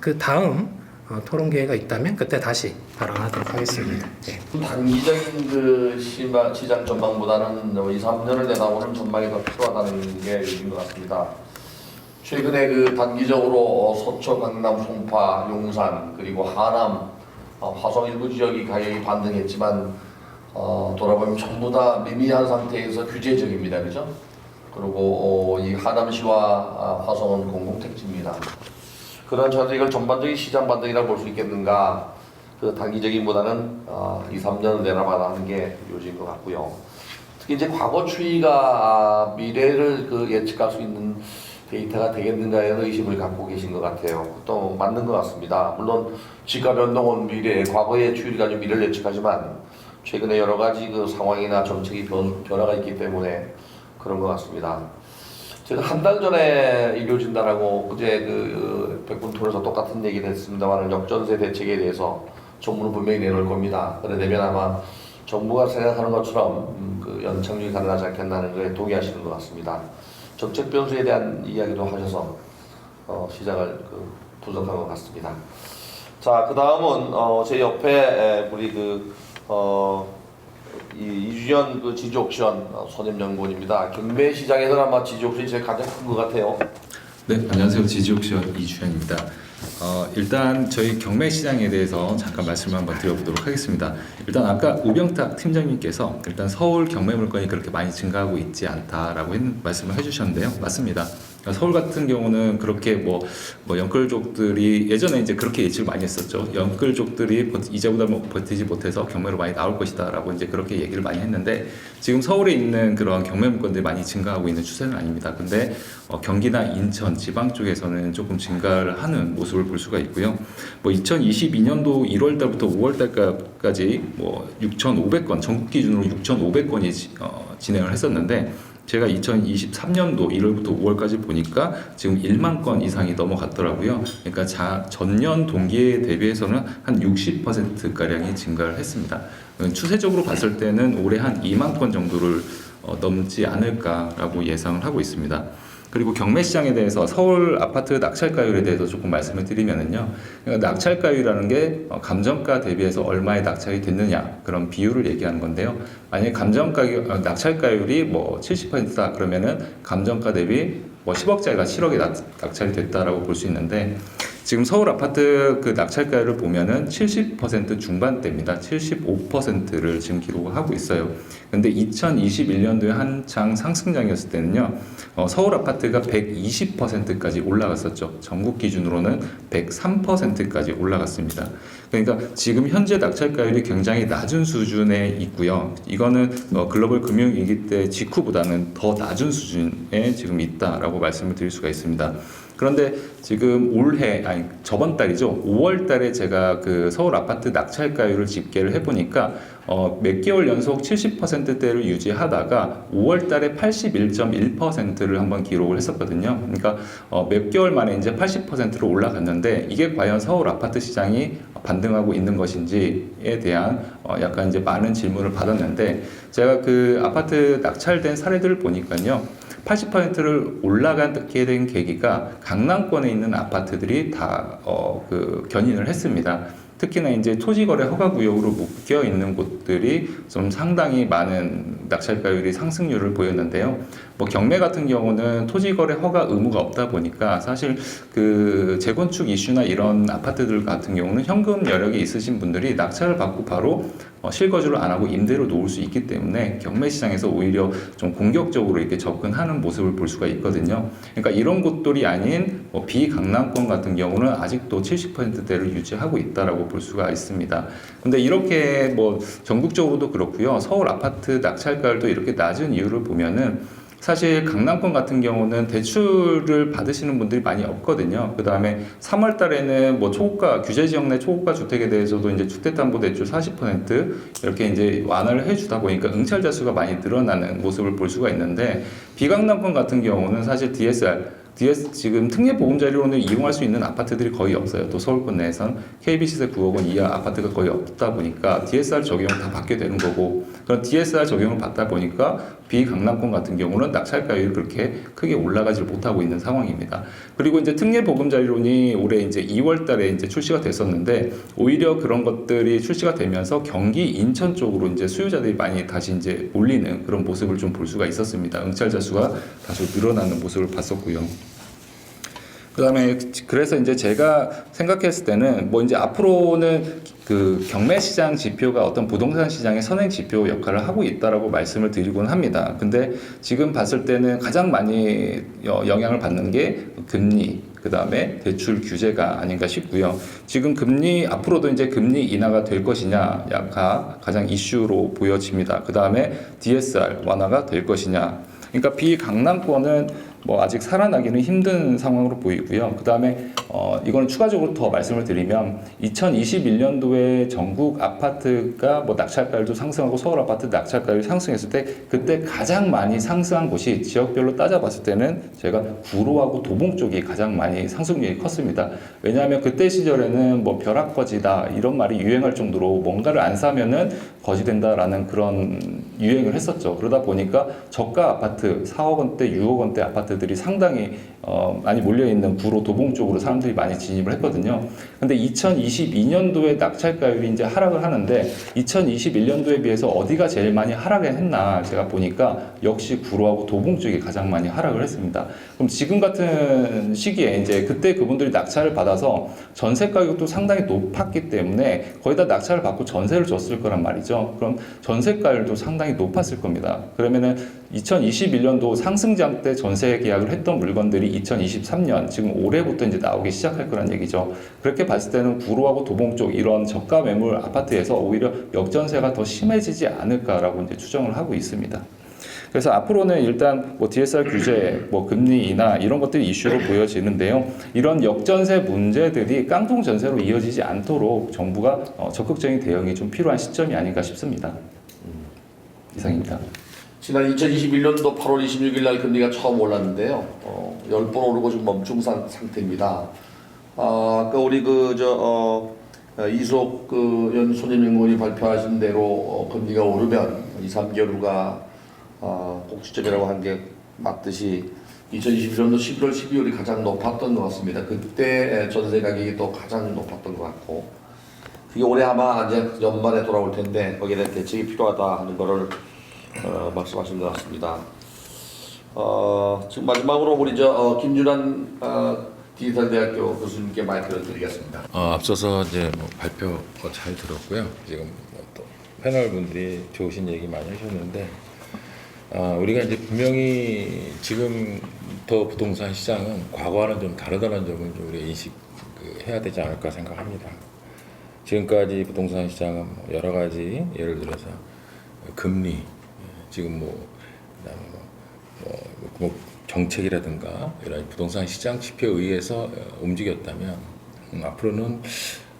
그 다음 토론 기회가 있다면 그때 다시 발언하도록 하겠습니다. 네. 단기적인 그 시장 전망보다는 2, 3년을 내다보는 전망이 더 필요하다는 게 얘기인 것 같습니다. 최근에 그 단기적으로 서초, 강남, 송파, 용산 그리고 하남, 화성 일부 지역이 가격이 반등했지만 돌아보면 전부 다 미미한 상태에서 규제적입니다. 그죠? 그리고 이 하남시와 화성은 공동택지입니다. 그런 저희가 이걸 전반적인 시장 반등이라고 볼 수 있겠는가? 그 단기적인보다는 2, 3년 내려봐라는 게 요지인 것 같고요. 특히 이제 과거 추이가 미래를 예측할 수 있는 데이터가 되겠는가에 의심을 갖고 계신 것 같아요. 또 맞는 것 같습니다. 물론 지가 변동은 미래, 과거의 추이를 가지고 미래를 예측하지만 최근에 여러 가지 상황이나 정책이 변화가 있기 때문에 그런 것 같습니다. 제가 한 달 전에 의료진단하고 그제 백분토론에서 똑같은 얘기를 했습니다만 역전세 대책에 대해서 정부는 분명히 내놓을 겁니다. 그러려면 아마 정부가 생각하는 것처럼 연착륙이 가능하지 않겠다는 것에 동의하시는 것 같습니다. 정책 변수에 대한 이야기도 하셔서 시장을 분석한 것 같습니다. 자, 그 다음은 제 옆에 우리 이주연 지주옥션 선임연구원입니다. 경매 시장에서는 아마 지주옥션이 제일 가장 큰 것 같아요. 네, 안녕하세요. 지주옥션 이주연입니다. 일단 저희 경매 시장에 대해서 잠깐 말씀을 한번 드려보도록 하겠습니다. 일단 아까 우병탁 팀장님께서 일단 서울 경매 물건이 그렇게 많이 증가하고 있지 않다라고 말씀을 해주셨는데요. 맞습니다. 서울 같은 경우는 그렇게 뭐 영끌족들이 예전에 이제 그렇게 예측을 많이 했었죠. 영끌족들이 이제보다 버티지 못해서 경매로 많이 나올 것이다라고 이제 그렇게 얘기를 많이 했는데 지금 서울에 있는 그런 경매 물건들이 많이 증가하고 있는 추세는 아닙니다. 근데 경기나 인천 지방 쪽에서는 조금 증가를 하는 모습을 볼 수가 있고요. 2022년도 1월 달부터 5월 달까지 6,500건 전국 기준으로 6,500건이 진행을 했었는데 제가 2023년도 1월부터 5월까지 보니까 지금 1만 건 이상이 넘어갔더라고요. 그러니까 전년 동기에 대비해서는 한 60%가량이 증가를 했습니다. 추세적으로 봤을 때는 올해 한 2만 건 정도를 넘지 않을까라고 예상을 하고 있습니다. 그리고 경매 시장에 대해서 서울 아파트 낙찰가율에 대해서 조금 말씀을 드리면은요. 그러니까 낙찰가율이라는 게 감정가 대비해서 얼마의 낙찰이 됐느냐 그런 비율을 얘기하는 건데요. 만약에 낙찰가율이 70%다 그러면은 감정가 대비 10억짜리가 7억에 낙찰이 됐다라고 볼 수 있는데 지금 서울 아파트 낙찰가율을 보면은 70% 중반대입니다. 75%를 지금 기록을 하고 있어요. 근데 2021년도에 한창 상승장이었을 때는요, 서울 아파트가 120%까지 올라갔었죠. 전국 기준으로는 103%까지 올라갔습니다. 그러니까 지금 현재 낙찰가율이 굉장히 낮은 수준에 있고요. 이거는 글로벌 금융위기 때 직후보다는 더 낮은 수준에 지금 있다라고 말씀을 드릴 수가 있습니다. 그런데 지금 저번 달이죠. 5월 달에 제가 서울 아파트 낙찰가율을 집계를 해보니까 몇 개월 연속 70%대를 유지하다가 5월 달에 81.1%를 한번 기록을 했었거든요. 그러니까 몇 개월 만에 이제 80%로 올라갔는데 이게 과연 서울 아파트 시장이 반등하고 있는 것인지에 대한 약간 이제 많은 질문을 받았는데 제가 아파트 낙찰된 사례들을 보니까요. 80%를 올라가게 된 계기가 강남권에 있는 아파트들이 다 견인을 했습니다. 특히나 이제 토지거래 허가구역으로 묶여 있는 곳들이 좀 상당히 많은 낙찰가율이 상승률을 보였는데요. 경매 같은 경우는 토지거래 허가 의무가 없다 보니까 사실 재건축 이슈나 이런 아파트들 같은 경우는 현금 여력이 있으신 분들이 낙찰을 받고 바로 실거주를 안 하고 임대로 놓을 수 있기 때문에 경매 시장에서 오히려 좀 공격적으로 이렇게 접근하는 모습을 볼 수가 있거든요. 그러니까 이런 곳들이 아닌 비강남권 같은 경우는 아직도 70%대를 유지하고 있다라고 볼 수가 있습니다. 근데 이렇게 전국적으로도 그렇고요. 서울 아파트 낙찰가율도 이렇게 낮은 이유를 보면은 사실 강남권 같은 경우는 대출을 받으시는 분들이 많이 없거든요. 그 다음에 3월 달에는 초고가, 규제 지역 내 초고가 주택에 대해서도 이제 주택담보대출 40% 이렇게 이제 완화를 해주다 보니까 응찰자 수가 많이 늘어나는 모습을 볼 수가 있는데 비강남권 같은 경우는 사실 지금 특례보금자리론을 이용할 수 있는 아파트들이 거의 없어요. 또 서울권 내에선 KB시세 9억 원 이하 아파트가 거의 없다 보니까 DSR 적용을 다 받게 되는 거고 그런 DSR 적용을 받다 보니까 비강남권 같은 경우는 낙찰가율이 그렇게 크게 올라가지 못하고 있는 상황입니다. 그리고 이제 특례보금자리론이 올해 이제 2월 달에 이제 출시가 됐었는데 오히려 그런 것들이 출시가 되면서 경기 인천 쪽으로 이제 수요자들이 많이 다시 이제 몰리는 그런 모습을 좀 볼 수가 있었습니다. 응찰자 수가 다소 늘어나는 모습을 봤었고요. 그다음에 그래서 이제 제가 생각했을 때는 뭐 이제 앞으로는 그 경매 시장 지표가 어떤 부동산 시장의 선행 지표 역할을 하고 있다라고 말씀을 드리곤 합니다. 근데 지금 봤을 때는 가장 많이 영향을 받는 게 금리, 그다음에 대출 규제가 아닌가 싶고요. 지금 금리 앞으로도 이제 금리 인하가 될 것이냐가 가장 이슈로 보여집니다. 그다음에 DSR 완화가 될 것이냐. 그러니까 비강남권은 뭐 아직 살아나기는 힘든 상황으로 보이고요. 그다음에 이거는 추가적으로 더 말씀을 드리면 2021년도에 전국 아파트가 뭐 낙찰가율도 상승하고 서울 아파트 낙찰가율이 상승했을 때 그때 가장 많이 상승한 곳이 지역별로 따져봤을 때는 제가 구로하고 도봉 쪽이 가장 많이 상승률이 컸습니다. 왜냐하면 그때 시절에는 뭐 벼락거지다 이런 말이 유행할 정도로 뭔가를 안 사면은 거지 된다라는 그런 유행을 했었죠. 그러다 보니까 저가 아파트 4억 원대, 6억 원대 아파트들이 상당히 많이 몰려있는 구로 도봉 쪽으로 사람들이 많이 진입을 했거든요. 근데 2022년도에 낙찰가율이 이제 하락을 하는데 2021년도에 비해서 어디가 제일 많이 하락을 했나 제가 보니까 역시 구로하고 도봉 쪽이 가장 많이 하락을 했습니다. 그럼 지금 같은 시기에 이제 그때 그분들이 낙찰을 받아서 전세 가격도 상당히 높았기 때문에 거의 다 낙찰을 받고 전세를 줬을 거란 말이죠. 그럼 전세가율도 상당히 높았을 겁니다. 그러면은 2021년도 상승장 때 전세 계약을 했던 물건들이 2023년 지금 올해부터 이제 나오기 시작할 거란 얘기죠. 그렇게 봤을 때는 구로하고 도봉 쪽 이런 저가 매물 아파트에서 오히려 역전세가 더 심해지지 않을까라고 이제 추정을 하고 있습니다. 그래서 앞으로는 일단 뭐 DSR 규제, 뭐 금리 인하 이런 것들이 이슈로 보여지는데요. 이런 역전세 문제들이 깡통 전세로 이어지지 않도록 정부가 적극적인 대응이 좀 필요한 시점이 아닌가 싶습니다. 이상입니다. 지난 2021년도 8월 26일 날 금리가 처음 올랐는데요. 10번 오르고 지금 멈춘 상태입니다. 아까 우리 이수옥 연 손임연구원이 발표하신 대로 금리가 오르면 2, 3개월 후가 꼭지점이라고 한 게 맞듯이 2021년도 11월, 12월이 가장 높았던 것 같습니다. 그때 전세 가격이 또 가장 높았던 것 같고 그게 올해 아마 이제 연말에 돌아올 텐데 거기에 대한 대책이 필요하다 하는 거를 말씀하신 것 같습니다. 지금 마지막으로 우리 김준환 디지털대학교 교수님께 마이크를 드리겠습니다. 앞서서 이제 뭐 발표 잘 들었고요. 지금 또 패널 분들이 좋으신 얘기 많이 하셨는데 우리가 이제 분명히 지금부터 부동산 시장은 과거와는 좀 다르다는 점을 좀 우리가 인식해야 되지 않을까 생각합니다. 지금까지 부동산 시장은 여러 가지 예를 들어서 금리 지금 그다음에 정책이라든가 이런 부동산 시장 지표에 의해서 움직였다면 앞으로는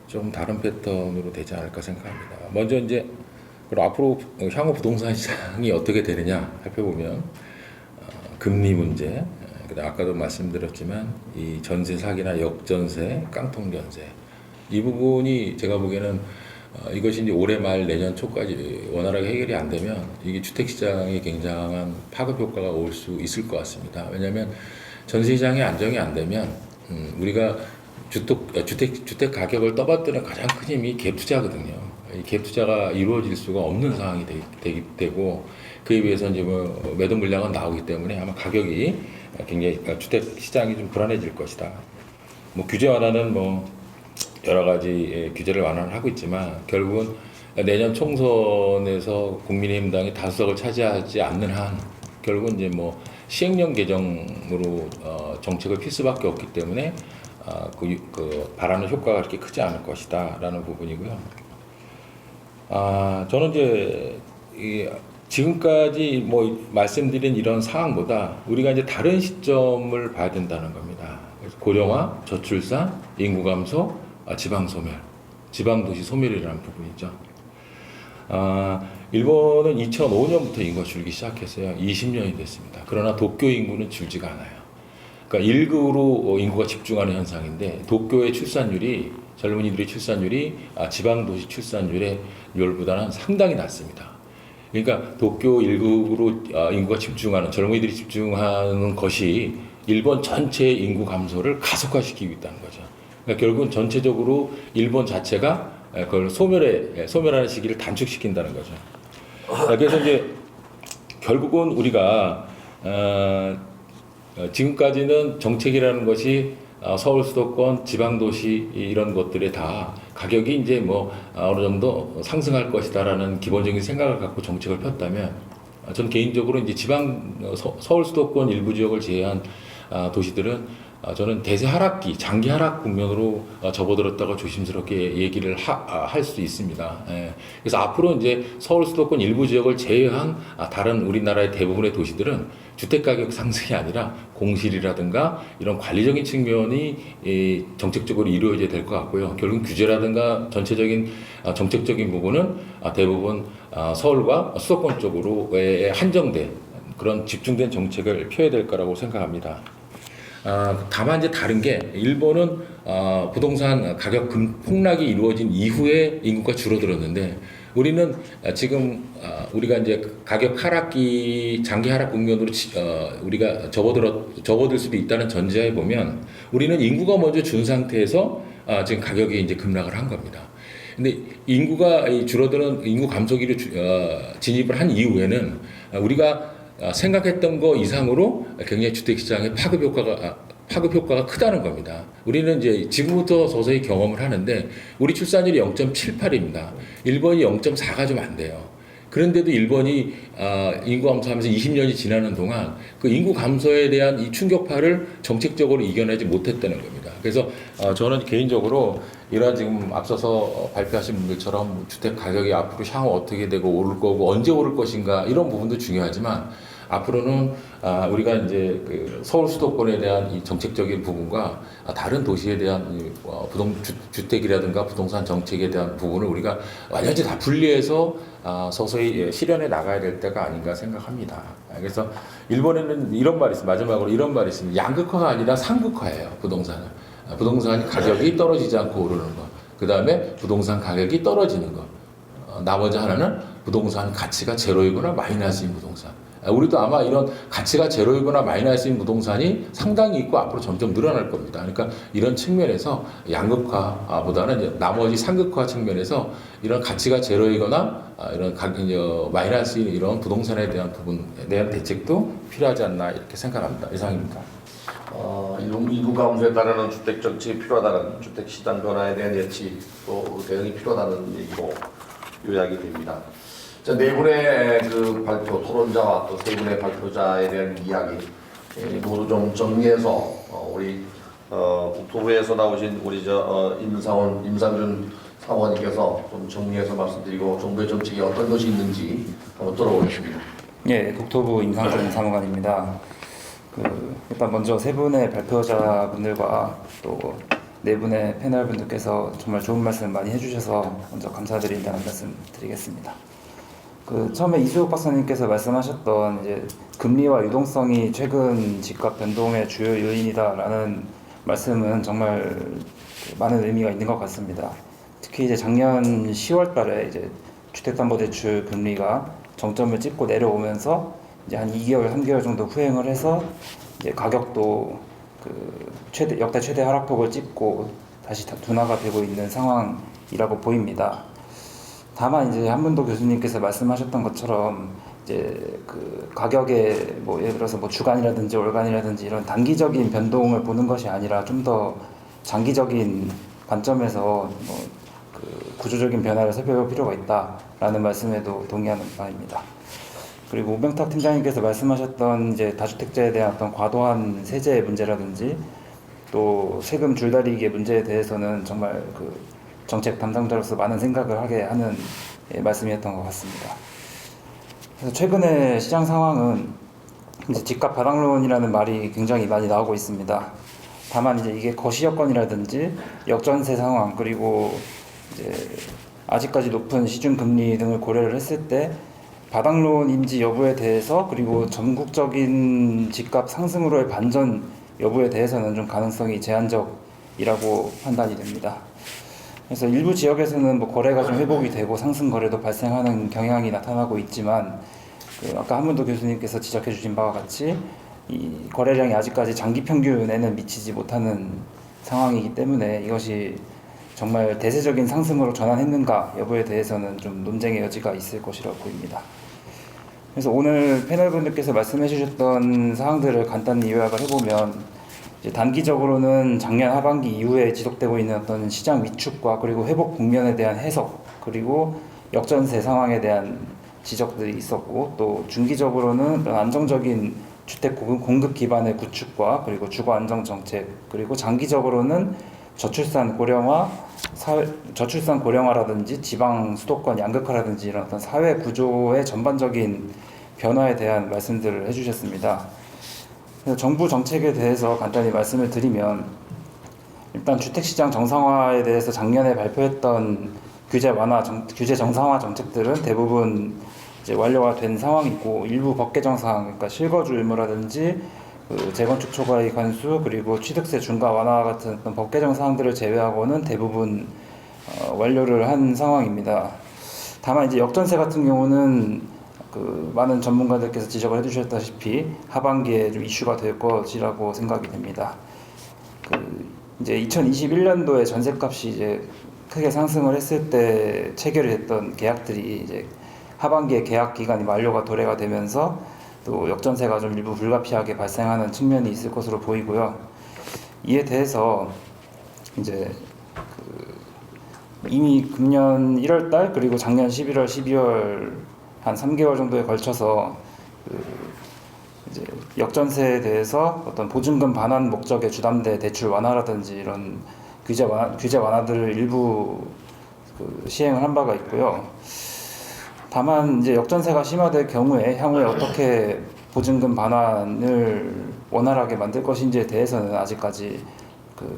좀 다른 패턴으로 되지 않을까 생각합니다. 먼저 이제 그리고 앞으로 향후 부동산 시장이 어떻게 되느냐 살펴보면 금리 문제, 그다음 아까도 말씀드렸지만 이 전세 사기나 역전세, 깡통 전세 이 부분이 제가 보기에는 이것이 이제 올해 말 내년 초까지 원활하게 해결이 안 되면 이게 주택 시장에 굉장한 파급 효과가 올 수 있을 것 같습니다. 왜냐하면 전세 시장이 안정이 안 되면 우리가 주택 가격을 떠받드는 가장 큰 힘이 갭 투자거든요. 이 갭 투자가 이루어질 수가 없는 상황이 되고 그에 비해서 이제 뭐 매도 물량은 나오기 때문에 아마 가격이 굉장히 주택 시장이 좀 불안해질 것이다. 뭐 규제 완화는 뭐 여러 가지 규제를 완화를 하고 있지만 결국은 내년 총선에서 국민의힘당이 다수석을 차지하지 않는 한 결국은 이제 뭐 시행령 개정으로 정책을 필 수밖에 없기 때문에 그 바라는 효과가 그렇게 크지 않을 것이다라는 부분이고요. 저는 이제 지금까지 뭐 말씀드린 이런 상황보다 우리가 이제 다른 시점을 봐야 된다는 겁니다. 그래서 고령화, 저출산, 인구 감소, 지방 소멸, 지방 도시 소멸이라는 부분이죠. 일본은 2005년부터 인구가 줄기 시작했어요. 20년이 됐습니다. 그러나 도쿄 인구는 줄지가 않아요. 그러니까 일극으로 인구가 집중하는 현상인데 도쿄의 출산율이 젊은이들의 출산율이 지방 도시 출산율의 율보다는 상당히 낮습니다. 그러니까 도쿄 일극으로 인구가 집중하는 젊은이들이 집중하는 것이 일본 전체의 인구 감소를 가속화시키고 있다는 거죠. 그러니까 결국은 전체적으로 일본 자체가 그걸 소멸하는 시기를 단축시킨다는 거죠. 그래서 이제 결국은 우리가 지금까지는 정책이라는 것이 서울 수도권, 지방 도시 이런 것들에 다 가격이 이제 뭐 어느 정도 상승할 것이다라는 기본적인 생각을 갖고 정책을 폈다면, 저는 개인적으로 이제 서울 수도권 일부 지역을 제외한 도시들은 저는 대세 하락기, 장기 하락 국면으로 접어들었다고 조심스럽게 얘기를 할 수 있습니다. 예. 그래서 앞으로 이제 서울 수도권 일부 지역을 제외한 다른 우리나라의 대부분의 도시들은 주택 가격 상승이 아니라 공실이라든가 이런 관리적인 측면이 정책적으로 이루어져야 될 것 같고요. 결국 규제라든가 전체적인 정책적인 부분은 대부분 서울과 수도권 쪽으로 한정된 그런 집중된 정책을 펴야 될 거라고 생각합니다. 다만 이제 다른 게 일본은 부동산 가격 폭락이 이루어진 이후에 인구가 줄어들었는데, 우리는 지금 우리가 이제 가격 하락기, 장기 하락 국면으로 우리가 접어들 수도 있다는 전제에 보면, 우리는 인구가 먼저 준 상태에서 지금 가격이 이제 급락을 한 겁니다. 근데 인구가 줄어드는 인구 감소기로 진입을 한 이후에는 우리가 생각했던 거 이상으로 굉장히 주택시장의 파급 효과가 크다는 겁니다. 우리는 이제 지금부터 서서히 경험을 하는데, 우리 출산율이 0.78입니다. 일본이 0.4가 좀 안 돼요. 그런데도 일본이 인구 감소하면서 20년이 지나는 동안 그 인구 감소에 대한 이 충격파를 정책적으로 이겨내지 못했다는 겁니다. 그래서 저는 개인적으로 이런 지금 앞서서 발표하신 분들처럼 주택 가격이 앞으로 향후 어떻게 되고 오를 거고 언제 오를 것인가 이런 부분도 중요하지만, 앞으로는 우리가 이제 그 서울 수도권에 대한 이 정책적인 부분과 다른 도시에 대한 주택이라든가 부동산 정책에 대한 부분을 우리가 완전히 다 분리해서 서서히 실현해 나가야 될 때가 아닌가 생각합니다. 그래서 일본에는 이런 말이 있습니다. 마지막으로 이런 말이 있습니다. 양극화가 아니라 상극화예요. 부동산이 가격이 떨어지지 않고 오르는 것, 그 다음에 부동산 가격이 떨어지는 것, 나머지 하나는 부동산 가치가 제로이거나 마이너스인 부동산. 우리도 아마 이런 가치가 제로이거나 마이너스인 부동산이 상당히 있고 앞으로 점점 늘어날 겁니다. 그러니까 이런 측면에서 양극화보다는 이제 나머지 상극화 측면에서 이런 가치가 제로이거나 이런 마이너스인 이런 부동산에 대한 부분에 대한 대책도 필요하지 않나 이렇게 생각합니다. 이상입니다. 인구 감소에 따르는 주택 정책이 필요하다는 주택 시장 변화에 대한 예측 또 대응이 필요하다는 얘기로 요약이 됩니다. 자, 네 분의 그 발표 토론자와 또 세 분의 발표자에 대한 이야기 모두 좀 정리해서 우리 국토부에서 나오신 우리 임상준 사원님께서 좀 정리해서 말씀드리고 정부의 정책이 어떤 것이 있는지 한번 들어보겠습니다. 예, 국토부 임상준 사무관입니다. 일단 먼저 세 분의 발표자분들과 또 네 분의 패널분들께서 정말 좋은 말씀 많이 해주셔서 먼저 감사드린다는 말씀 드리겠습니다. 처음에 이수혁 박사님께서 말씀하셨던 이제 금리와 유동성이 최근 집값 변동의 주요 요인이다라는 말씀은 정말 많은 의미가 있는 것 같습니다. 특히 이제 작년 10월달에 이제 주택담보대출 금리가 정점을 찍고 내려오면서 이제 한 2개월, 3개월 정도 후행을 해서 이제 가격도 역대 최대 하락폭을 찍고 다시 둔화가 되고 있는 상황이라고 보입니다. 다만 이제 한문도 교수님께서 말씀하셨던 것처럼 이제 가격의 예를 들어서 주간이라든지 월간이라든지 이런 단기적인 변동을 보는 것이 아니라 좀 더 장기적인 관점에서 구조적인 변화를 살펴볼 필요가 있다라는 말씀에도 동의하는 바입니다. 그리고 오병탁 팀장님께서 말씀하셨던 이제 다주택자에 대한 어떤 과도한 세제 문제라든지 또 세금 줄다리기의 문제에 대해서는 정말 정책 담당자로서 많은 생각을 하게 하는 말씀이었던 것 같습니다. 그래서 최근의 시장 상황은 이제 집값 바닥론이라는 말이 굉장히 많이 나오고 있습니다. 다만 이제 이게 거시여건이라든지 역전세 상황 그리고 이제 아직까지 높은 시중 금리 등을 고려를 했을 때 바닥론인지 여부에 대해서 그리고 전국적인 집값 상승으로의 반전 여부에 대해서는 좀 가능성이 제한적이라고 판단이 됩니다. 그래서 일부 지역에서는 거래가 좀 회복이 되고 상승 거래도 발생하는 경향이 나타나고 있지만 아까 한문도 교수님께서 지적해 주신 바와 같이 이 거래량이 아직까지 장기 평균에는 미치지 못하는 상황이기 때문에 이것이 정말 대세적인 상승으로 전환했는가 여부에 대해서는 좀 논쟁의 여지가 있을 것이라고 보입니다. 그래서 오늘 패널분들께서 말씀해 주셨던 사항들을 간단히 요약을 해보면 이제 단기적으로는 작년 하반기 이후에 지속되고 있는 어떤 시장 위축과 그리고 회복 국면에 대한 해석, 그리고 역전세 상황에 대한 지적들이 있었고, 또 중기적으로는 어떤 안정적인 주택 공급 기반의 구축과 그리고 주거 안정 정책, 그리고 장기적으로는 저출산 고령화라든지 지방 수도권 양극화라든지 이런 어떤 사회 구조의 전반적인 변화에 대한 말씀들을 해주셨습니다. 그래서 정부 정책에 대해서 간단히 말씀을 드리면, 일단 주택시장 정상화에 대해서 작년에 발표했던 규제 정상화 정책들은 대부분 이제 완료가 된 상황이고, 일부 법 개정 사항, 그러니까 실거주 의무라든지 재건축 초과이익 환수, 그리고 취득세 중과 완화 같은 어떤 법 개정 사항들을 제외하고는 대부분 완료를 한 상황입니다. 다만 이제 역전세 같은 경우는 많은 전문가들께서 지적을 해주셨다시피 하반기에 좀 이슈가 될 것이라고 생각이 됩니다. 이제 2021년도에 전셋값이 이제 크게 상승을 했을 때 체결했던 계약들이 이제 하반기에 계약 기간이 만료가 도래가 되면서 또 역전세가 좀 일부 불가피하게 발생하는 측면이 있을 것으로 보이고요. 이에 대해서 이제 이미 금년 1월달 그리고 작년 11월, 12월 한 3개월 정도에 걸쳐서 이제 역전세에 대해서 어떤 보증금 반환 목적의 주담대 대출 완화라든지 이런 규제 완화들을 일부 시행을 한 바가 있고요. 다만 이제 역전세가 심화될 경우에 향후에 어떻게 보증금 반환을 원활하게 만들 것인지에 대해서는 아직까지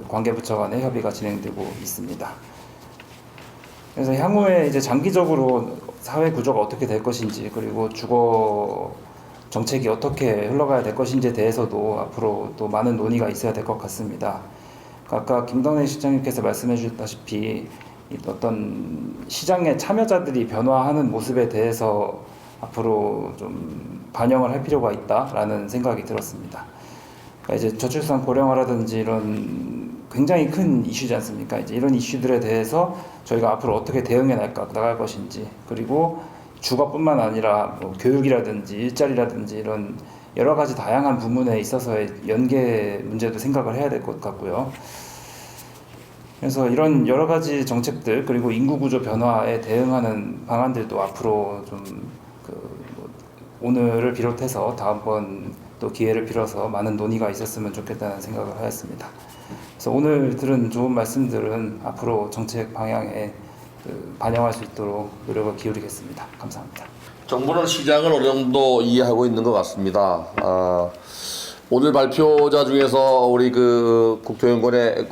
관계부처 간의 협의가 진행되고 있습니다. 그래서 향후에 이제 장기적으로 사회 구조가 어떻게 될 것인지, 그리고 주거 정책이 어떻게 흘러가야 될 것인지에 대해서도 앞으로 또 많은 논의가 있어야 될 것 같습니다. 아까 김덕래 시장님께서 말씀해 주셨다시피 어떤 시장의 참여자들이 변화하는 모습에 대해서 앞으로 좀 반영을 할 필요가 있다라는 생각이 들었습니다. 그러니까 이제 저출산 고령화라든지 이런 굉장히 큰 이슈지 않습니까? 이제 이런 이슈들에 대해서 저희가 앞으로 어떻게 대응해 나갈 것인지, 그리고 주거뿐만 아니라 뭐 교육이라든지 일자리라든지 이런 여러 가지 다양한 부문에 있어서의 연계 문제도 생각을 해야 될 것 같고요. 그래서 이런 여러 가지 정책들, 그리고 인구 구조 변화에 대응하는 방안들도 앞으로 좀 오늘을 비롯해서 다음번 또 기회를 빌어서 많은 논의가 있었으면 좋겠다는 생각을 하였습니다. 그래서 오늘 들은 좋은 말씀들은 앞으로 정책 방향에 반영할 수 있도록 노력을 기울이겠습니다. 감사합니다. 정부는 시장을 어느 정도 이해하고 있는 것 같습니다. 오늘 발표자 중에서 우리 국토연구원의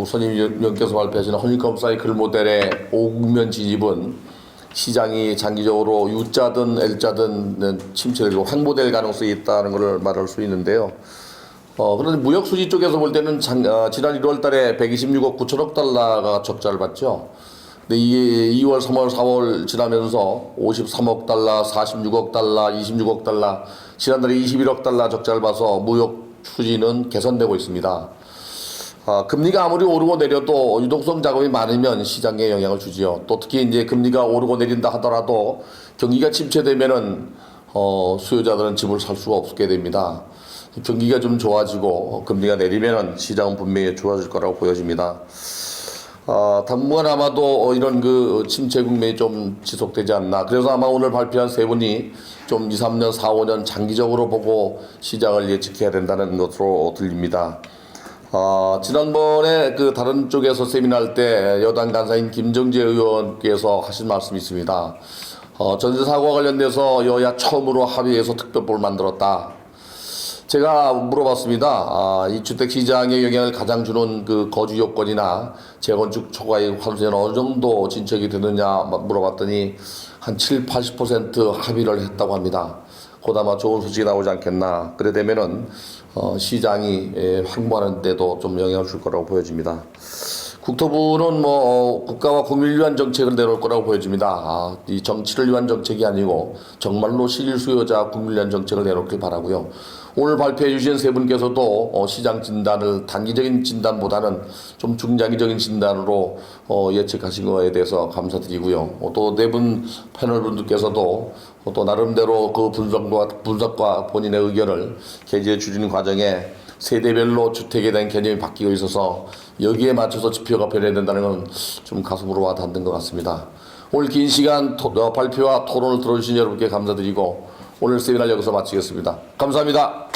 선임위원께서 발표하신 허니콤 사이클 모델의 5국면 진입은 시장이 장기적으로 U자든 L자든 침체되고 횡보될 가능성이 있다는 것을 말할 수 있는데요. 그런데 무역 수지 쪽에서 볼 때는 지난 1월 달에 126억 9천억 달러가 적자를 봤죠. 근데 이게 2월, 3월, 4월 지나면서 53억 달러, 46억 달러, 26억 달러, 지난달에 21억 달러 적자를 봐서 무역 수지는 개선되고 있습니다. 금리가 아무리 오르고 내려도 유동성 자금이 많으면 시장에 영향을 주지요. 또 특히 이제 금리가 오르고 내린다 하더라도 경기가 침체되면은 수요자들은 집을 살 수가 없게 됩니다. 경기가 좀 좋아지고 금리가 내리면은 시장은 분명히 좋아질 거라고 보여집니다. 당분간 아마도 이런 침체 국면이 좀 지속되지 않나. 그래서 아마 오늘 발표한 세 분이 좀 2, 3년, 4, 5년 장기적으로 보고 시장을 예측해야 된다는 것으로 들립니다. 지난번에 다른 쪽에서 세미나할 때 여당 간사인 김정재 의원께서 하신 말씀이 있습니다. 전세 사고와 관련돼서 여야 처음으로 합의해서 특별법을 만들었다. 제가 물어봤습니다. 이 주택시장에 영향을 가장 주는 거주 요건이나 재건축 초과이익 환수에는 어느 정도 진척이 되느냐 물어봤더니 한 7, 80% 합의를 했다고 합니다. 곧 아마 좋은 소식이 나오지 않겠나. 그래 되면은 시장이 확보하는 데도 좀 영향을 줄 거라고 보여집니다. 국토부는 국가와 국민을 위한 정책을 내놓을 거라고 보여집니다. 이 정치를 위한 정책이 아니고 정말로 실수요자 국민을 위한 정책을 내놓길 바라고요. 오늘 발표해 주신 세 분께서도 시장 진단을 단기적인 진단보다는 좀 중장기적인 진단으로 예측하신 거에 대해서 감사드리고요. 또 네 분 패널 분들께서도 또 나름대로 그 분석과 본인의 의견을 게재해 주시는 과정에 세대별로 주택에 대한 개념이 바뀌고 있어서 여기에 맞춰서 지표가 변해야 된다는 건 좀 가슴으로 와닿는 것 같습니다. 오늘 긴 시간 발표와 토론을 들어주신 여러분께 감사드리고 오늘 세미나를 여기서 마치겠습니다. 감사합니다.